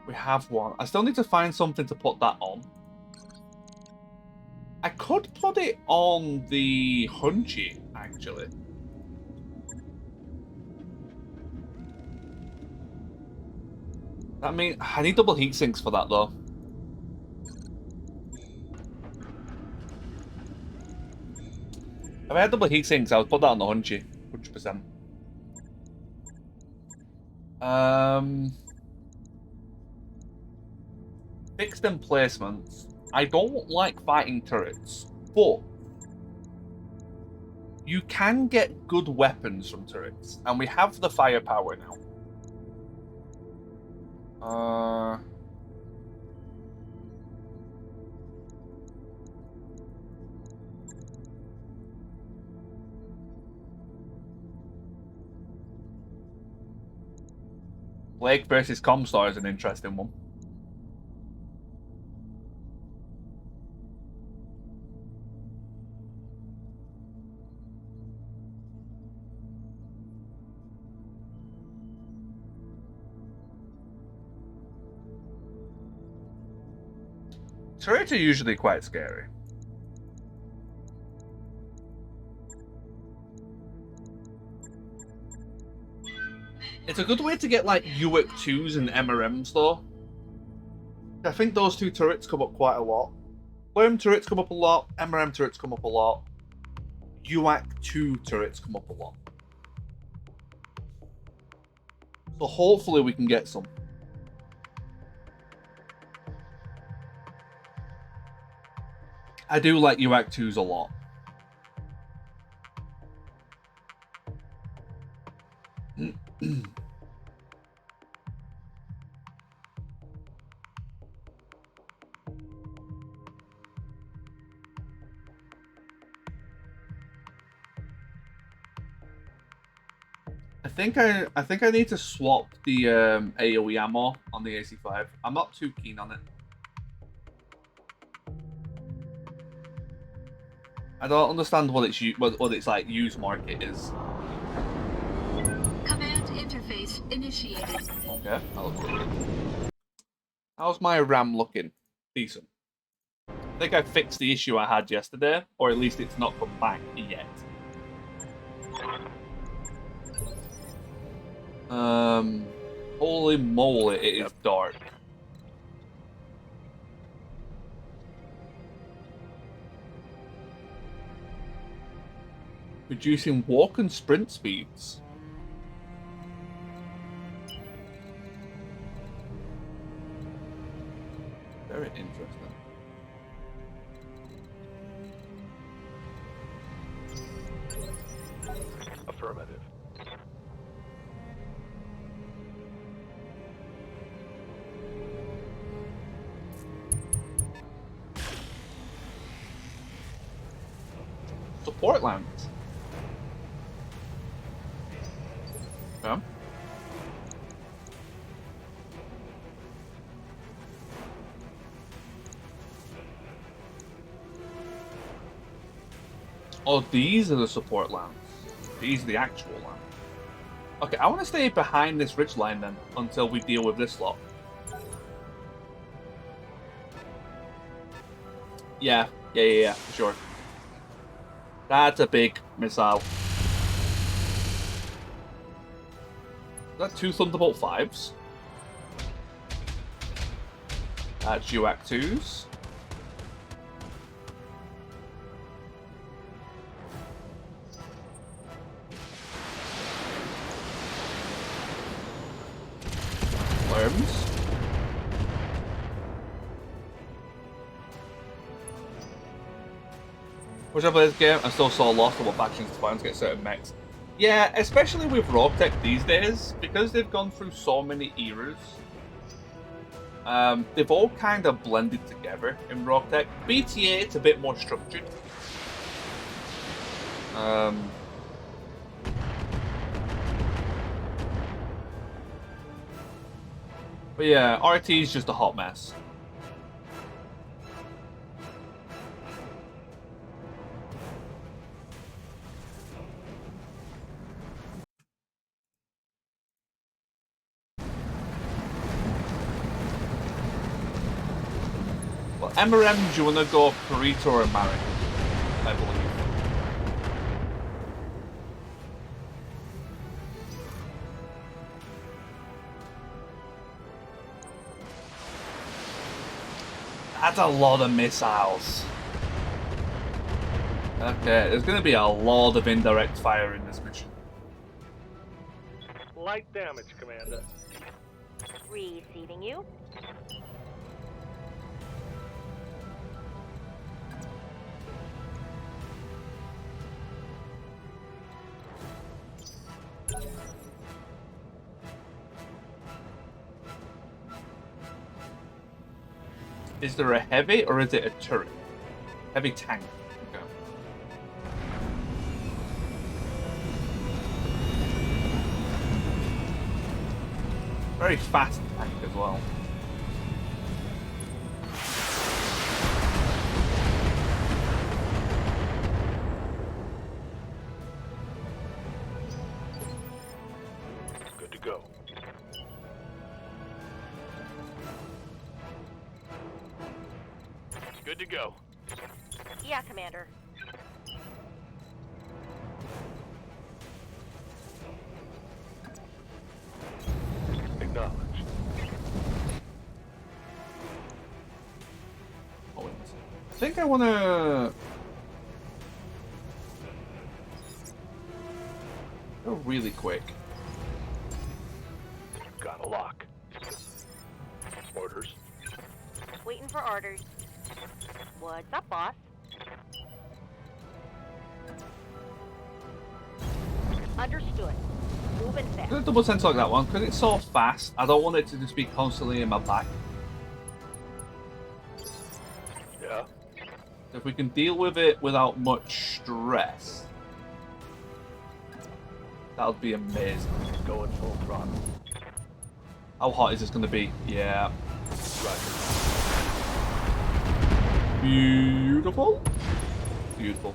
We have one. I still need to find something to put that on. I could put it on the Hunchy, actually. I mean, I need double heat sinks for that, though. If I had double heat sinks, I would put that on the Hunchy. 100%. Fixed emplacements. I don't like fighting turrets, but you can get good weapons from turrets, and we have the firepower now. Blake versus Comstar is an interesting one. Turrets are usually quite scary. It's a good way to get like UIC 2s and MRMs though. I think those two turrets come up quite a lot. Worm turrets come up a lot, MRM turrets come up a lot. UAC 2 turrets come up a lot. So hopefully we can get some. I do like UAC 2s a lot. I think I need to swap the AoE ammo on the AC5. I'm not too keen on it. I don't understand what its like use market is. Command interface initiated. Okay, that looks good. How's my RAM looking? Decent. I think I fixed the issue I had yesterday, or at least it's not come back yet. Holy moly, it is dark. Reducing walk and sprint speeds. Very interesting. Affirmative. Support lounge. Okay. Oh, these are the support lands. These are the actual lands. Okay, I want to stay behind this ridge line then until we deal with this lot. Yeah, for sure. That's a big missile. Is that 2 Thunderbolt 5s? That's UAC 2s. games. Which I played this game, I still saw lost of what factions to find to get certain mechs. Yeah, especially with Rogue Tech these days, because they've gone through so many eras. They've all kind of blended together in Rogue Tech. BTA, it's a bit more structured. But yeah, RT is just a hot mess. Well, MRM, do you want to go Perito or Marek? I believe. That's a lot of missiles. Okay, there's going to be a lot of indirect fire in this mission. Light damage, Commander. Receiving you. Is there a heavy or is it a turret? Heavy tank. Okay. Very fast tank as well. Good to go. Good to go. Yeah, Commander. Acknowledged. Oh, wait. I think I want to go really quick. Got a lock. Orders. Waiting for orders. What's up, boss? Understood. Moving I'm fast. gonna double sense like that one because it's so fast. I don't want it to just be constantly in my back. Yeah. If we can deal with it without much stress, that would be amazing. Going full throttle. How hot is this going to be? Yeah. Roger. Beautiful. Beautiful.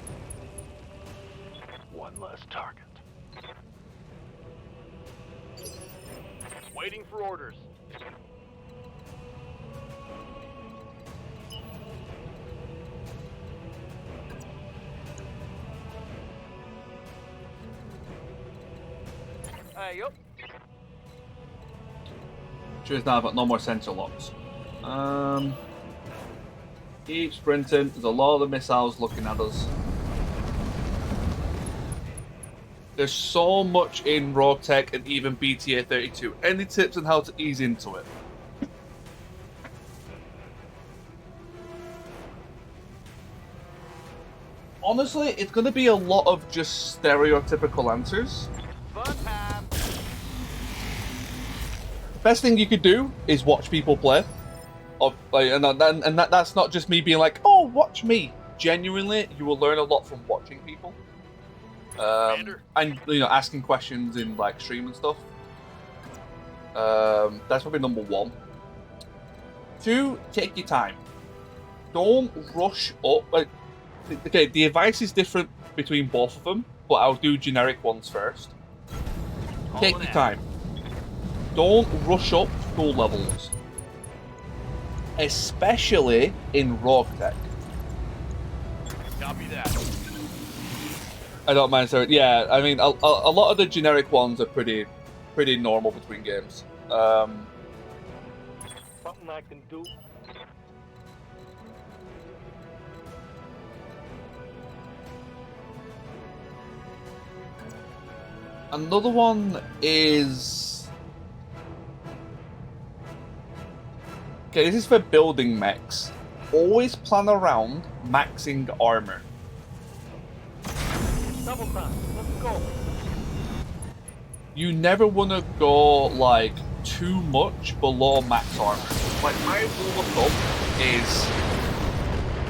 One less target. Waiting for orders. Yup. Cheers, now I've got no more sensor locks. Keep sprinting. There's a lot of the missiles looking at us. There's so much in Rogue Tech and even BTA 32. Any tips on how to ease into it? Honestly, it's going to be a lot of just stereotypical answers. Fun time. Best thing you could do is watch people play. That's not just me being like, oh, watch me. Genuinely, you will learn a lot from watching people. And asking questions in like stream and stuff. That's probably number one. 2, take your time. Don't rush up. Okay, the advice is different between both of them, but I'll do generic ones first. Take your time. Don't rush up school levels, especially in Rogue Tech. Copy that. I don't mind, sir. Yeah, I mean, a lot of the generic ones are pretty normal between games. Something I can do. Another one is Okay, this is for building mechs. Always plan around maxing armor. Double time. Let's go. You never want to go like too much below max armor. Like my rule of thumb is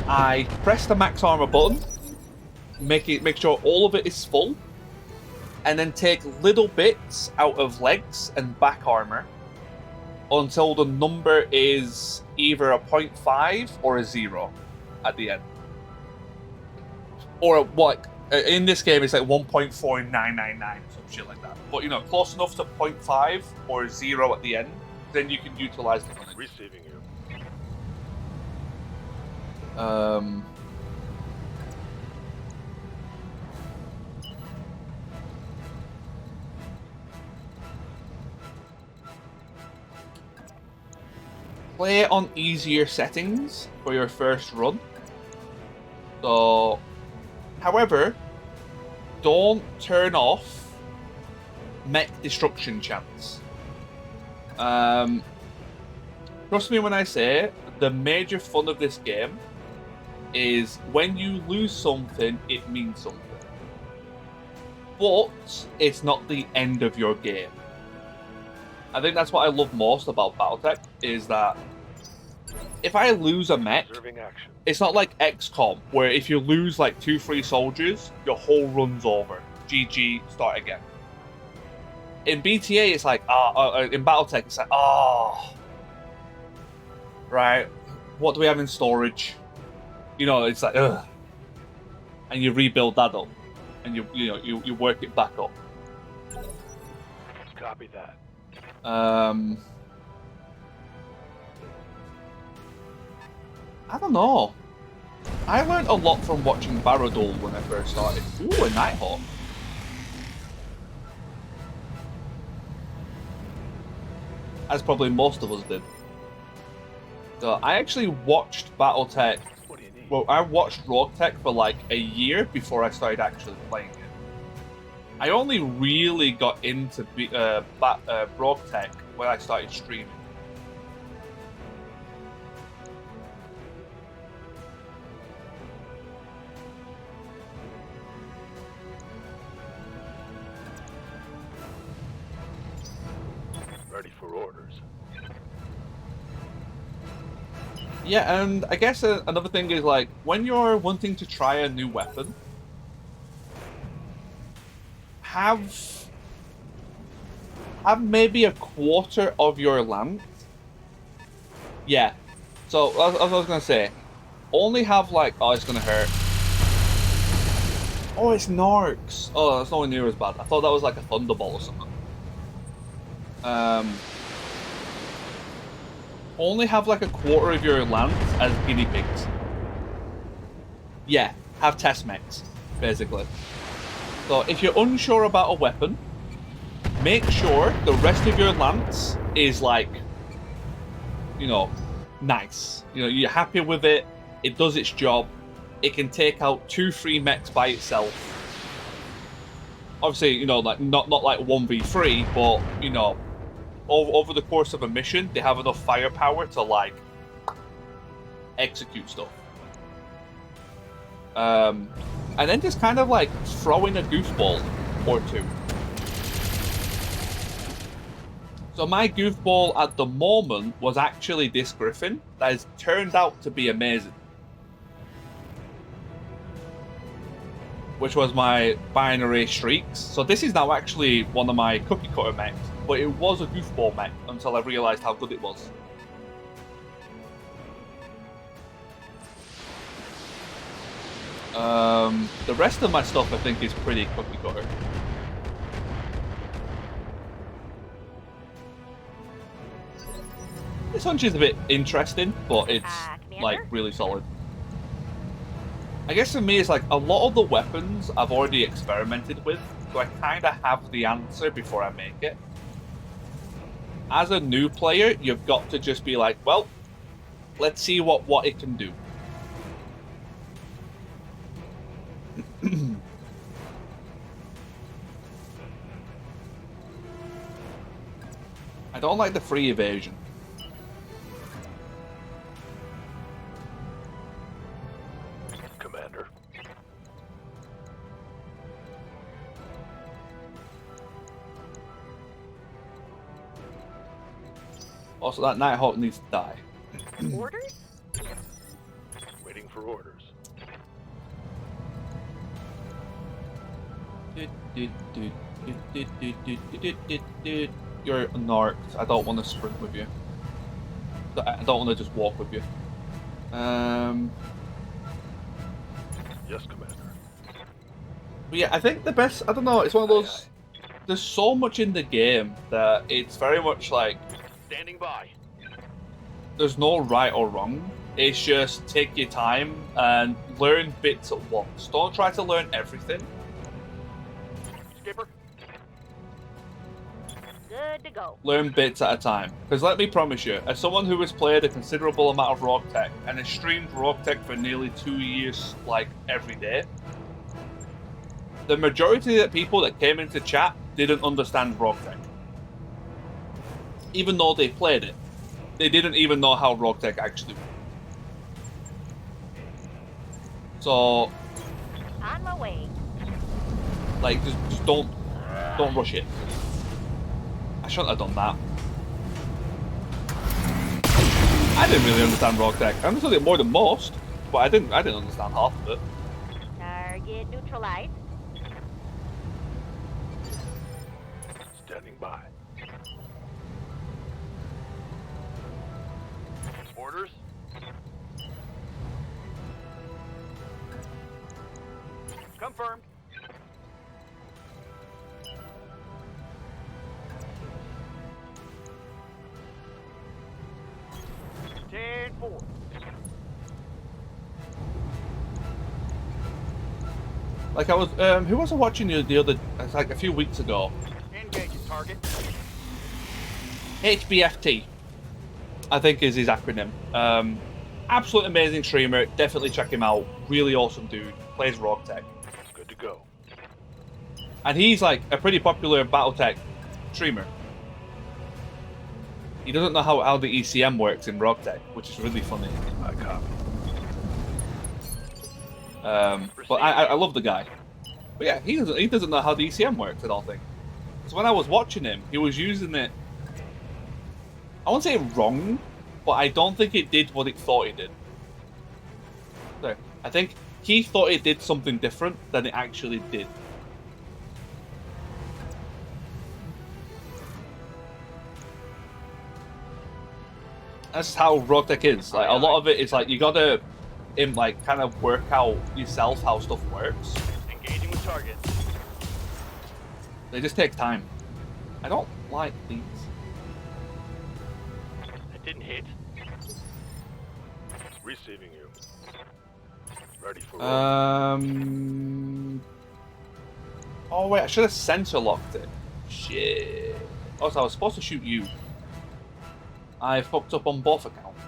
I press the max armor button, make sure all of it is full, and then take little bits out of legs and back armor until the number is either a 0.5 or a 0 at the end. Or what? In this game, it's like 1.4999, some shit like that. But, you know, close enough to 0.5 or 0 at the end, then you can utilize the money. Receiving you. Play on easier settings for your first run. So, however, don't turn off mech destruction chance. Trust me when I say the major fun of this game is when you lose something, it means something. But it's not the end of your game. I think that's what I love most about BattleTech, is that if I lose a mech, it's not like XCOM, where if you lose like 2-3 soldiers, your whole run's over. GG, start again. In BTA, it's like, in BattleTech, it's like, right, what do we have in storage? You know, it's like, ugh. And you rebuild that up, and you work it back up. Copy that. I don't know. I learned a lot from watching Baradol when I first started. Ooh, a Nighthawk. As probably most of us did. So I actually watched BattleTech. Well, I watched Rogue Tech for like a year before I started actually playing it. I only really got into Rogue Tech when I started streaming. Ready for orders. Yeah, and I guess another thing is, like, when you're wanting to try a new weapon, have maybe a quarter of your lance. Yeah. So, as I was going to say, only have, like, oh, it's going to hurt. Oh, it's Narcs. Oh, that's nowhere near as bad. I thought that was like a Thunderbolt or something. Only have like a quarter of your lance as guinea pigs. Yeah, have test mechs, basically. So if you're unsure about a weapon, make sure the rest of your lance is like, you know, nice. You know, you're happy with it, it does its job, it can take out 2-3 mechs by itself. Obviously, you know, like not like 1v3, but, you know, over the course of a mission, they have enough firepower to, like, execute stuff. And then just kind of, like, throw in a goofball or two. So my goofball at the moment was actually this Griffin. That has turned out to be amazing. Which was my binary streaks. So this is now actually one of my cookie cutter mechs. But it was a goofball mech until I realised how good it was. The rest of my stuff I think is pretty cookie cutter. This hunch is a bit interesting, but it's like really solid. I guess for me it's like a lot of the weapons I've already experimented with, so I kind of have the answer before I make it. As a new player, you've got to just be like, well, let's see what it can do. I don't like the free evasion. Also, that Nighthawk needs to die. Orders? Waiting for orders. You're narked. I don't want to sprint with you. I don't want to just walk with you. Yes, Commander. But yeah, I think the best. I don't know. It's one of those. There's so much in the game that it's very much like Standing by. there's no right or wrong. It's just take your time and learn bits at once. Don't try to learn everything. Skipper. Good to go. Learn bits at a time. Because let me promise you, as someone who has played a considerable amount of Rogue Tech and has streamed Rogue Tech for nearly 2 years, like every day, the majority of the people that came into chat didn't understand Rogue Tech. Even though they played it, they didn't even know how Rogue Tech actually worked. So, On my way. like, just don't rush it. I shouldn't have done that. I didn't really understand Rogue Tech. I understood it more than most, but I didn't understand half of it. Target neutralized. Standing by. Orders? Confirmed. Ten four. Like I was, who was I watching the other, like a few weeks ago? Engaging target. HBFT, I think is his acronym. Absolute amazing streamer. Definitely check him out. Really awesome dude. Plays Rogue Tech. Good to go. And he's like a pretty popular BattleTech streamer. He doesn't know how the ECM works in Rogue Tech, which is really funny. I copy. But I love the guy. But yeah, he doesn't know how the ECM works, I don't think. So when I was watching him, he was using it, I won't say wrong, but I don't think it did what it thought it did. So, I think he thought it did something different than it actually did. That's how Rogue Tech is. Like a lot of it is like you gotta, like kind of work out yourself how stuff works. Engaging with target. They just take time. I don't like these. It didn't hit. Receiving you. Ready for Oh wait, I should have center locked it. Shit. Also, I was supposed to shoot you. I fucked up on both accounts.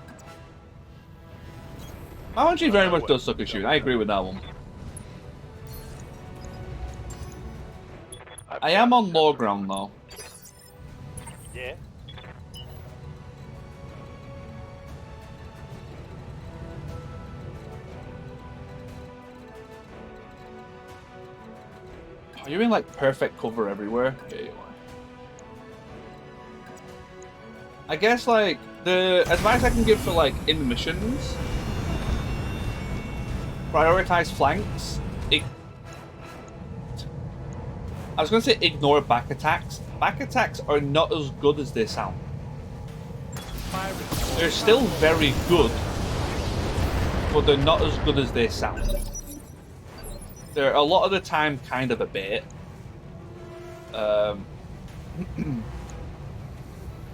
RNG very much does suck at shooting. I agree with that one. I am on low ground though. Yeah. Are you in like perfect cover everywhere? Yeah, you are. I guess like the advice I can give for like in missions, prioritize flanks. I was gonna say ignore back attacks. Back attacks are not as good as they sound. They're still very good, but they're not as good as they sound. They're a lot of the time kind of a bait. The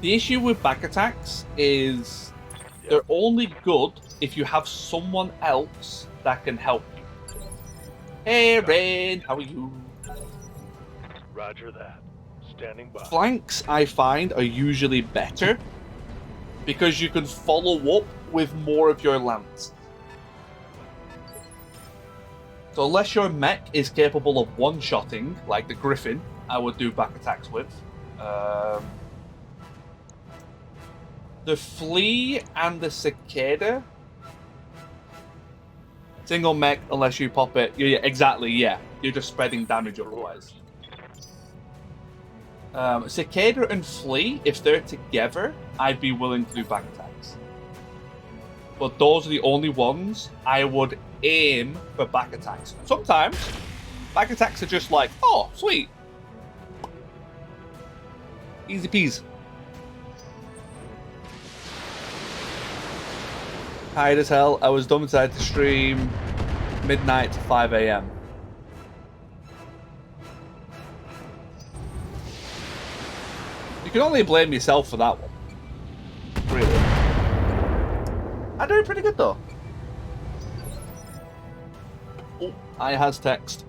issue with back attacks is they're only good if you have someone else that can help you. Hey Rain, how are you? Roger that. Standing by. Flanks, I find, are usually better because you can follow up with more of your lance. So unless your mech is capable of one-shotting, like the Griffin, I would do back attacks with. The Flea and the Cicada. Single mech, unless you pop it. Yeah, exactly, yeah. You're just spreading damage otherwise. Cicada and Flea, if they're together, I'd be willing to do back attacks. But those are the only ones I would aim for back attacks. Sometimes, back attacks are just like, oh, sweet. Easy peasy. Tired as hell. I was dumb inside to stream midnight to 5 a.m. You can only blame yourself for that one. Really. I'm doing pretty good though. Oh, I has text.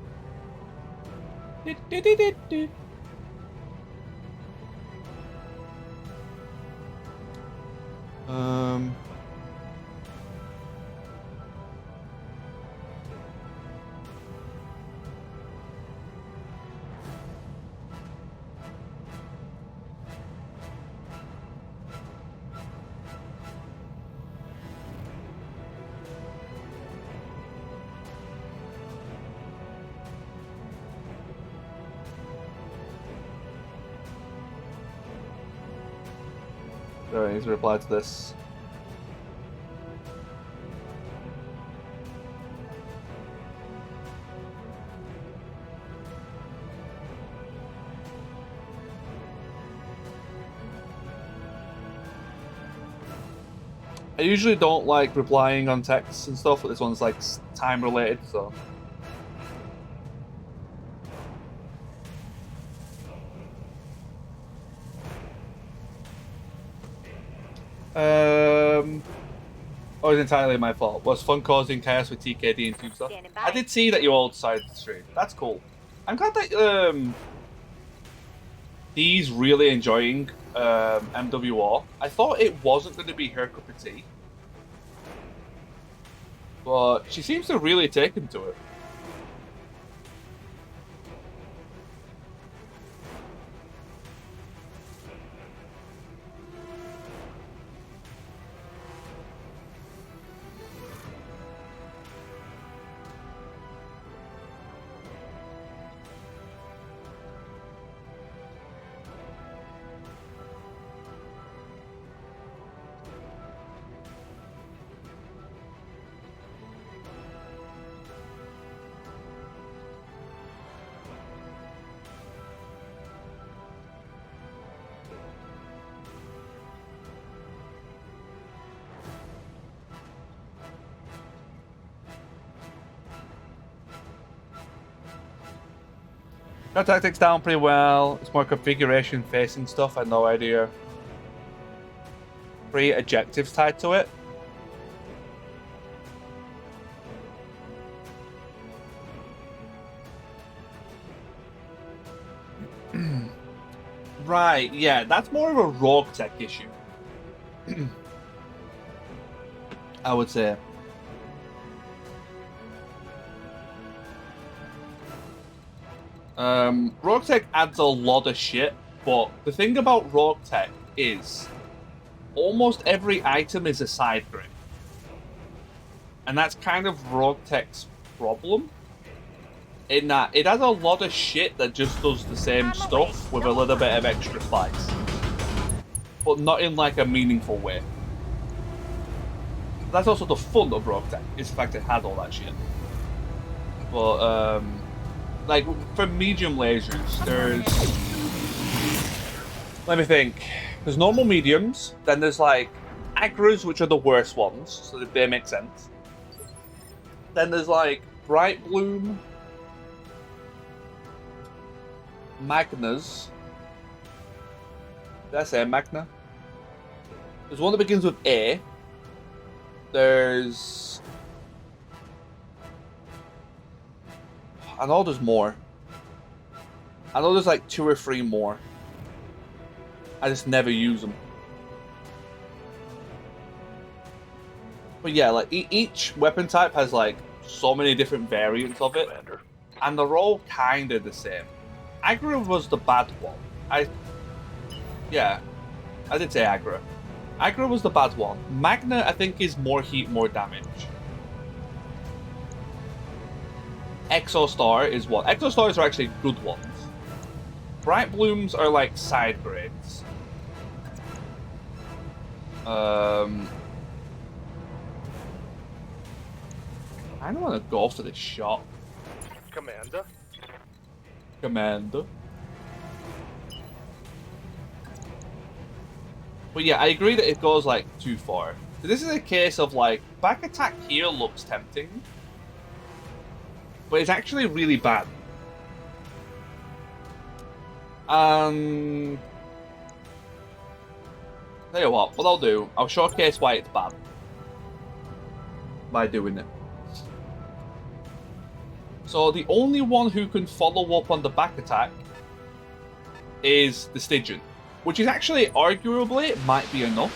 So I need to reply to this. I usually don't like replying on texts and stuff, but this one's like time related, so. Oh, it's entirely my fault. Was fun causing chaos with TKD and Tube stuff. I did see that you all decided to stream. That's cool. I'm glad that Dee's really enjoying MWR. I thought it wasn't going to be her cup of tea, but she seems to really take into it. Got tactics down pretty well. It's more configuration facing stuff. I had no idea. 3 objectives tied to it. Right, yeah, that's more of a rogue tech issue. I would say. Rogue Tech adds a lot of shit, but the thing about Rogue Tech is almost every item is a side grid. And that's kind of Rogue Tech's problem. In that it has a lot of shit that just does the same stuff with a little bit of extra spice. But not in like a meaningful way. That's also the fun of Rogue Tech, is the fact it has all that shit. But like, for medium lasers, there's... Let me think. There's normal mediums, then there's, like, Agras, which are the worst ones, so that they make sense. Then there's, like, Bright Bloom, Magnas. Did I say Magna? There's one that begins with A. There's... I know there's more. I know there's like 2 or 3 more. I just never use them. But yeah, like each weapon type has like so many different variants of it, and they're all kind of the same. Agra was the bad one. I did say Agra. Agra was the bad one. Magna, I think, is more heat, more damage. Exostar is what? Exostars are actually good ones. Bright Blooms are like side grades. I don't want to go for this shot. Commander? Commander. But yeah, I agree that it goes like too far. So this is a case of like back attack here looks tempting, but it's actually really bad. Tell you what I'll do, I'll showcase why it's bad by doing it. So the only one who can follow up on the back attack is the Stygian, which is actually arguably might be enough.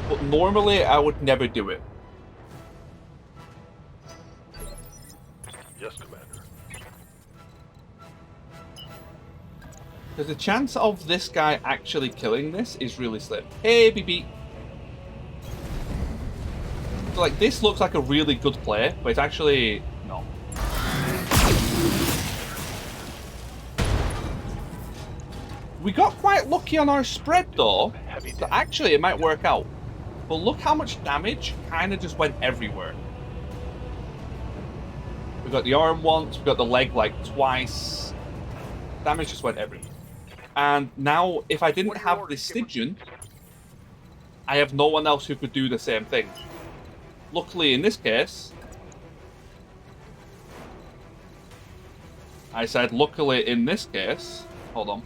But normally I would never do it. Yes, Commander. Because the chance of this guy actually killing this is really slim. Hey, BB. So, like, this looks like a really good play, but it's actually not. We got quite lucky on our spread, though. So actually, it might work out. But look how much damage kind of just went everywhere. We got the arm once, we got the leg like twice. Damage just went everywhere. And now, if I didn't have this Stygian, I have no one else who could do the same thing. Luckily, in this case, I said luckily in this case, hold on.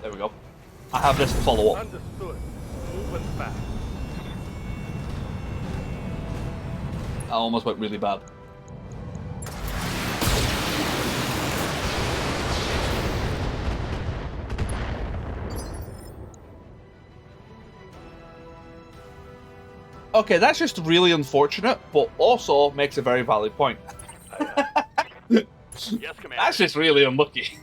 There we go. I have this to follow up. Understood. Moving fast. That almost went really bad. Okay, that's just really unfortunate, but also makes a very valid point. Yes, Commander. That's just really unlucky.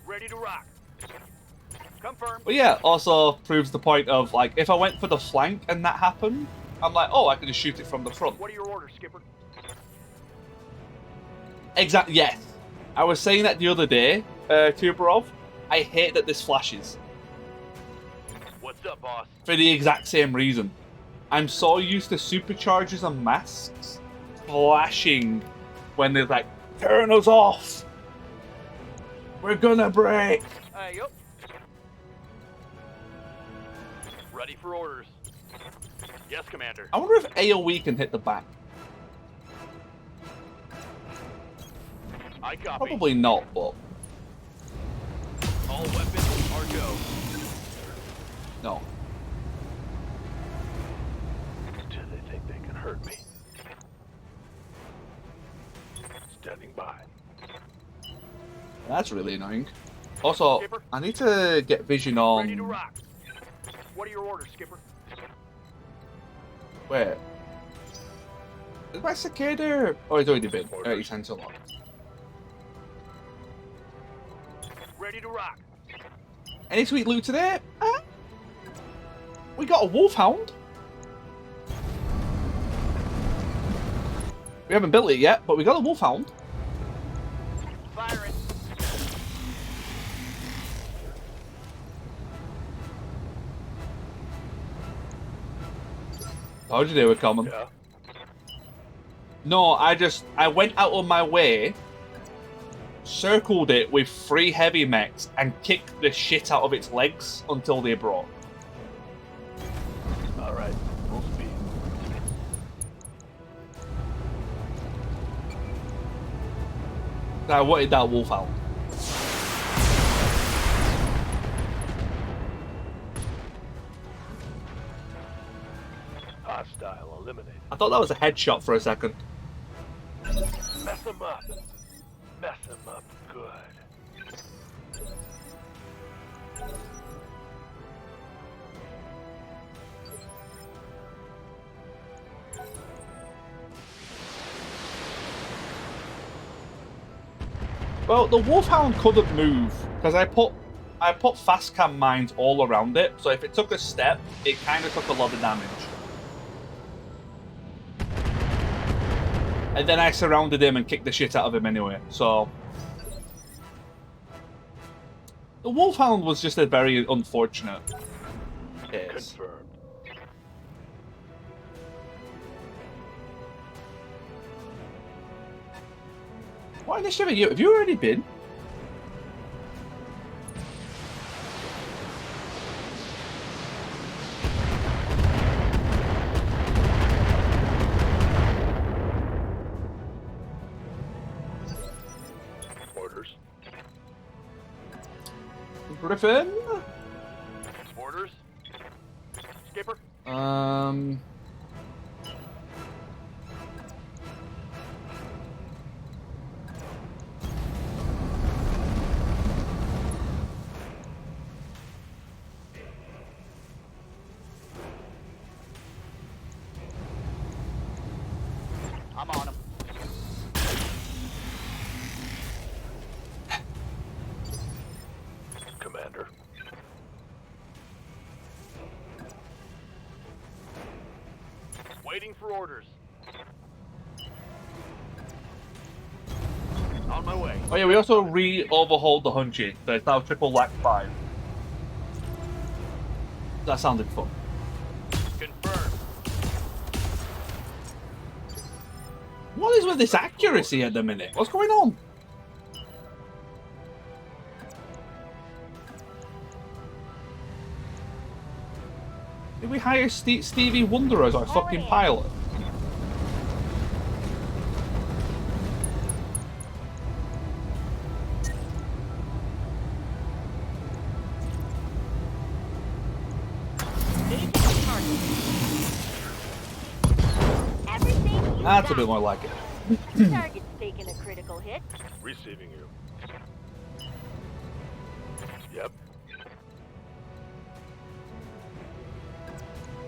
Ready to rock. Confirm. But yeah, also proves the point of, like, if I went for the flank and that happened, I'm like, oh, I can just shoot it from the front. What are your orders, Skipper? Exactly, yes. I was saying that the other day, Tuberov. I hate that this flashes. What's up, boss? For the exact same reason. I'm so used to superchargers and masks flashing when they're like, turn us off! We're gonna break! Hey, yup. Ready for orders. Yes, Commander. I wonder if AoE can hit the back. I copy. Probably not, but All weapons are go. no. Do they think they can hurt me? Standing by. That's really annoying. Also, I need to get vision Ready to on... rock. What are your orders, Skipper? Wait. Is my cicada... Oh, it's already been. He's sent a lot. Ready to rock. Any sweet loot today? We got a wolfhound. We haven't built it yet, but we got a wolfhound. Firing. Told you they were coming. Yeah. No, I went out of my way, circled it with 3 heavy mechs, and kicked the shit out of its legs until they broke. All right. Full speed. I wanted that wolfhound. Hostile eliminated. I thought that was a headshot for a second. Mess them up. Mess them up good. Well, the wolfhound couldn't move because I put fast cam mines all around it, so if it took a step, it kind of took a lot of damage. And then I surrounded him and kicked the shit out of him anyway, so... The Wolfhound was just a very unfortunate case. Confirmed. What initiative are you? Have you already been? Orders. Griffin? Orders. Skipper. I'm on him. Commander. Waiting for orders. On my way. Oh yeah, we also re-overhauled the Hunchy, so it's now triple lack 5. That sounded fun. Confirmed. What is with this accuracy at the minute? What's going on? Did we hire Stevie Wonder as our fucking pilot? That's a bit more like it. Target's taking a critical hit. Receiving you. Yep.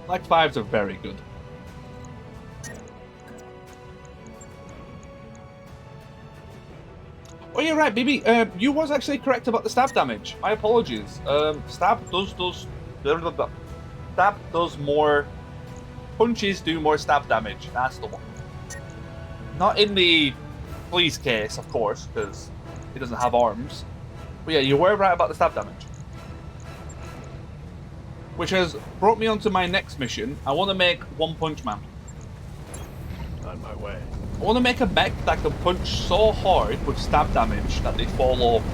Like 5s are very good. Oh yeah, right, BB. You was actually correct about the stab damage. My apologies. Stab does more. Punches do more stab damage. That's the one. Not in the police case, of course, because he doesn't have arms. But yeah, you were right about the stab damage. Which has brought me onto my next mission. I want to make One Punch Man. On my way. I want to make a mech that can punch so hard with stab damage that they fall over.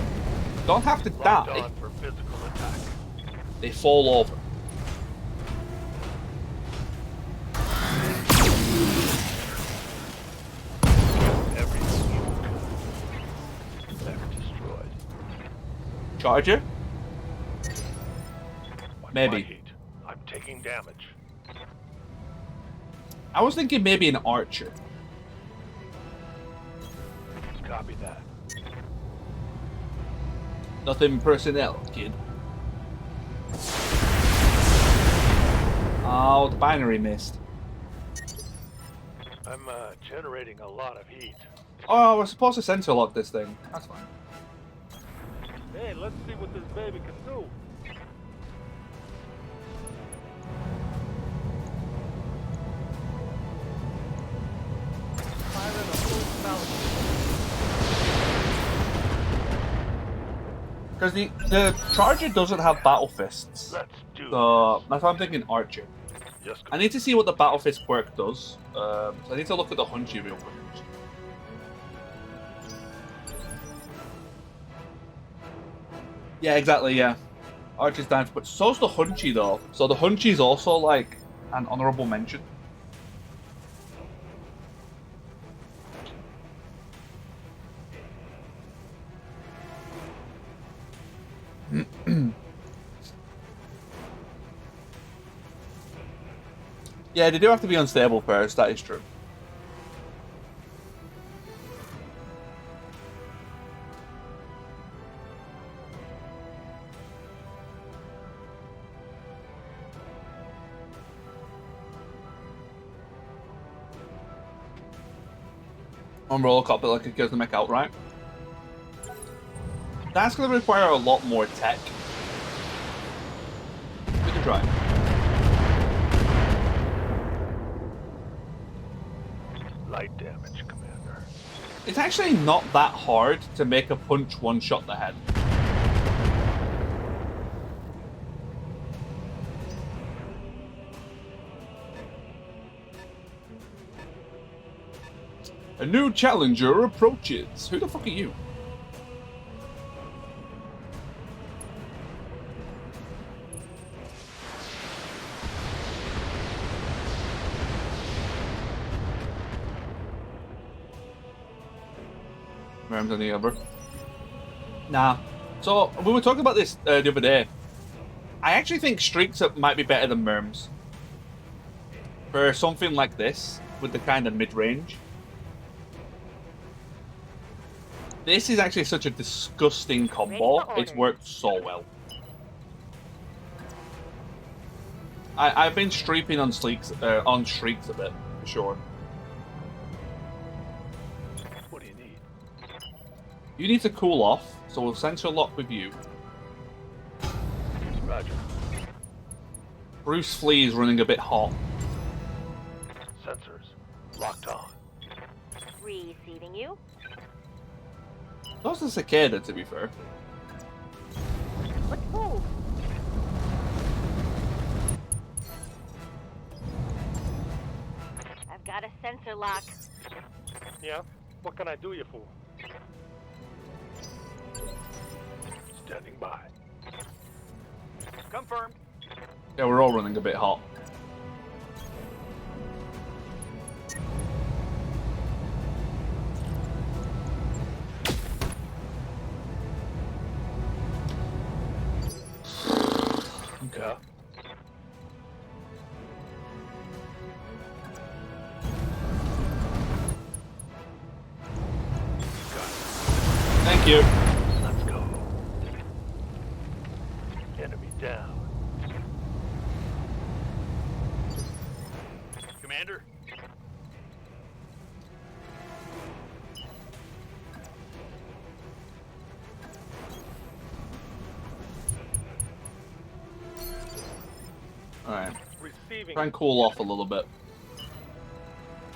Don't have to Locked die, on for physical attack. they fall over. Everything you could. Left destroyed. Charger? Watch Maybe. my heat. I'm taking damage. I was thinking maybe an archer. Copy that. Nothing personnel, kid. Oh, the binary missed. I'm generating a lot of heat. Oh, we're supposed to sensor lock this thing. That's fine. Hey, let's see what this baby can do. Firing a full mount. Because the Charger doesn't have Battle Fists. Let's do So that's why I'm thinking Archer. Yes, I need to see what the Battle Fist quirk does. So I need to look at the Hunchy real quick. Yeah, exactly, yeah. Archer's down, but so's the Hunchy though. So the Hunchy's also like an honourable mention. Yeah, they do have to be unstable first, that is true. On roller cockpit like it kills the mech outright. That's going to require a lot more tech. We can try. light damage, Commander. It's actually not that hard to make a punch one-shot the head. A new challenger approaches. Who the fuck are you? Rams any other? Nah. So we were talking about this the other day. I actually think streaks might be better than merms for something like this with the kind of mid-range. This is actually such a disgusting combo. It's worked so well. I've been streaking on streaks a bit for sure. What do you need? You need to cool off, so we'll sensor lock with you. Roger. Bruce Flea is running a bit hot. Sensors locked on. Receiving you. That's a cicada, to be fair. Let's move. I've got a sensor lock. Yeah? What can I do you for? Standing by. Confirmed. Yeah, we're all running a bit hot. Okay. Thank you. Let's go. Enemy down. Commander. Alright. Receiving. Try and cool off a little bit.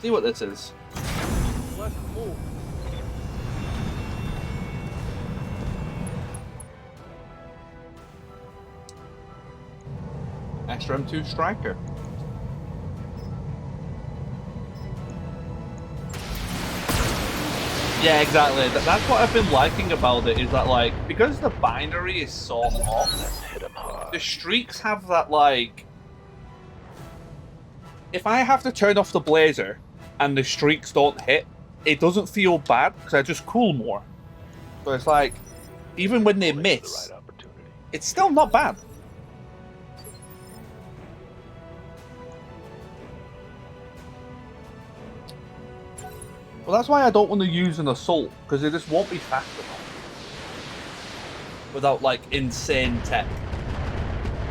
See what this is. Let's move. Extra M2 Striker. Yeah, exactly. That's what I've been liking about it, is that, like, because the binary is so hot, Let's hit him hard. the streaks have that, like... If I have to turn off the blazer and the streaks don't hit, it doesn't feel bad, because I just cool more. So it's like, even when they miss, The right opportunity. it's still not bad. Well, that's why I don't want to use an assault, because it just won't be fast enough without, like, insane tech.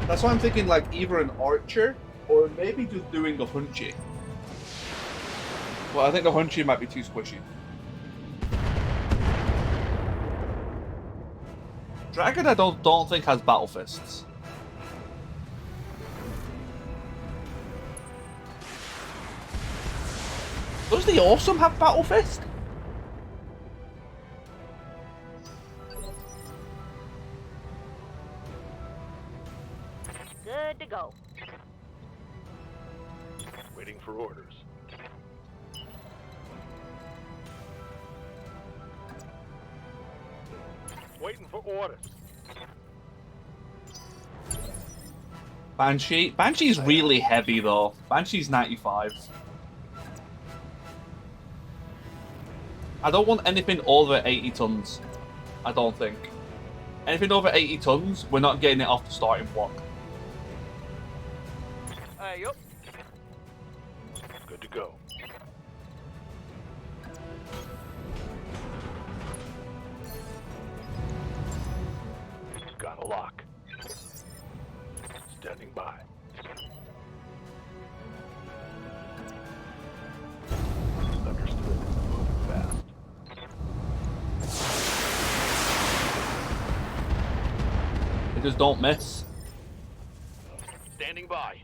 That's why I'm thinking, like, either an archer or maybe just doing a hunchy. Well, I think a hunchy might be too squishy. Dragon, I don't think has battle fists. Does the Awesome have Battle Fist? Good to go. Waiting for orders. Waiting for orders. Banshee? Banshee's really heavy though. Banshee's 95. I don't want anything over 80 tons. I don't think. Anything over 80 tons, we're not getting it off the starting block. Yup. Good to go. Got a lock. Standing by. Understood. Moving fast. They just don't miss. Standing by.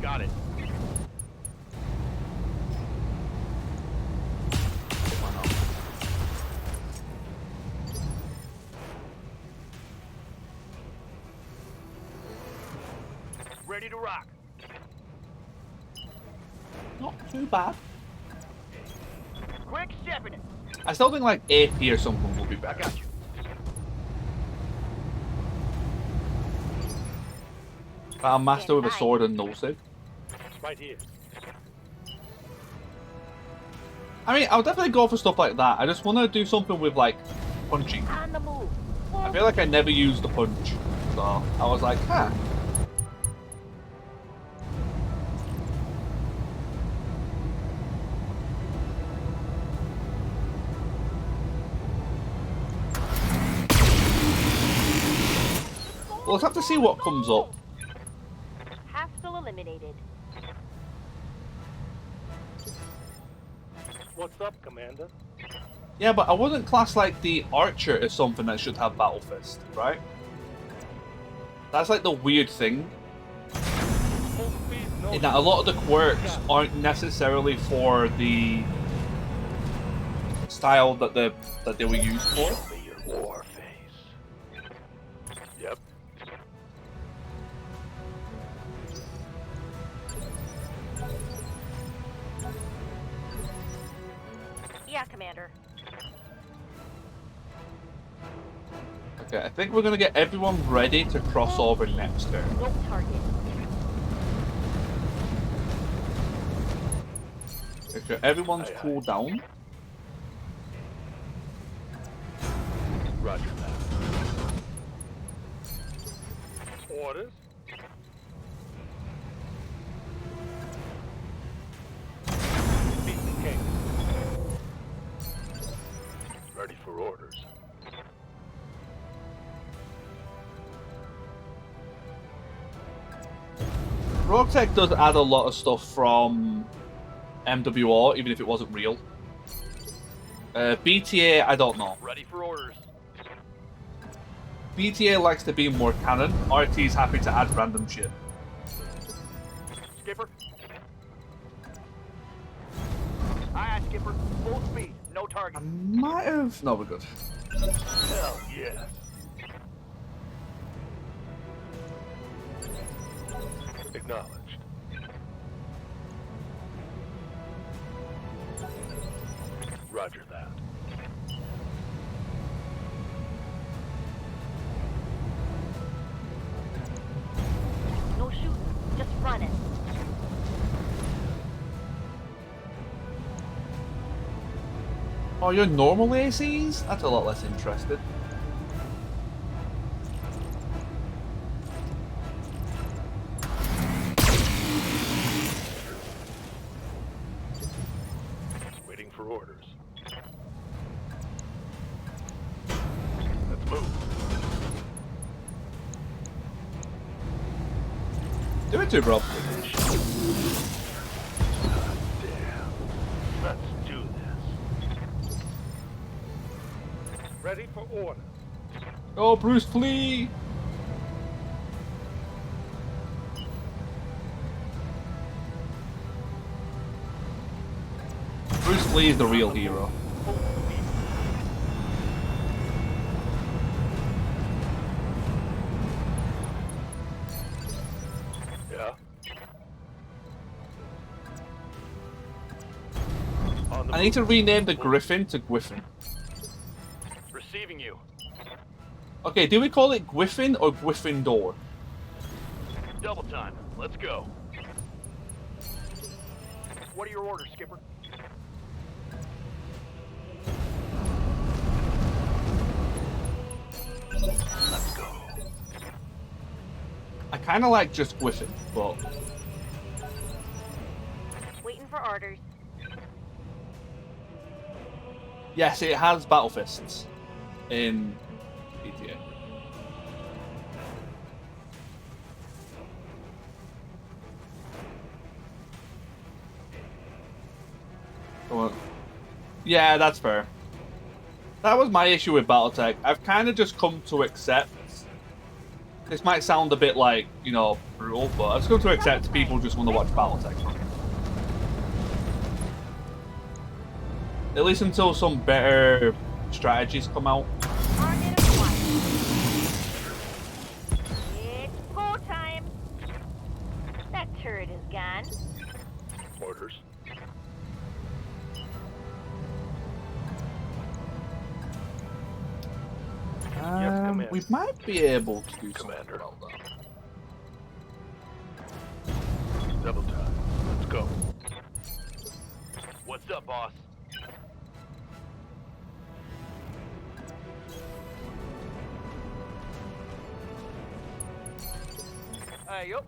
Got it. Ready to rock. Not too bad. Quick stepping it. I still think like AP or something will be I better. got you. But I'm master with a sword and no save. Right here. I mean, I'll definitely go for stuff like that. I just want to do something with like punching. On the move. I feel like I never used the punch, so I was like, huh. We'll have to see what comes up. Hostile eliminated. What's up, Commander? Yeah, but I wouldn't class like the archer as something that should have battle fist, right? That's like the weird thing. Full speed, no In that a lot of the quirks aren't necessarily for the style that they were used for. Show me your war face. Yep. Yeah, Commander. Okay, I think we're gonna get everyone ready to cross over next turn. No target. Make sure everyone's Aye, aye. cooled down. Roger that. Orders? Beat the king. Ready for orders. Rogue Tech does add a lot of stuff from MWR, even if it wasn't real. BTA, I don't know. Ready for orders. BTA likes to be more canon. RT's happy to add random shit. Skipper. Aye, Skipper. Full speed. No I target. might have... No, we're good. Hell yes. Acknowledged. Roger that. No shooting. Just running. Oh, you're normal ACs? That's a lot less interesting. Waiting for orders. Let's move. Do it too, bro. Damn. Let's do this. Ready for order. Oh, Bruce, flee! Bruce Lee is the real hero. Full speed. Yeah. On the I need to rename the Griffin to Gwyffin. Receiving you. Okay, do we call it Gwyffin or Gryffindor? Double time. Let's go. What are your orders, Skipper? Let's go. I kind of like just Gwyffin, but Waiting for orders. yes, it has battle fists in BTA. Come on. Yeah, that's fair. That was my issue with BattleTech. I've kind of just come to accept. This might sound a bit like, you know, brutal, but I've just come to accept people just want to watch BattleTech. At least until some better strategies come out. Target acquired. It's go time. That turret is gone. Orders. Yes, Commander. We might be able to do something Commander. about that. Double time. Let's go. What's up, boss? Hey, yo.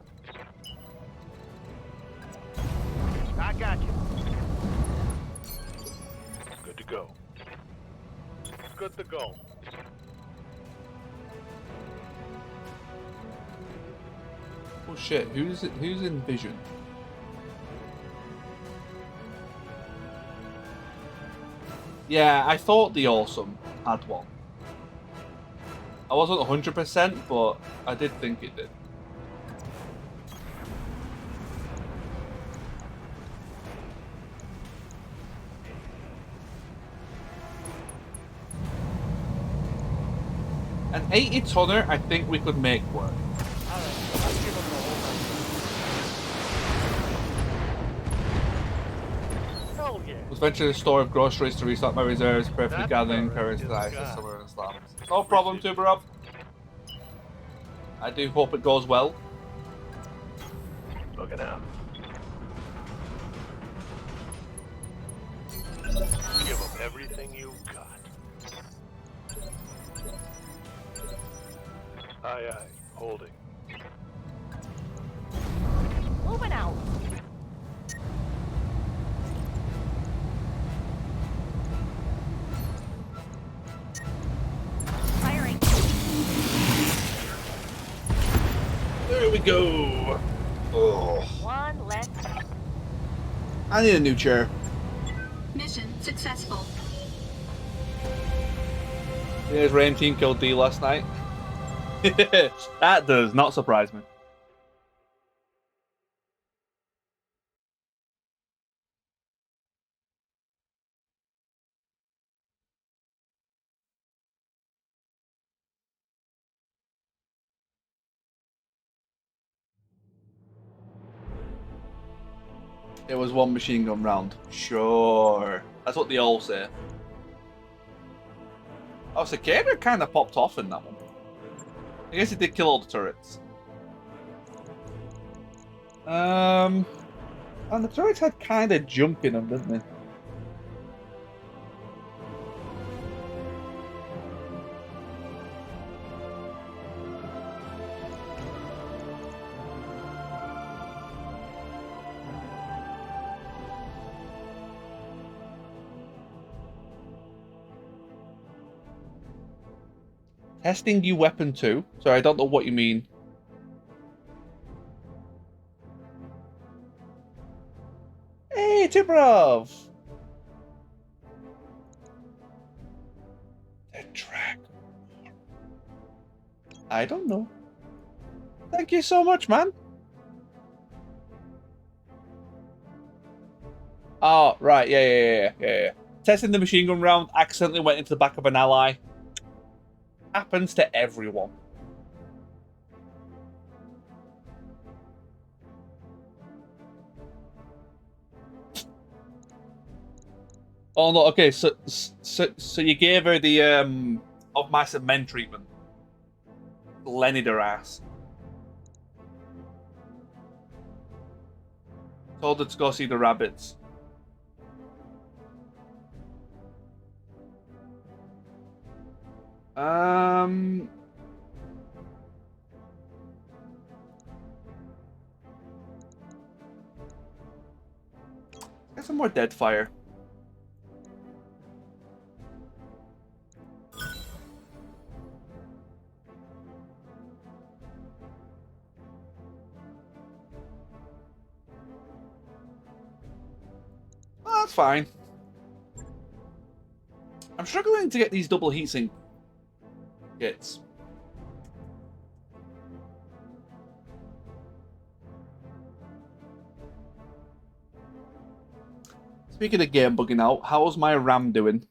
I got you. Good to go. Good to go. Oh shit, who's in Vision? Yeah, I thought the Awesome had one. I wasn't 100%, but I did think it did. An 80-tonner, I think we could make work. Hell yeah. Let's venture to the store of groceries to restock my reserves, perfectly That's gathering correct. currency to Yes, access God. summer and slams. No problem, Tuberov. I do hope it goes well. Looking out. Give them everything you got. Aye, aye. Holding. Moving out. Firing. There we go. Oh, One less. I need a new chair. Mission successful. His Rain team killed D last night. That does not surprise me. It was one machine gun round. Sure. That's what they all say. Oh, Cicada kind of popped off in that one. I guess he did kill all the turrets. And the turrets had kind of junk in them, didn't they? Testing new weapon too. Sorry, I don't know what you mean. Hey, Tibrov! The track. I don't know. Thank you so much, man. Oh, right. Yeah. Testing the machine gun round, accidentally went into the back of an ally. Happens to everyone. Oh no, okay, so you gave her the of massive men treatment. Lenny her ass. Told her to go see the rabbits. Get some more dead fire. Oh, that's fine. I'm struggling to get these double heatsink kits. Speaking of game bugging out, how's my RAM doing?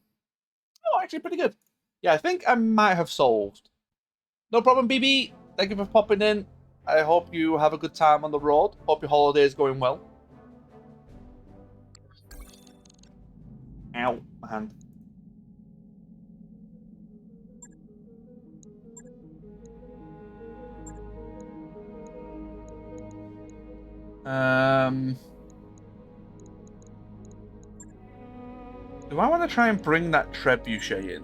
Oh, actually pretty good. Yeah, I think I might have solved. No problem, BB. Thank you for popping in. I hope you have a good time on the road. Hope your holiday is going well. Ow, my hand. Do I want to try and bring that trebuchet in?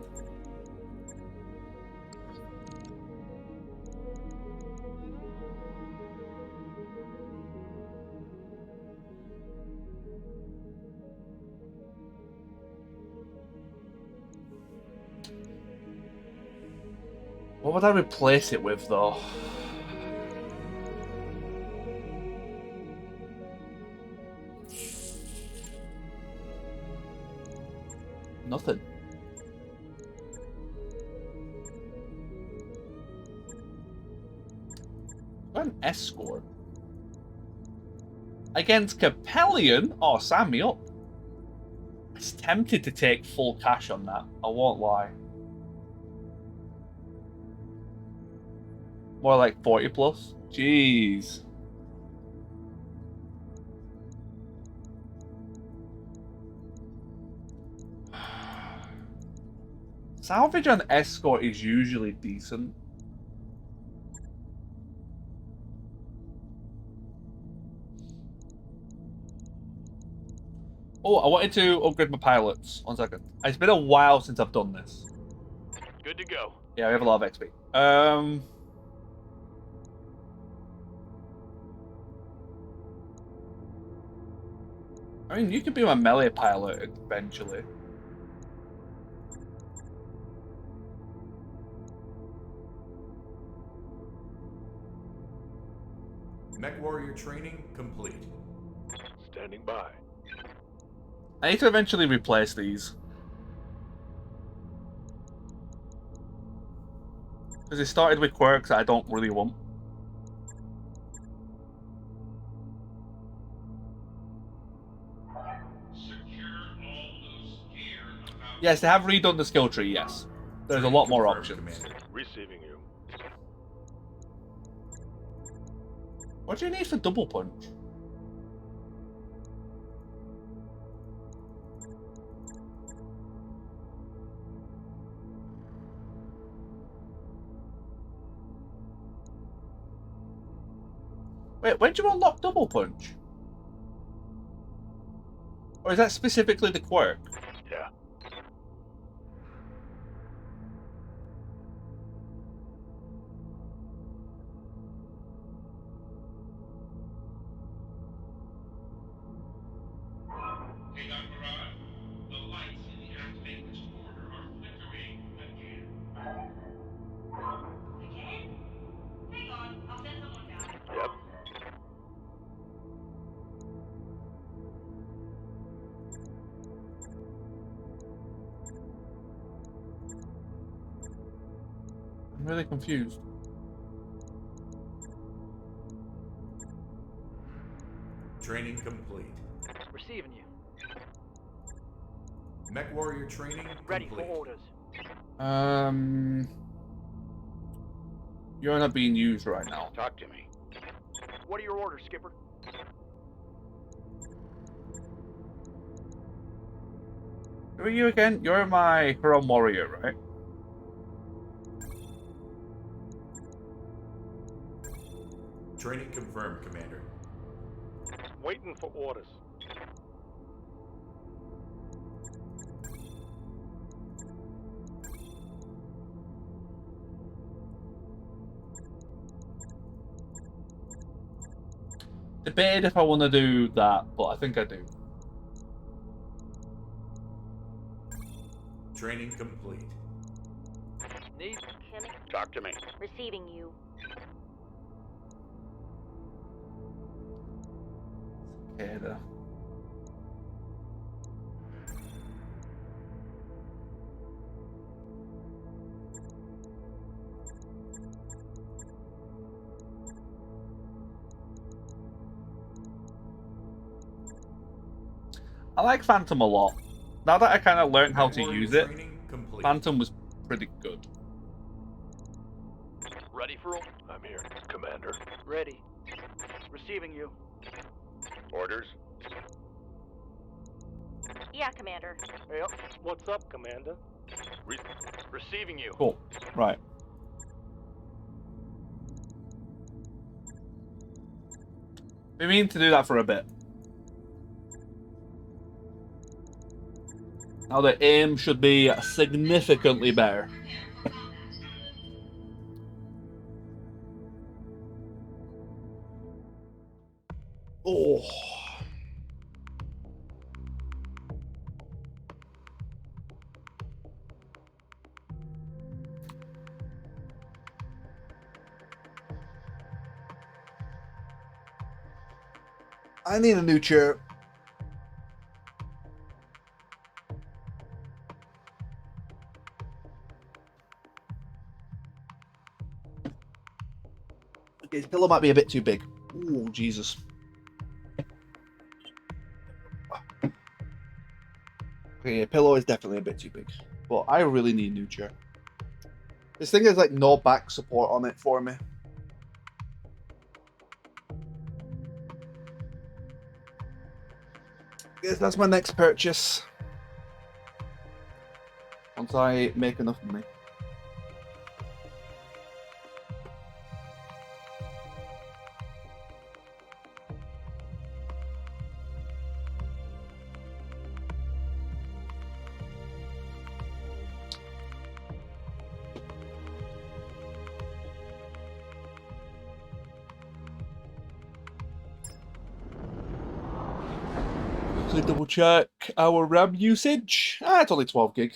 What would I replace it with, though? Nothing. Got an escort. Against Capellion? Oh, sign me up. I was tempted to take full cash on that. I won't lie. More like 40 plus. Jeez. Salvage on escort is usually decent. Oh, I wanted to upgrade my pilots. 1 second. It's been a while since I've done this. Good to go. Yeah, we have a lot of XP. I mean, you could be my melee pilot eventually. Mech warrior training complete. Standing by. I need to eventually replace these. Because it started with quirks that I don't really want. Yes, they have redone the skill tree, yes. There's a lot more options. Commander. Receiving you. What do you need for double punch? Wait, when do you unlock double punch? Or is that specifically the quirk? Yeah. Hey, Dr. Rod, the lights in the activated corridor are flickering again. Again? Hang on, I'll send someone down. Yep. I'm really confused. Training complete. Receiving you. Mech warrior training Ready complete. for orders. You're not being used right now. Talk to me. What are your orders, Skipper? Who are you again? You're my Huron warrior, right? Training confirmed, Commander. Waiting for orders. Debated if I want to do that, but I think I do. Training complete. Need. Kimmy, Talk to me. receiving you. Cicada. I like Phantom a lot. Now that I kind of learned how Mech to warrior use it, training complete. Phantom was pretty good. Ready for I'm here, Commander. Ready. Receiving you. Orders. Yeah, Commander. Yep. What's up, Commander? Receiving you. Cool. Right. We mean to do that for a bit. Now the aim should be significantly better. Oh. I need a new chair. Okay, his pillow might be a bit too big. Oh, Jesus. Okay, a pillow is definitely a bit too big. But I really need a new chair. This thing has like no back support on it for me. Guess that's my next purchase. Once I make enough money. Quickly double check our RAM usage. It's only 12 gig.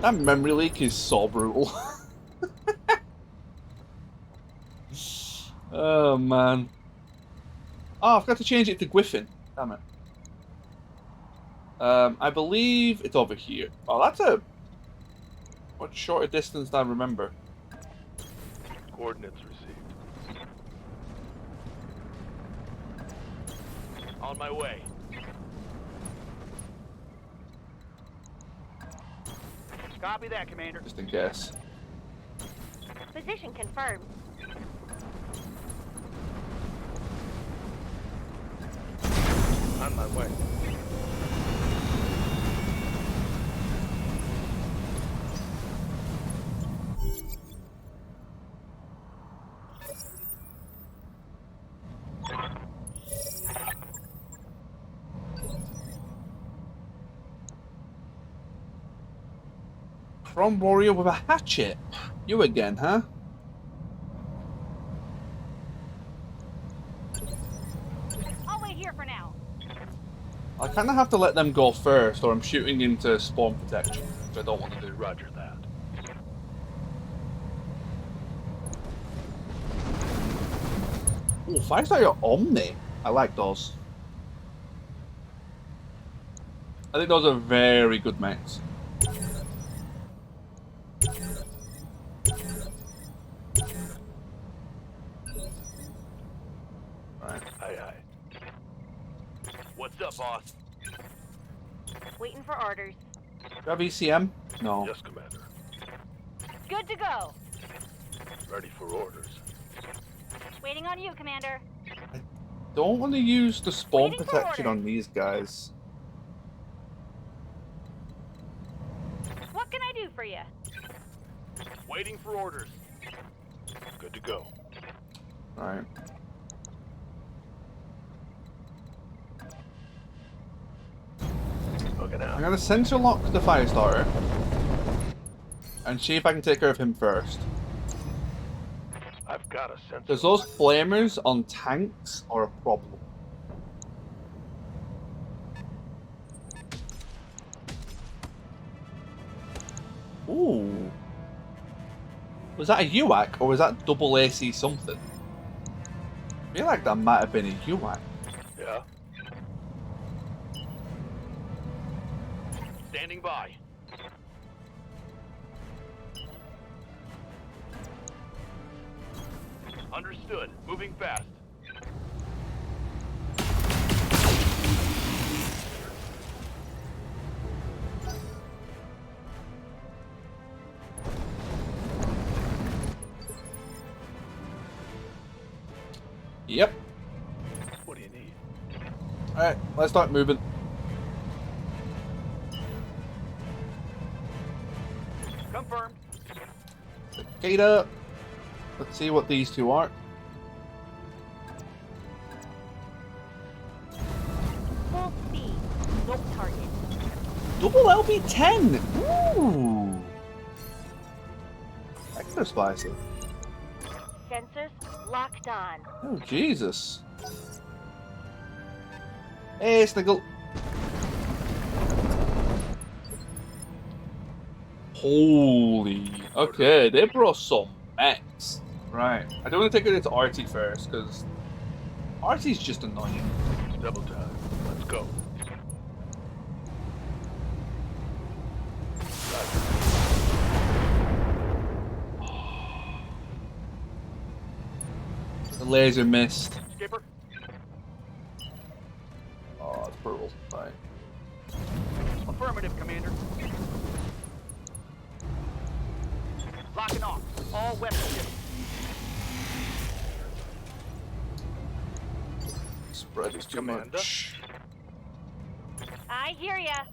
That memory leak is so brutal. Oh man. Oh, I've got to change it to Griffin. Damn it. I believe it's over here. Oh, that's a much shorter distance than I remember. Coordinates received. On my way. Copy that, Commander. Just in case. Position confirmed. On my way. Chrome warrior with a hatchet. You again, huh? I'll wait here for now. I kind of have to let them go first, or I'm shooting into spawn protection, which I don't want to do. Roger that. Oh, 5-star Omni. I like those. I think those are very good mates. Right. Aye, aye. What's up, boss? Waiting for orders. Do you have ECM? No. Yes, Commander. Good to go. Ready for orders. Waiting on you, Commander. Don't want to use the spawn Waiting for protection orders. on these guys. What can I do for you? Waiting for orders. Good to go. Alright. Looking I'm out. gonna sensor lock the fire starter and see if I can take care of him first. I've got a sensor. Because those flamers on tanks are a problem. Ooh. Was that a UAC or was that double AC something? I feel like that might have been a UAC. Yeah. Standing by. Understood. Moving fast. Yep. What do you need? Alright, let's start moving. Confirmed. Gate up. Let's see what these two are. Full speed. No target. Double LB10! Ooh! Extra spicy. Sensors locked on. Oh, Jesus. Hey, Sniggle. Holy. Okay, they brought some mechs. Right. I don't want to take it into RT first, because RT's just annoying. Double time. Let's go. The laser missed. Skipper. Oh, it's brutal. Right. Affirmative, Commander. Locking off. All weapons. Spread is too Commander. much. I hear ya.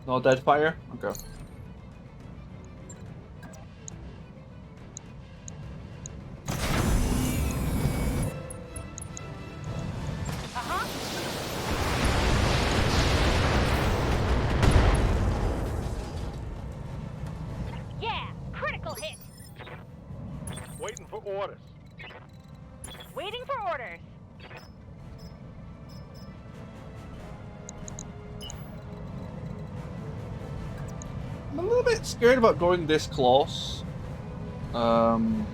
No dead fire? Okay. Uh-huh. Yeah, critical hit. Waiting for orders. Waiting for orders. I'm a little bit scared about going this close. Considering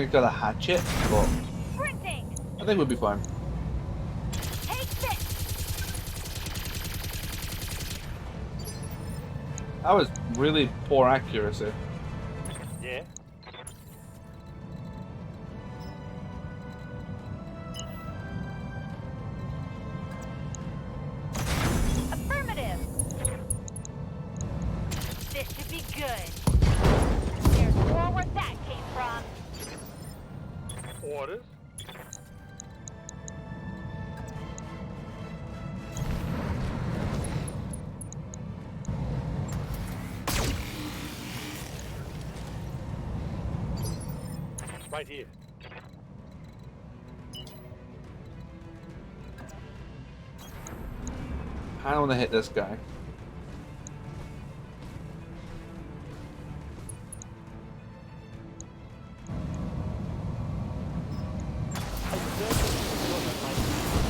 it's got a hatchet, but Sprinting. I think we'll be fine. Take this. That was really poor accuracy. Yeah. Affirmative. This should be good. There's more where that came from. Orders. Right here. I don't want to hit this guy.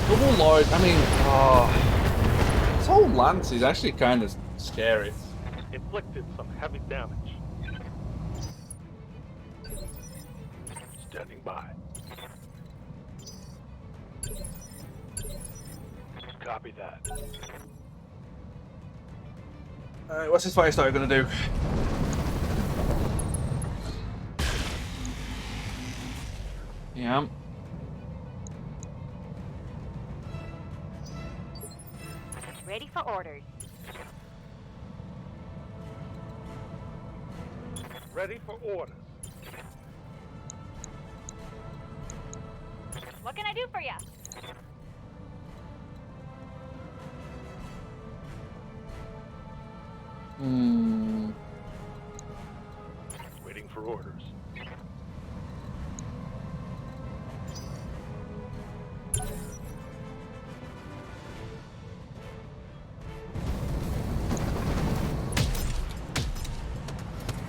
Double large. I mean, this whole lance is actually kind of scary. Inflicted some heavy damage. Standing by. Copy that. Alright, what's this fire starter gonna do? Yeah. Ready for orders. Ready for orders. What can I do for you? Waiting for orders.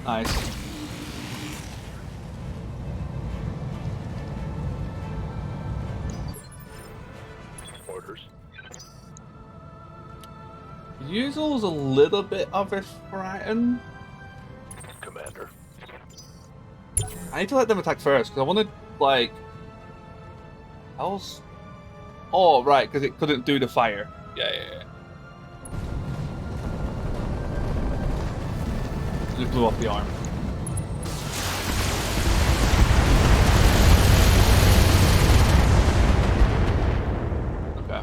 Nice. Orders. Usel's a little bit of a frighten. Commander. I need to let them attack first because I wanted like else. Oh right, because it couldn't do the fire. Yeah. Just blew off the arm. Okay.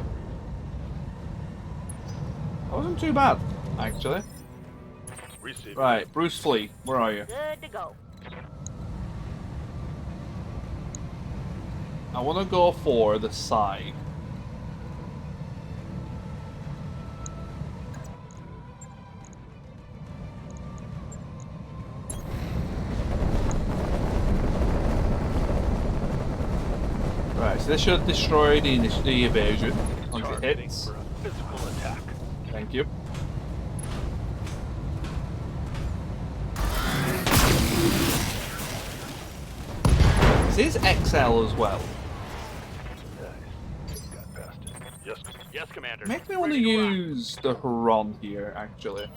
That wasn't too bad, actually. Receiving. Right, Bruce Flea, where are you? Good to go. I want to go for the side. Right, so this should destroy the evasion once it Targeting hits. for a physical attack. Thank you. This is XL as well. Nice. Got past it. Yes. Yes, Commander. Make me want to Ready to rock. use the Huron here, actually.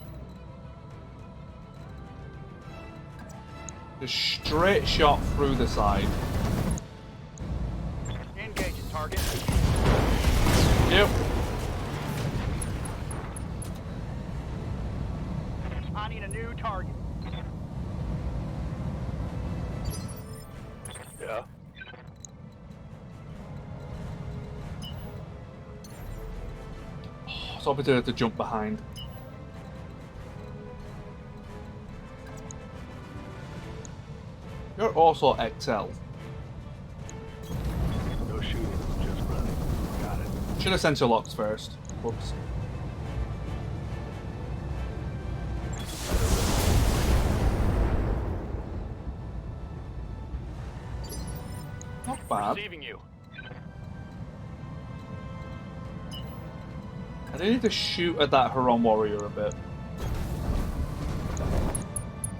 Just straight shot through the side. Engaging target. Yep. I need a new target. Yeah. It's opportunity to jump behind. You're also XL. No shooting. Just running. Got it. Should have sensor locks first. Whoops. Not bad. Receiving you. I do need to shoot at that Huron warrior a bit.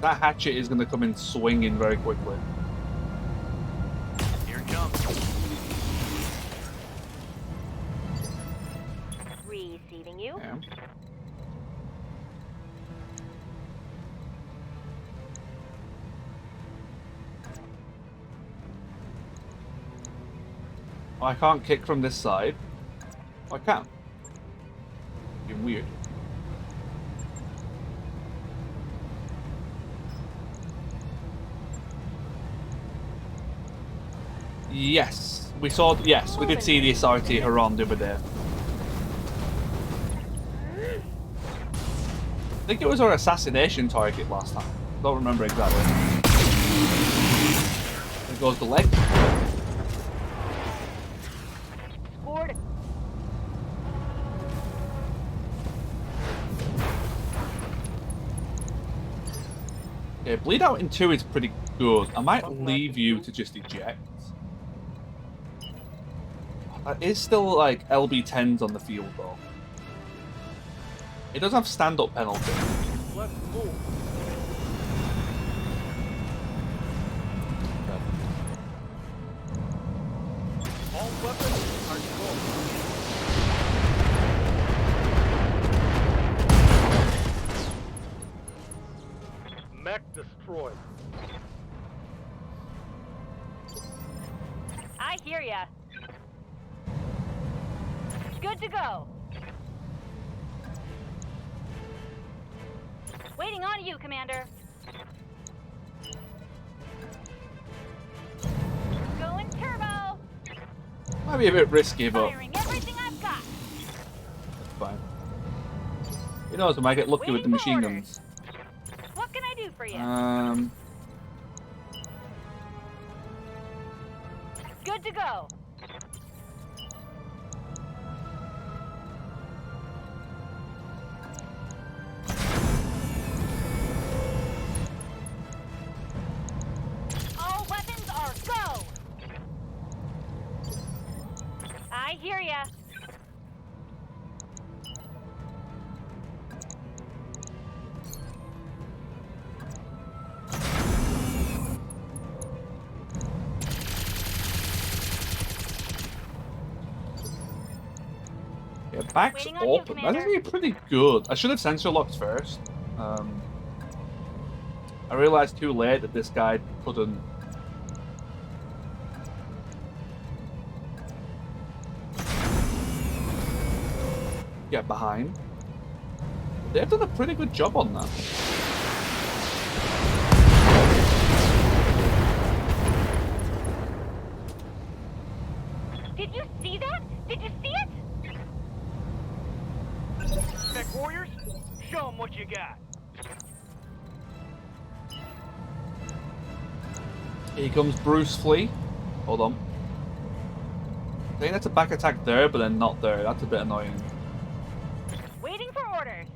That hatchet is going to come in swinging very quickly. Here it comes. Receiving you. Yeah. Oh, I can't kick from this side. Oh, I can. Being weird. Yes, we saw. Yes, we did see the SRT Huron the other day. I think it was our assassination target last time. Don't remember exactly. There goes the leg. Scored. Okay, bleed out in 2 is pretty good. I might leave you to just eject. That is still like LB10s on the field though. It does have stand-up penalty. Let's move. All weapons are full. Mech destroyed. I hear ya. Good to go. Waiting on you, Commander. Going turbo. Might be a bit risky, but Firing everything I've got. it's fine. Who knows, I might get lucky with the Waiting for machine orders. guns. What can I do for you? Good to go. All weapons are go. I hear ya. Yeah, back's Waiting on you, open. That's Commander. actually pretty good. I should have sensor locked first. I realized too late that this guy couldn't. Get behind. They've done a pretty good job on that. Did you see that? Did you see it? Mech warriors, show them what you got. Here comes Bruce Flee. Hold on. I think that's a back attack there, but then not there. That's a bit annoying. Waiting for orders.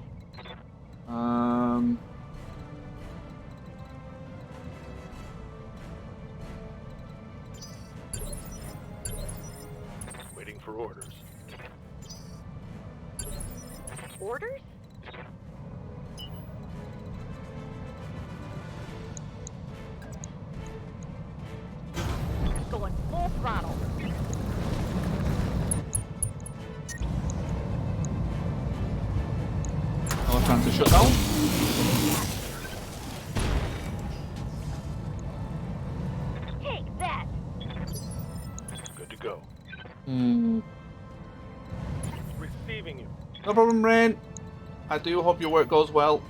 Waiting for orders. Orders? Going full throttle. No chance to shut down. Take that. Good to go. Receiving you. No problem, Rain. I do hope your work goes well.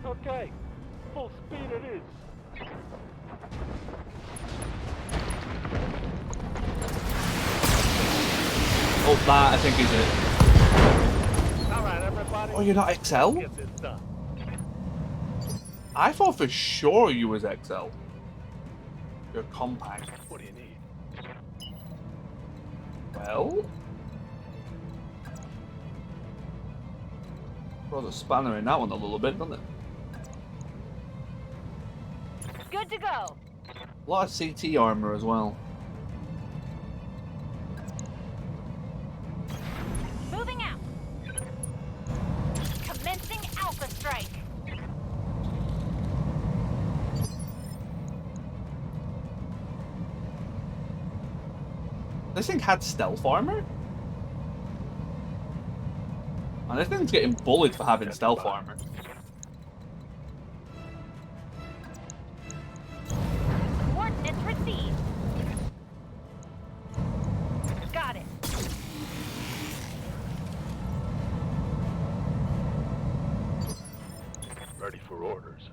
Okay. Full speed it is. Oh, that I think is it. All right, everybody. Oh, you're not XL? Get this done. I thought for sure you was XL. You're compact. What do you need? Well, throws a spanner in that one a little bit, doesn't it? Good to go. A lot of CT armor as well. Moving out. Commencing Alpha Strike. This thing had stealth armor? And this thing's getting bullied for having stealth armor. Coordinates received. Got it. Ready for orders.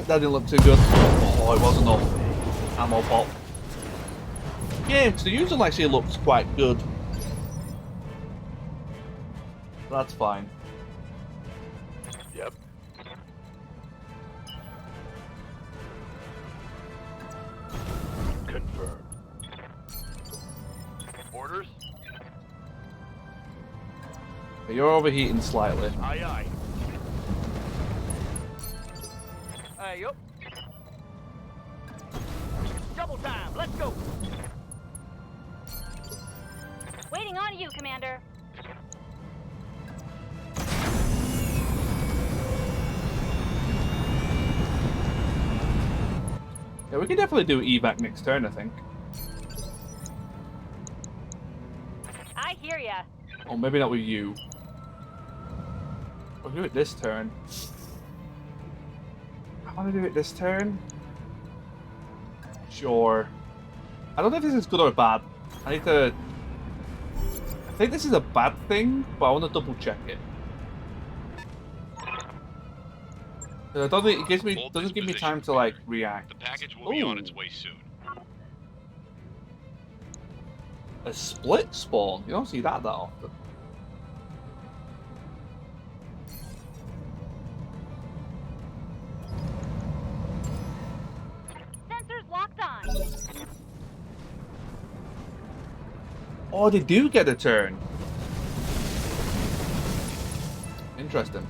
That didn't look too good. Oh, it was enough. Ammo pop. Yeah, because the user actually looks quite good. That's fine. Yep. Confirmed. Orders? But you're overheating slightly. Aye, aye. Hey, yup. Double time, let's go. Waiting on you, Commander. Yeah, we can definitely do evac next turn, I think. I hear ya. Or maybe not with you. We'll do it this turn. I want to do it this turn. Sure. I don't know if this is good or bad. I need to... I think this is a bad thing, but I want to double check it. 'Cause I don't think it gives me Hold doesn't this give me position, time to like Commander. react. The package will be on Ooh. its way soon. A split spawn. You don't see that often. Sensors locked on. Oh, they do get a turn. Interesting.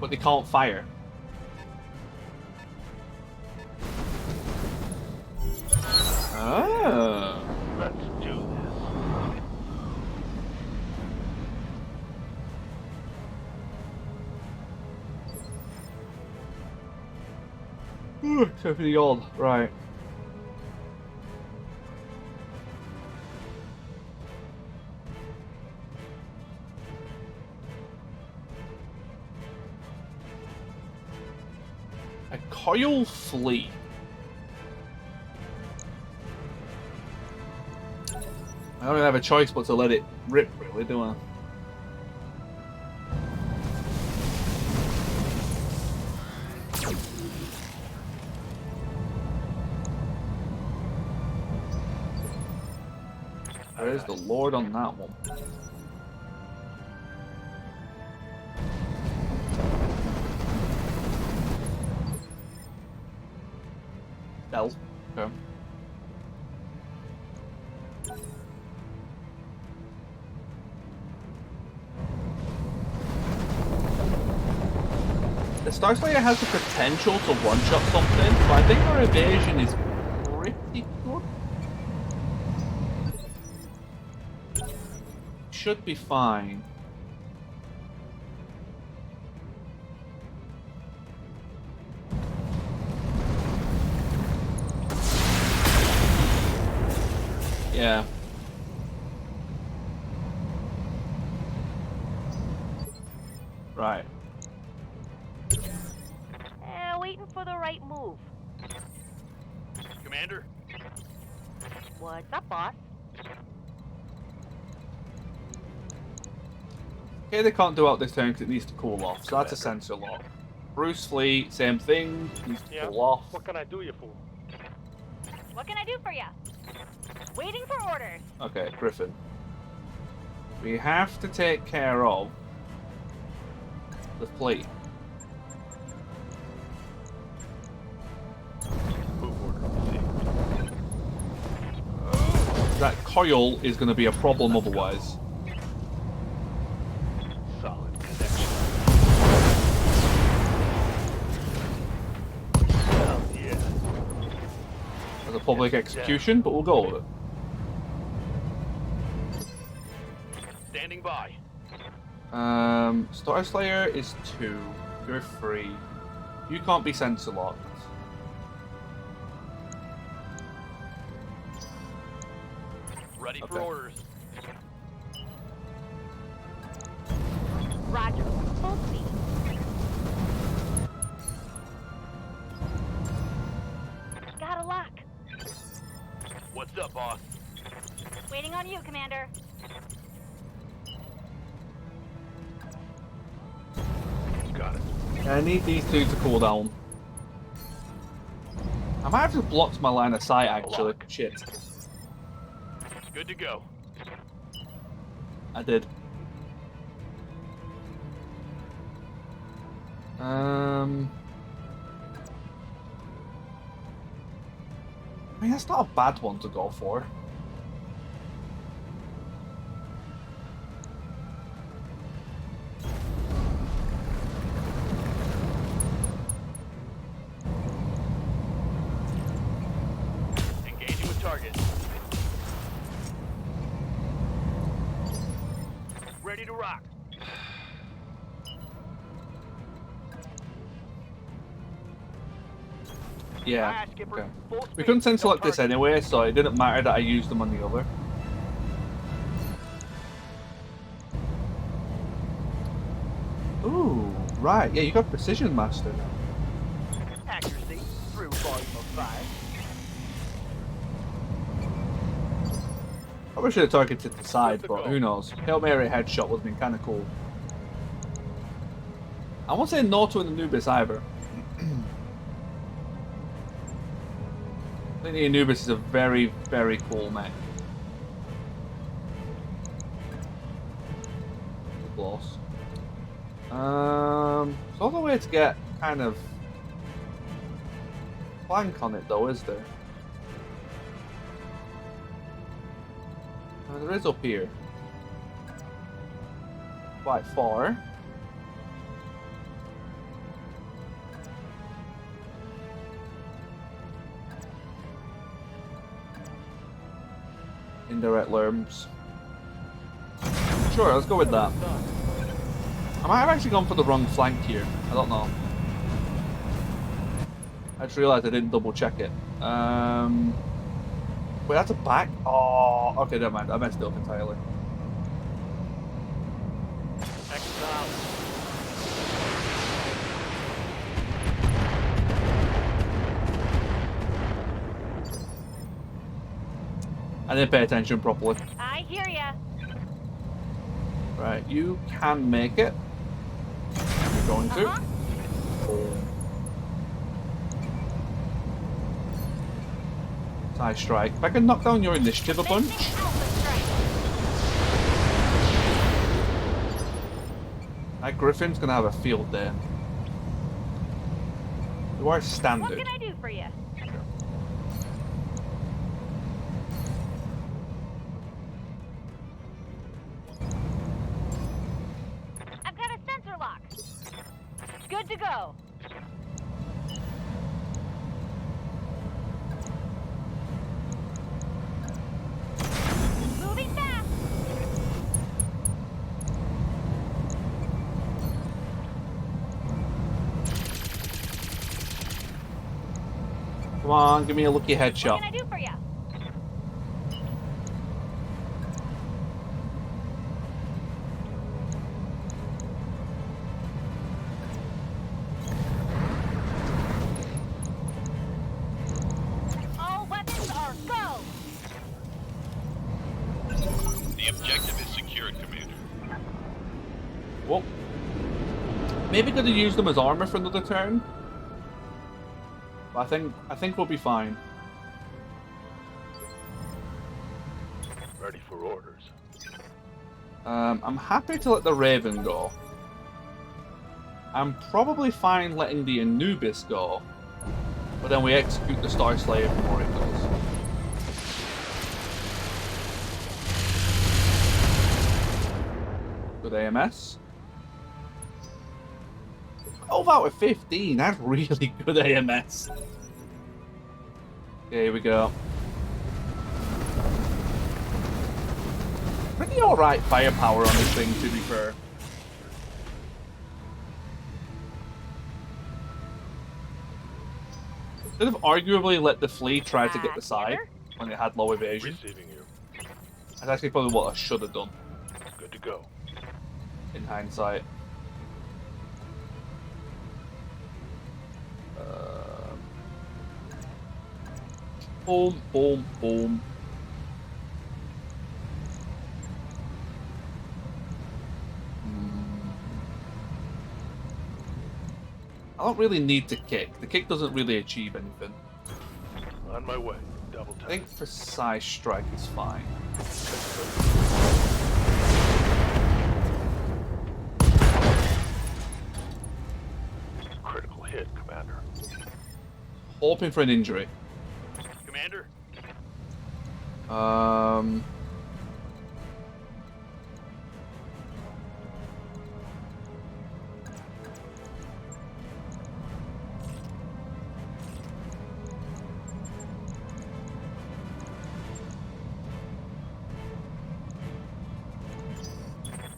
But they can't fire. Ah. Let's do this. So for the odd, right. A coil flea. I don't really have a choice but to let it rip, really, do I? Praise the Lord on that one. L. Okay. The Star Slayer has the potential to one-shot something, but I think our evasion is pretty good. Should be fine. Yeah. Right. Waiting for the right move. Commander? What's up, boss? Okay, they can't do out this turn because it needs to cool off, so that's a sensor lock. Bruce Fleet, same thing, needs to cool off. What can I do you for? What can I do for ya? Waiting for orders. Okay, Griffin. We have to take care of the fleet. Move order received. That coil is going to be a problem otherwise. Solid connection. Oh, yeah. As a public execution, but we'll go with it. Standing by. Star Slayer is 2. You're 3. You can't be sensor locked. Ready for orders. Roger. Full speed. Got a lock. What's up, boss? Waiting on you, Commander. Got it. I need these two to cool down. I might have just blocked my line of sight actually. Shit. Good to go. I did. I mean, that's not a bad one to go for. Engaging with target. Ready to rock. Yeah. Aye, Skipper. Okay. Full We speed, couldn't send no select this target. anyway, so it didn't matter that I used them on the other. Ooh, right. Yeah, you got Precision Master now. Accuracy through volume of 5. Probably should have targeted the side, Good to but go. who knows. Hail Mary headshot would have been kind of cool. I won't say no to an Anubis either. I think the Anubis is a very, very cool mech. Close. There's other way to get kind of flank on it though, is there? There is up here. Quite far. Indirect lerms. Sure, let's go with that. I might have actually gone for the wrong flank here. I don't know. I just realised I didn't double check it. Wait, that's a back? Oh, okay, never mind. I messed it up entirely. Exile. I didn't pay attention properly. I hear ya. Right, you can make it. You're going to. Tie strike. If I can knock down your initiative a bunch. Alpha strike. That Griffin's gonna have a field day. You are What standard. can I do for you? I've got a sensor lock. Good to go. Moving fast. Come on, give me a lucky What headshot. can I do for you? All weapons are go. The objective is secured, Commander. Well, maybe could have used them as armor for another turn. But I think we'll be fine. Ready for orders. I'm happy to let the Raven go. I'm probably fine letting the Anubis go. But then we execute the Star Slayer before it goes. 'AMS. 12 out of 15. That's really good AMS. Okay, here we go. Pretty alright firepower on this thing, to be fair. Could have arguably let the flea try to get the side when it had low evasion. Receiving you. That's actually probably what I should have done, Good to go. in hindsight. Boom, boom, boom. I don't really need to kick. The kick doesn't really achieve anything. On my way. Double I time. think precise strike is fine. Critical hit, Commander. Hoping for an injury. Commander?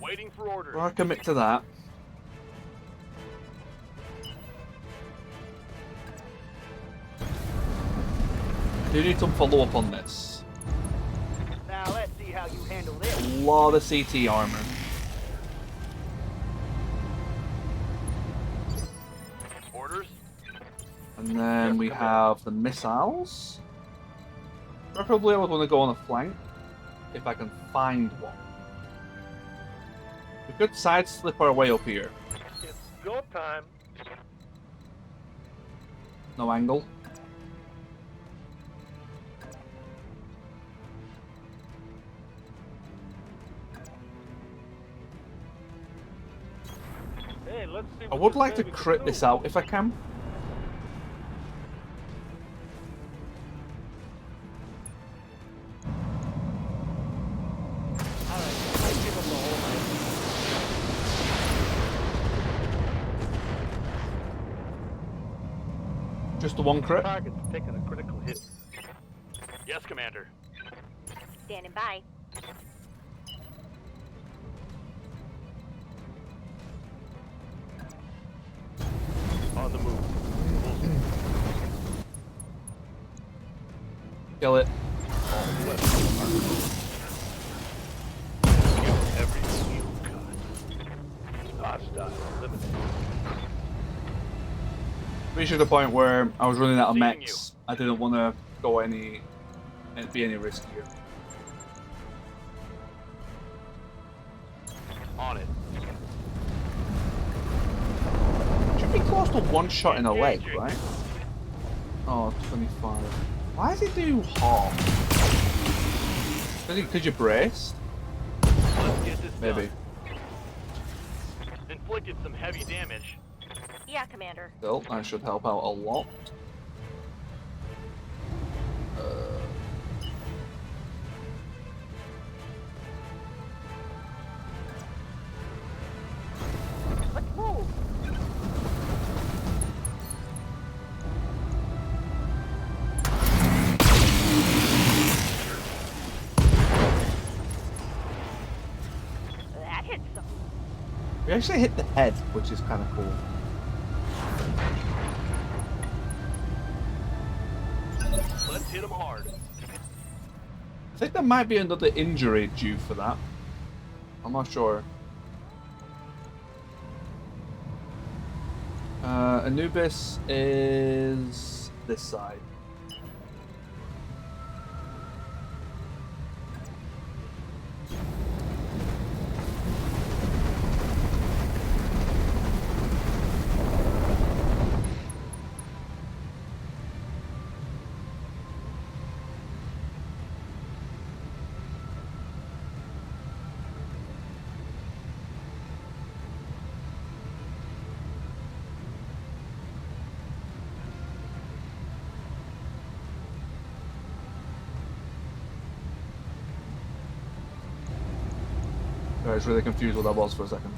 Waiting for orders. I'll commit to that. I do need some follow-up on this. Now let's see how you handle A this. lot of CT armor. Orders? And then we have the missiles. Preferably I would want to go on a flank, if I can find one. We could side slip our way up here. It's go time. No angle. Hey, let's see I what would this like to baby can crit do. this out if I can. Just the one crit? Target's taking a critical hit. Yes, Commander. Standing by. On the move. Kill it. Everything you got. Hostile eliminated. Reached the point where I was running out of Seeing mechs. I didn't want to go any and be any riskier. On it. Should be close to one shot in a leg, right? Oh, 25. Why does it do half? Because you braced? Let's get this Maybe. done. inflicted some heavy damage. Yeah, Commander. Still, that should help out a lot. Let's move. That hit some. We actually hit the head, which is kind of cool. Let's hit them hard. I think there might be another injury due for that. I'm not sure. Anubis is this side. I was really confused what that was for a second.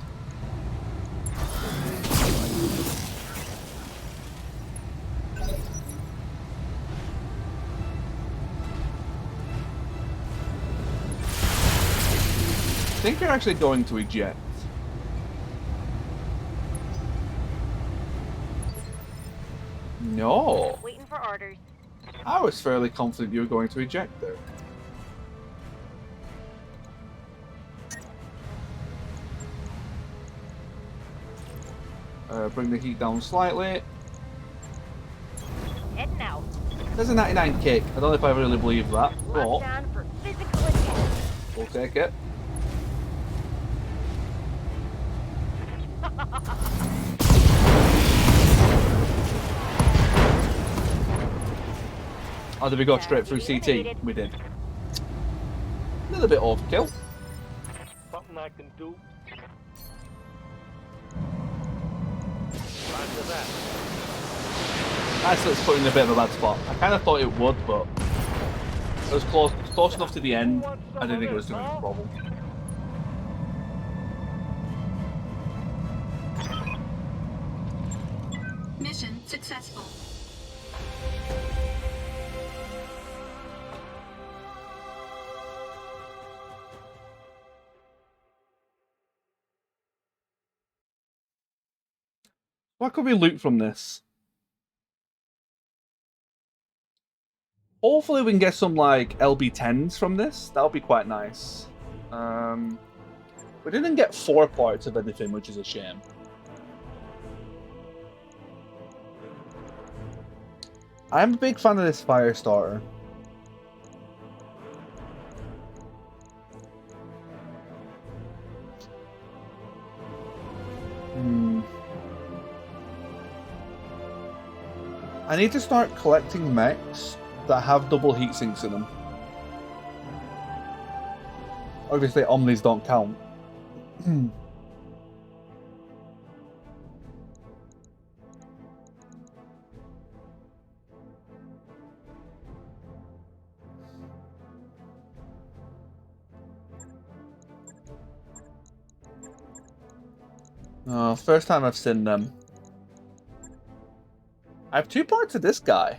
I think you're actually going to eject. No. Waiting for orders. I was fairly confident you were going to eject there. Bring the heat down slightly. Heading out. There's a 99 kick. I don't know if I really believe that, but Lockdown for physical attack. we'll take it. Oh, did we go straight through CT? We did. A little bit overkill. Something I can do. Roger that. Actually, it's put in a bit of a bad spot. I kind of thought it would, but it was close enough to the end. I didn't think it was too much of a problem. Mission successful. What could we loot from this? Hopefully we can get some like LB10s from this. That would be quite nice. We didn't get 4 parts of anything, which is a shame. I'm a big fan of this fire starter. I need to start collecting mechs that have double heat sinks in them. Obviously, Omnis don't count. First time I've seen them. I have 2 parts of this guy.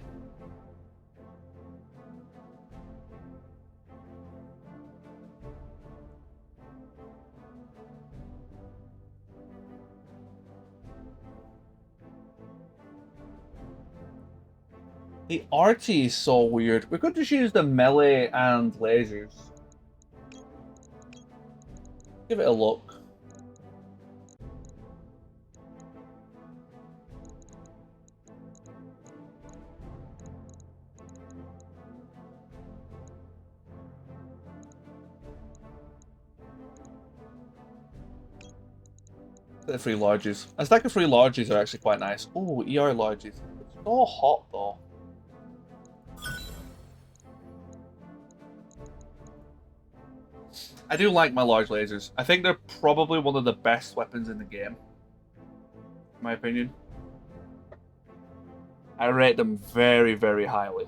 The arty is so weird. We could just use the melee and lasers. Give it a look. The 3 larges. A stack of 3 larges are actually quite nice. Oh, ER larges. It's so hot though. I do like my large lasers. I think they're probably one of the best weapons in the game. in my opinion. I rate them very, very highly.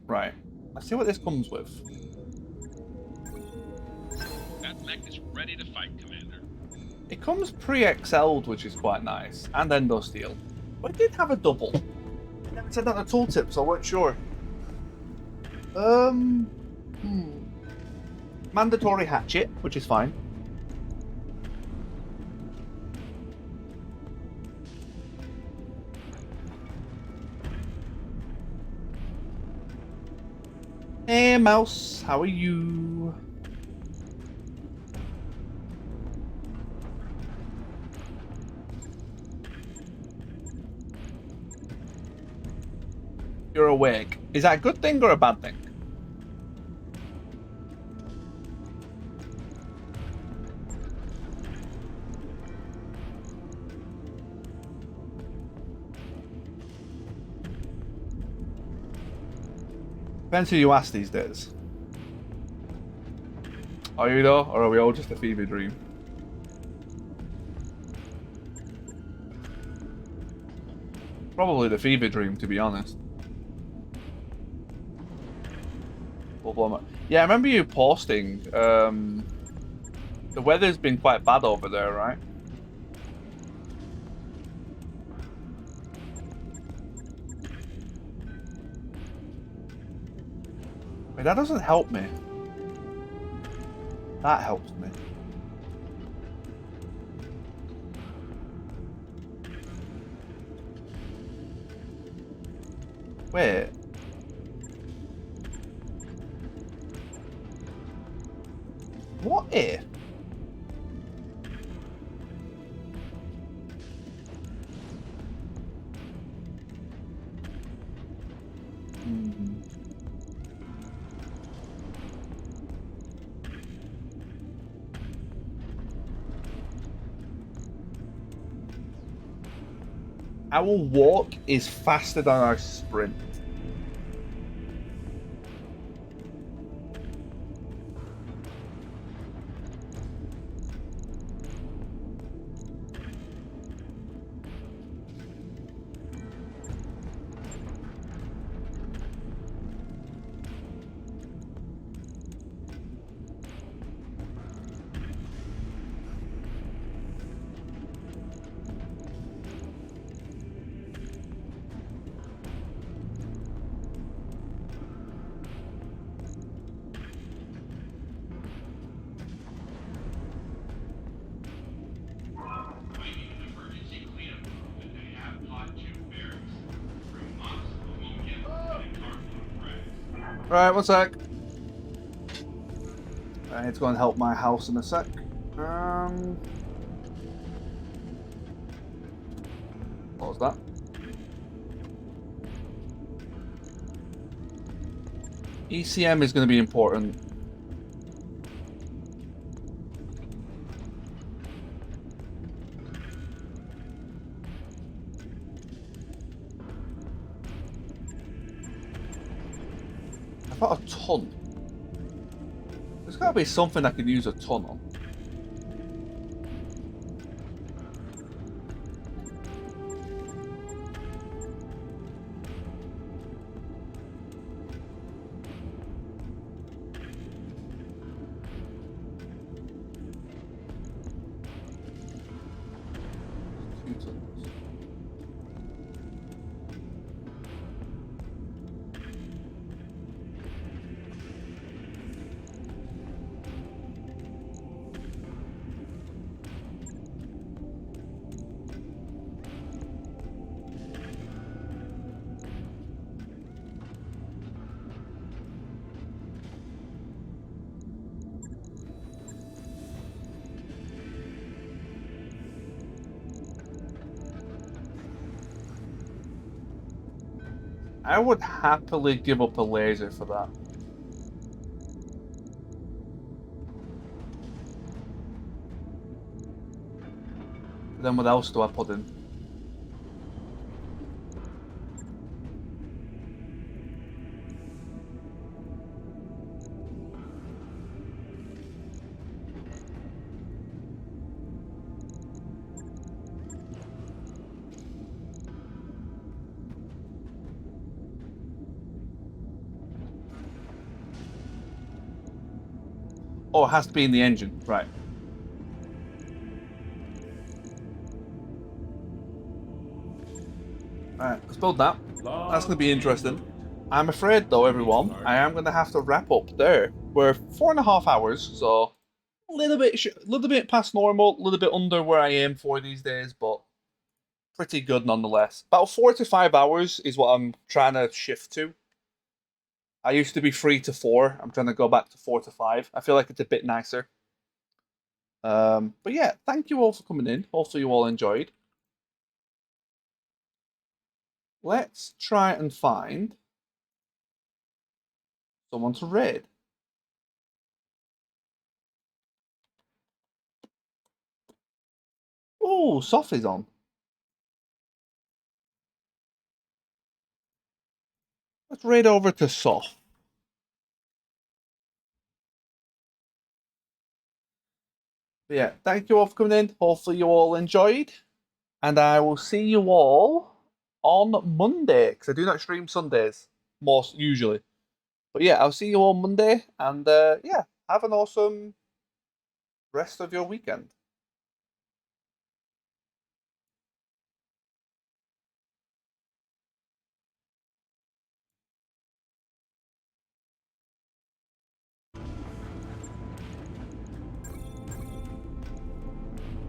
Right. Let's see what this comes with. That mech is ready to fight, Commander. It comes pre-XL'd, which is quite nice, and endo steel. But it did have a double. It never said that in the tooltip, so I weren't sure. Mandatory hatchet, which is fine. Hey, mouse, how are you? You're awake. Is that a good thing or a bad thing? Depends who you ask these days. Are you though, or are we all just a fever dream? Probably the fever dream, to be honest. Yeah, I remember you posting. The weather's been quite bad over there, right? Wait, that doesn't help me. That helps me. Wait. What if? Our walk is faster than our sprint. Right, one sec. I need to go and help my house in a sec. What was that? ECM is going to be important. I've got a ton. There's got to be something I can use a ton on. I would happily give up a laser for that. Then what else do I put in? Oh, it has to be in the engine, right. Alright, let's build that. That's going to be interesting. I'm afraid, though, everyone, I am going to have to wrap up there. We're 4.5 hours, so a little bit past normal, a little bit under where I aim for these days, but pretty good nonetheless. About 4 to 5 hours is what I'm trying to shift to. I used to be 3 to 4. I'm trying to go back to 4 to 5. I feel like it's a bit nicer. But yeah, thank you all for coming in. Hopefully you all enjoyed. Let's try and find someone to raid. Oh, Sophie's on. Let's raid over to Soph. But yeah, thank you all for coming in. Hopefully you all enjoyed. And I will see you all on Monday, because I do not stream Sundays, most usually. But yeah, I'll see you all Monday, and yeah, have an awesome rest of your weekend.